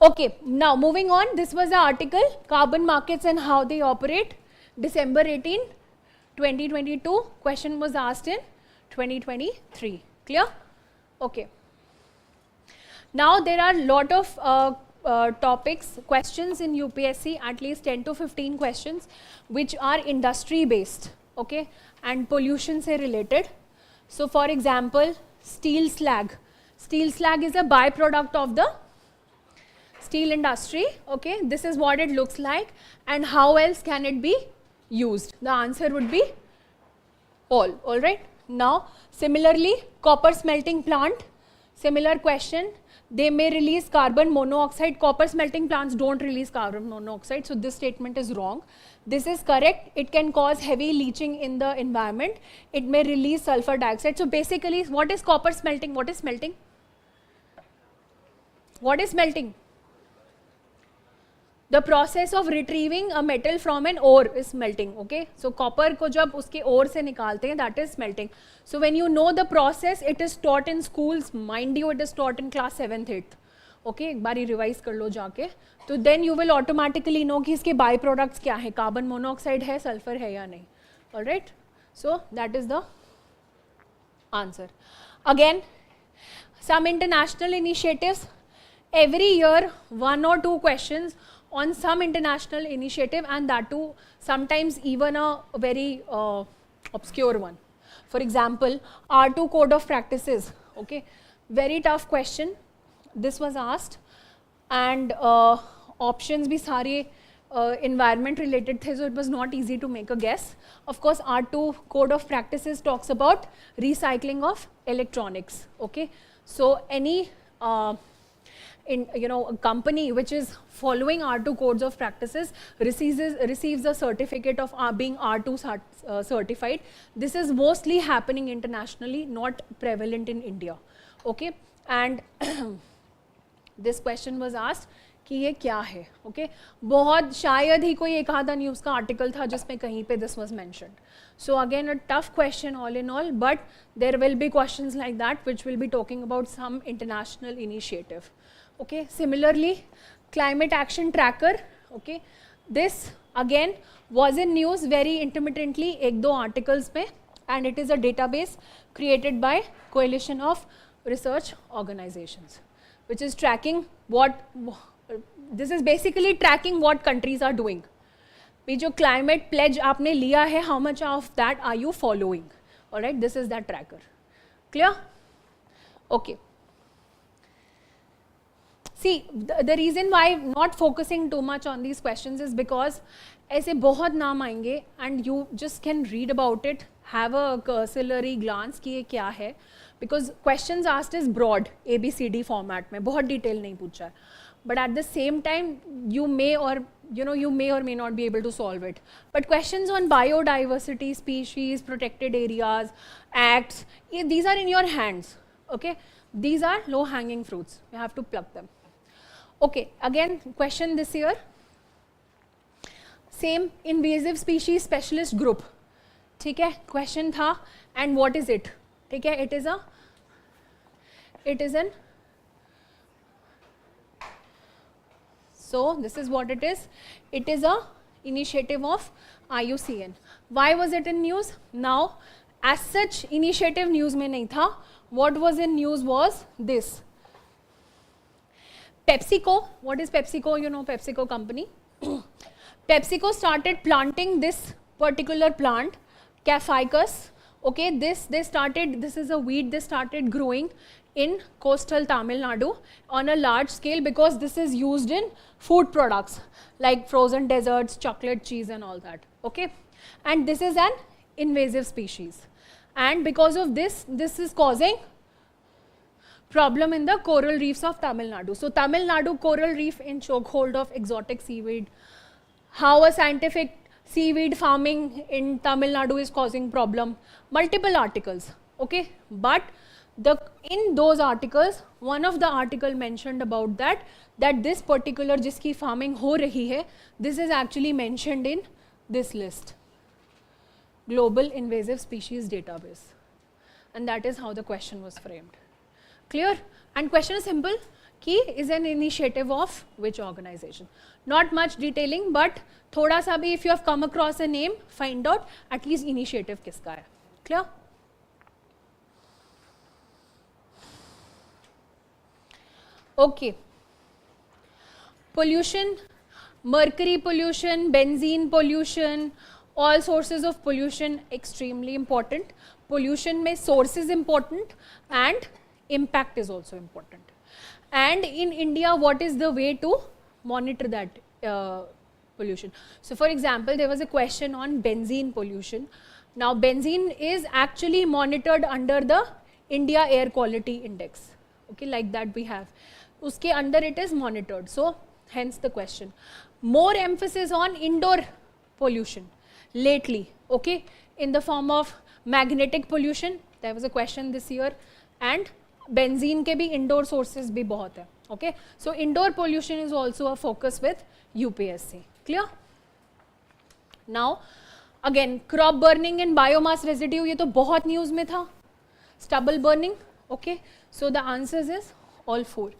Okay, now moving on. This was the article, Carbon Markets and How They Operate, December 18, 2022. Question was asked in 2023. Clear? Okay. Now there are a lot of topics, questions in UPSC, at least 10 to 15 questions, which are industry based, okay, and pollution se related. So for example, steel slag. Steel slag is a byproduct of the steel industry, okay. This is what it looks like, and how else can it be used? The answer would be all right. Now similarly, copper smelting plant, similar question. They may release carbon monoxide. Copper smelting plants don't release carbon monoxide, so this statement is wrong. This is correct. It can cause heavy leaching in the environment. It may release sulfur dioxide. So basically, what is copper smelting? What is smelting? What is smelting? The process of retrieving a metal from an ore is smelting. Okay, so copper को जब उसके ore से निकालते हैं, that is smelting. So when you know the process, it is taught in schools. Mind you, it is taught in class 7th, 8th. Okay, एक बारी revise कर लो जाके. तो then you will automatically know कि इसके by products क्या है, carbon monoxide है, sulfur है या नहीं. All right. So that is the answer. Again, some international initiatives. Every year, 1 or 2 questions on some international initiative, and that too sometimes even a very obscure one. For example, R2 code of practices. Okay, very tough question. This was asked, and options bhi सारे environment related थे, so it was not easy to make a guess. Of course, R2 code of practices talks about recycling of electronics. Okay, so any a company which is following R2 codes of practices receives a certificate of being R2 certified. This is mostly happening internationally, not prevalent in India. Okay, and this question was asked कि ये क्या है. Okay बहुत शायद ही कोई एक आधा news का आर्टिकल था जिसमें कहीं पे this was mentioned. So again a tough question all in all, but there will be questions like that which will be talking about some international initiative. Okay, similarly climate action tracker, okay, this again was in news very intermittently ek do articles mein, and it is a database created by coalition of research organizations which is tracking what this is basically tracking what countries are doing. भी जो climate pledge आपने लिया है, how much of that are you following? All right, this is that tracker. Clear? Okay. See, the reason why not focusing too much on these questions is because ऐसे बहुत नाम आएंगे and you just can read about it, have a cursory glance कि ये क्या है, because questions asked is broad, ABCD format में, बहुत detail नहीं पूछा है. But at the same time, you may or may not be able to solve it. But questions on biodiversity, species, protected areas, acts, these are in your hands. Okay, these are low-hanging fruits. You have to pluck them. Okay, again, question this year. Same invasive species specialist group. ठीक है, question था, and what is it? ठीक है, it is an. So this is what it is. It is a initiative of IUCN. Why was it in news? Now, as such, initiative news में नहीं था. What was in news was this. PepsiCo. What is PepsiCo? You know PepsiCo company. PepsiCo started planting this particular plant, Capficus. Okay, this is a weed they started growing in coastal Tamil Nadu on a large scale because this is used in food products like frozen desserts, chocolate, cheese and all that. Okay, and this is an invasive species, and because of this is causing problem in the coral reefs of Tamil Nadu. So Tamil Nadu coral reef in chokehold of exotic seaweed. How a scientific seaweed farming in Tamil Nadu is causing problem. Multiple articles. Okay, but in those articles, one of the article mentioned about that this particular जिसकी farming हो रही है, this is actually mentioned in this list, Global Invasive Species Database, and that is how the question was framed. Clear? And question is simple, कि is an initiative of which organization? Not much detailing, but थोड़ा सा भी if you have come across a name, find out at least initiative किसका है. Clear? Okay. Pollution, mercury pollution, benzene pollution, all sources of pollution extremely important. Pollution में source is important and impact is also important. And in India, what is the way to monitor that pollution? So for example, there was a question on benzene pollution. Now benzene is actually monitored under the India Air Quality Index. Okay, like that we have. Uske under it is monitored. So hence the question. More emphasis on indoor pollution lately, okay, in the form of magnetic pollution. There was a question this year, and benzene के भी indoor sources भी बहुत है. Okay, so indoor pollution is also a focus with UPSC. Clear? Now again, crop burning and biomass residue, ये तो बहुत news में था. Stubble burning. Okay, so the answers is all four.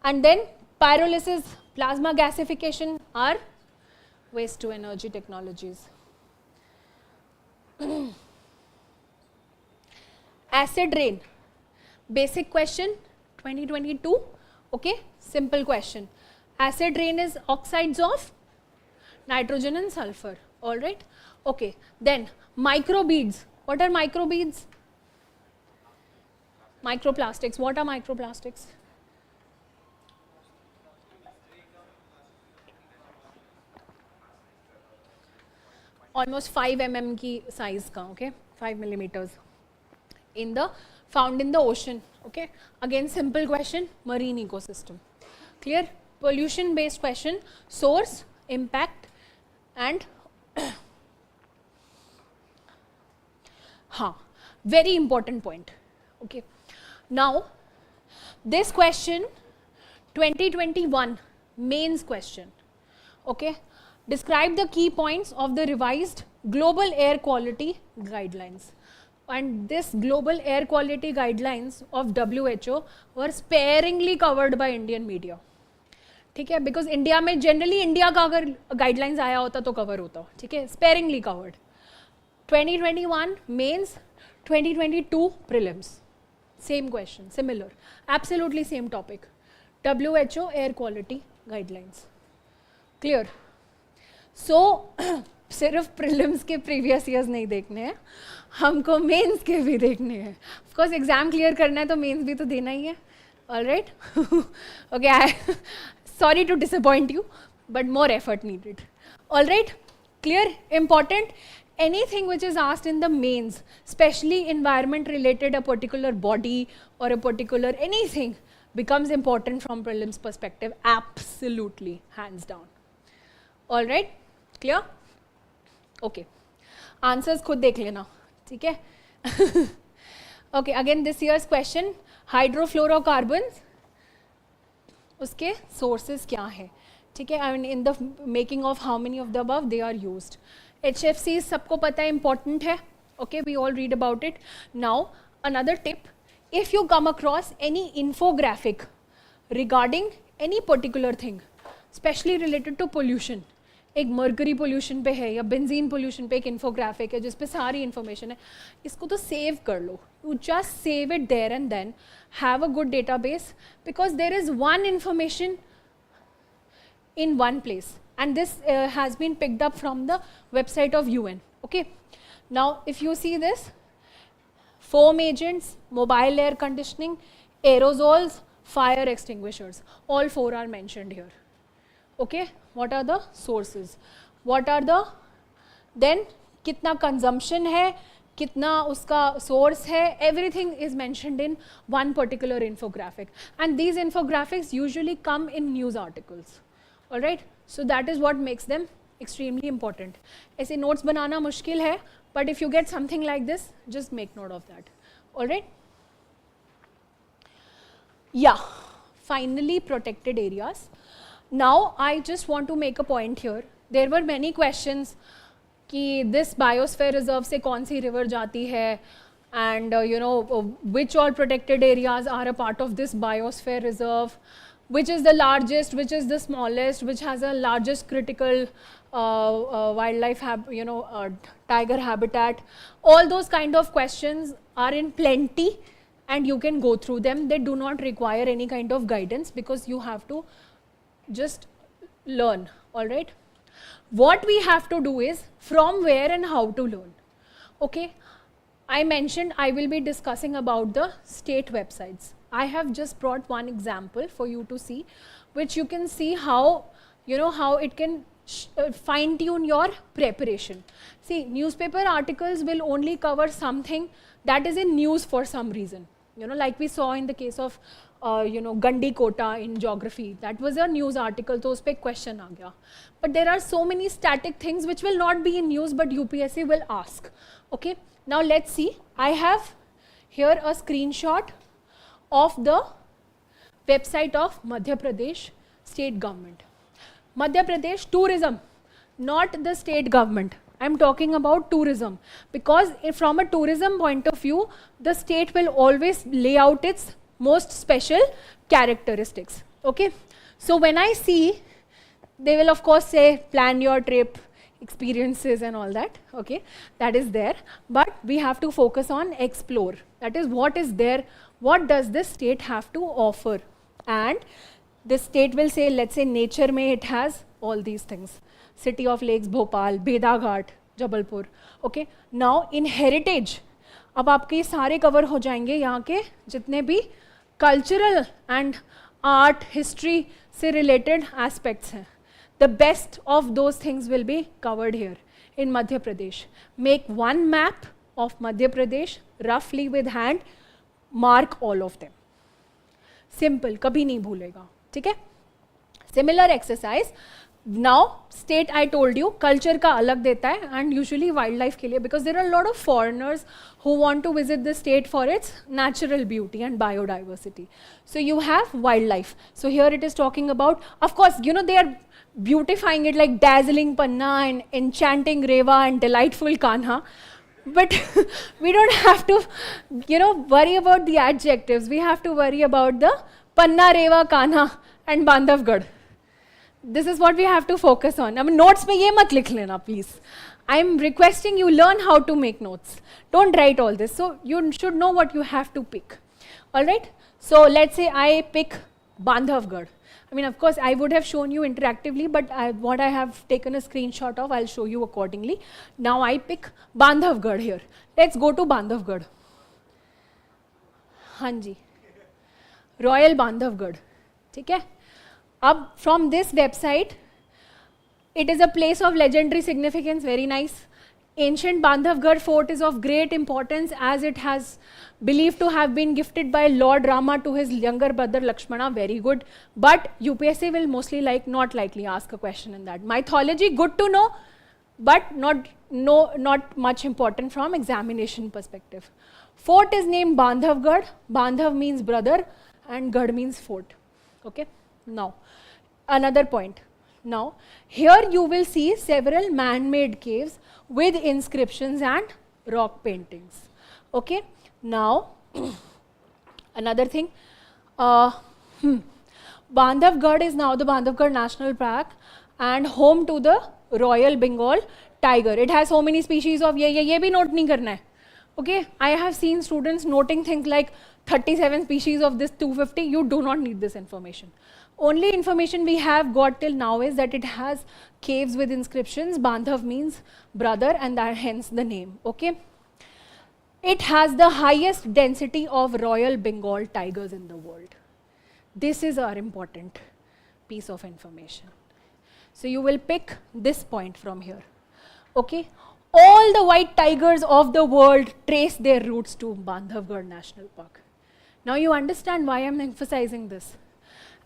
And then pyrolysis, plasma gasification are waste to energy technologies. Acid rain, basic question 2022. Okay, simple question. Acid rain is oxides of nitrogen and sulfur. All right. Okay, then microbeads. What are microbeads? Microplastics. What are microplastics? Almost 5 mm की size का, okay, 5 millimeters found in the ocean. Okay, again simple question, marine ecosystem. Clear? Pollution based question, source, impact and very important point. Okay, now this question 2021 mains question. Okay, describe the key points of the revised global air quality guidelines. And this global air quality guidelines of WHO were sparingly covered by Indian media. ठीक है, because India में generally India का अगर guidelines आया होता तो cover होता. ठीक है, sparingly covered. 2021 mains, 2022 prelims, same question, similar, absolutely same topic. WHO air quality guidelines. Clear? So सिर्फ प्रीलिम्स के प्रीवियस ईयर्स नहीं देखने हैं, हमको मेंस के भी देखने हैं. ऑफ कोर्स एग्जाम क्लियर करना है तो मेंस भी तो देना ही है. Alright, okay, I sorry to disappoint you, but more effort needed. All right, clear? Important. Anything which is asked in the mains, especially environment related, a particular body or a particular anything becomes important from prelims perspective. Absolutely, hands down. All right, clear? Okay, answers खुद देख लेना. ठीक है? Okay, again this year's question, hydrofluorocarbons, उसके sources क्या हैं. ठीक है, I mean in the making of how many of the above they are used. HFC सबको पता है, इंपॉर्टेंट है. Okay, we all read about it. Now another tip, if you come across any infographic regarding any particular thing specially related to pollution, एक mercury pollution पे है या benzene pollution पे एक इन्फोग्राफिक है जिस पे सारी इन्फॉर्मेशन है, इसको तो सेव कर लो. You just save it there and then, have a good database, because there is one information in one place, and this has been picked up from the website of UN. Okay, now if you see this, foam agents, mobile air conditioning, aerosols, fire extinguishers, all four are mentioned here. Okay, what are the sources, what are the, then कितना consumption है, कितना उसका source है, everything is mentioned in one particular infographic, and these infographics usually come in news articles. Alright, so that is what makes them extremely important. ऐसे notes बनाना मुश्किल है, but if you get something like this, just make note of that. Alright, yeah finally protected areas. Now I just want to make a point here. There were many questions कि this biosphere reserve से कौन सी river जाती है, and you know which all protected areas are a part of this biosphere reserve, which is the largest, which is the smallest, which has a largest critical wildlife tiger habitat. All those kind of questions are in plenty and you can go through them. They do not require any kind of guidance because you have to just learn. All right, what we have to do is from where and how to learn. Okay, I mentioned I will be discussing about the state websites. I have just brought one example for you to see, which you can see how, you know, how it can fine tune your preparation. See, newspaper articles will only cover something that is in news for some reason, you know, like we saw in the case of you know, Gandhi quota in geography. That was a news article, तो उस पे question आ गया. But there are so many static things which will not be in news but UPSC will ask. Okay, now let's see. I have here a screenshot of the website of Madhya Pradesh state government. Madhya Pradesh tourism, not the state government. I am talking about tourism because from a tourism point of view, the state will always lay out its most special characteristics. Okay, so when I see, they will of course say plan your trip, experiences and all that. Okay, that is there, but we have to focus on explore. That is what is there, what does this state have to offer, and the state will say, let's say nature mein it has all these things, city of lakes Bhopal, Beda Ghat, Jabalpur. Okay, now in heritage, अब आपके सारे cover हो जाएंगे यहाँ के जितने भी cultural and art history से रिलेटेड एस्पेक्ट्स हैं. The best of those things will be covered here in Madhya Pradesh. Make one map of Madhya Pradesh roughly with hand, mark all of them. Simple, कभी नहीं भूलेगा. ठीक है? Similar exercise, Now, state I told you, culture का अलग देता है, and usually wildlife के लिए, because there are a lot of foreigners who want to visit the state for its natural beauty and biodiversity. So you have wildlife. So here it is talking about, of course, you know, they are beautifying it like dazzling Panna and enchanting Reva and delightful Kanha. But we don't have to, you know, worry about the adjectives. We have to worry about the Panna, Reva, Kanha and Bandhavgarh. This is what we have to focus on. I mean, notes में ये मत लिख लेना, please. I'm requesting you learn how to make notes. Don't write all this. So you should know what you have to pick. All right? So let's say I pick Bandhavgarh. I mean, of course, I would have shown you interactively, but what I have taken a screenshot of, I'll show you accordingly. Now I pick Bandhavgarh here. Let's go to Bandhavgarh. हाँ जी. Royal Bandhavgarh. ठीक है? Up from this website, it is a place of legendary significance, very nice. Ancient Bandhavgarh fort is of great importance as it has believed to have been gifted by Lord Rama to his younger brother Lakshmana, very good. But UPSC will mostly not likely ask a question in that. Mythology, good to know, but not much important from examination perspective. Fort is named Bandhavgarh. Bandhav means brother and Garh means fort. Okay, now another point. Now here you will see several man-made caves with inscriptions and rock paintings. Okay, now another thing, Bandhavgarh is now the Bandhavgarh National Park and home to the Royal Bengal tiger. It has so many species of ये भी note नहीं करना है. Okay, I have seen students noting things like 37 species of this 250. You do not need this information. Only information we have got till now is that it has caves with inscriptions. Bandhav means brother and that hence the name. Okay. It has the highest density of Royal Bengal tigers in the world. This is our important piece of information. So you will pick this point from here. Okay. All the white tigers of the world trace their roots to Bandhavgarh National Park. Now you understand why I'm emphasizing this.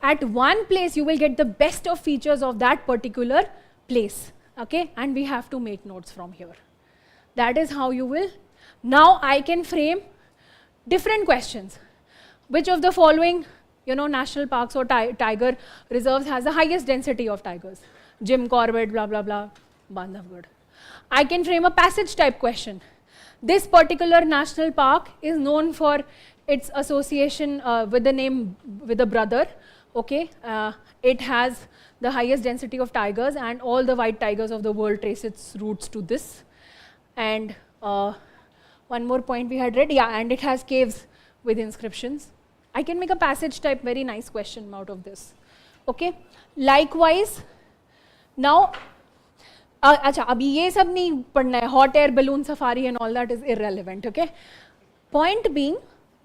At one place you will get the best of features of that particular place. Okay, and we have to make notes from here. That is how you will. Now I can frame different questions. Which of the following, you know, national parks or tiger reserves has the highest density of tigers? Jim Corbett, blah blah blah, Bandhavgarh. I can frame a passage type question. This particular national park is known for its association with the name, with a brother. Okay, it has the highest density of tigers and all the white tigers of the world trace its roots to this. And one more point we had read, yeah, and it has caves with inscriptions. I can make a passage type very nice question out of this. Okay, likewise, now, अच्छा अभी ये सब नहीं पढ़ना है, hot air balloon safari and all that is irrelevant. Okay, point being,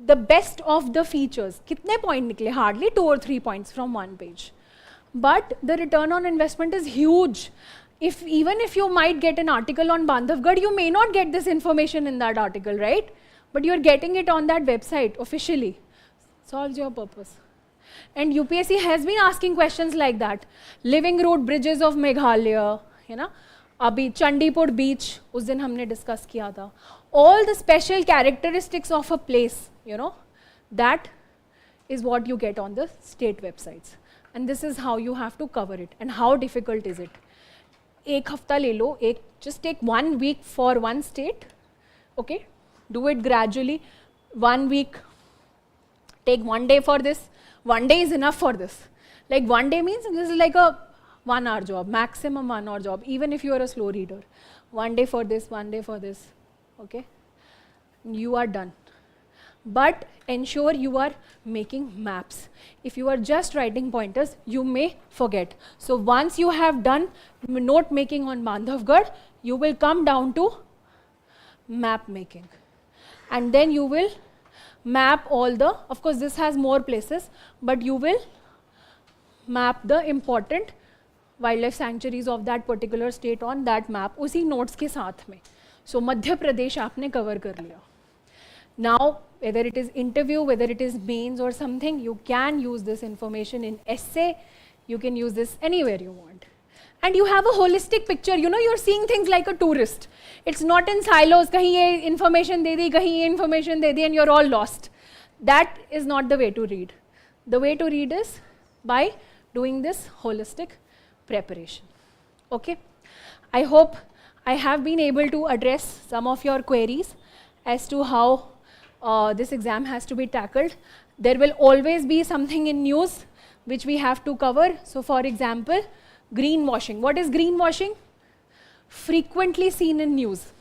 the best of the features. कितने point निकले? Hardly 2 or 3 points from one page. But the return on investment is huge. Even if you might get an article on Bandhavgarh, you may not get this information in that article, right? But you're getting it on that website officially. Solves your purpose. And UPSC has been asking questions like that. Living root bridges of Meghalaya, you know? अभी चंडीपुर बीच उस दिन हमने discuss किया था. All the special characteristics of a place, you know, that is what you get on the state websites. And this is how you have to cover it. And how difficult is it? एक हफ्ता ले लो, just take 1 week for one state. Okay, do it gradually. 1 week, take 1 day for this. 1 day is enough for this. Like 1 day means this is like a 1 hour job, maximum 1 hour job, even if you are a slow reader. 1 day for this, 1 day for this. Okay, you are done. But ensure you are making maps. If you are just writing pointers, you may forget. So once you have done note making on Bandhavgarh, you will come down to map making. And then you will map all the, of course this has more places, but you will map the important wildlife sanctuaries of that particular state on that map, उसी notes के साथ में. So Madhya Pradesh आपने cover कर लिया. Now, whether it is interview, whether it is mains or something, you can use this information in essay. You can use this anywhere you want. and you have a holistic picture. You know, you're seeing things like a tourist. It's not in silos, kahin ye information de di, kahin ye information de di, and you're all lost. That is not the way to read. The way to read is by doing this holistic preparation. Okay? I hope I have been able to address some of your queries as to how this exam has to be tackled. There will always be something in news which we have to cover. So for example, greenwashing. What is greenwashing? Frequently seen in news.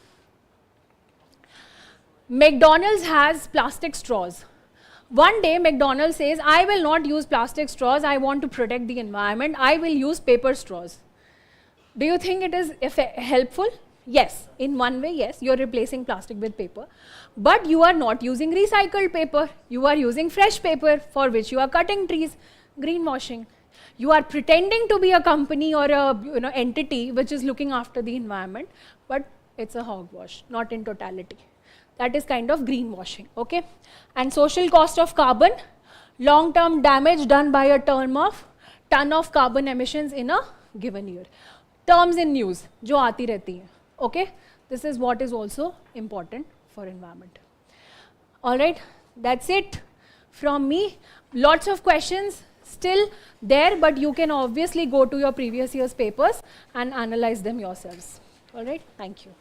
McDonald's has plastic straws. One day McDonald's says, I will not use plastic straws, I want to protect the environment, I will use paper straws. Do you think it is helpful? Yes, in one way, yes, you are replacing plastic with paper. But you are not using recycled paper, you are using fresh paper for which you are cutting trees. Greenwashing. You are pretending to be a company or a entity which is looking after the environment, but it's a hogwash, not in totality. That is kind of greenwashing, okay? And social cost of carbon, long-term damage done by a ton of carbon emissions in a given year. Terms in news, jo aati rehti hai, okay? This is what is also important for environment. All right, that's it from me. Lots of questions still there, but you can obviously go to your previous year's papers and analyze them yourselves. All right, thank you.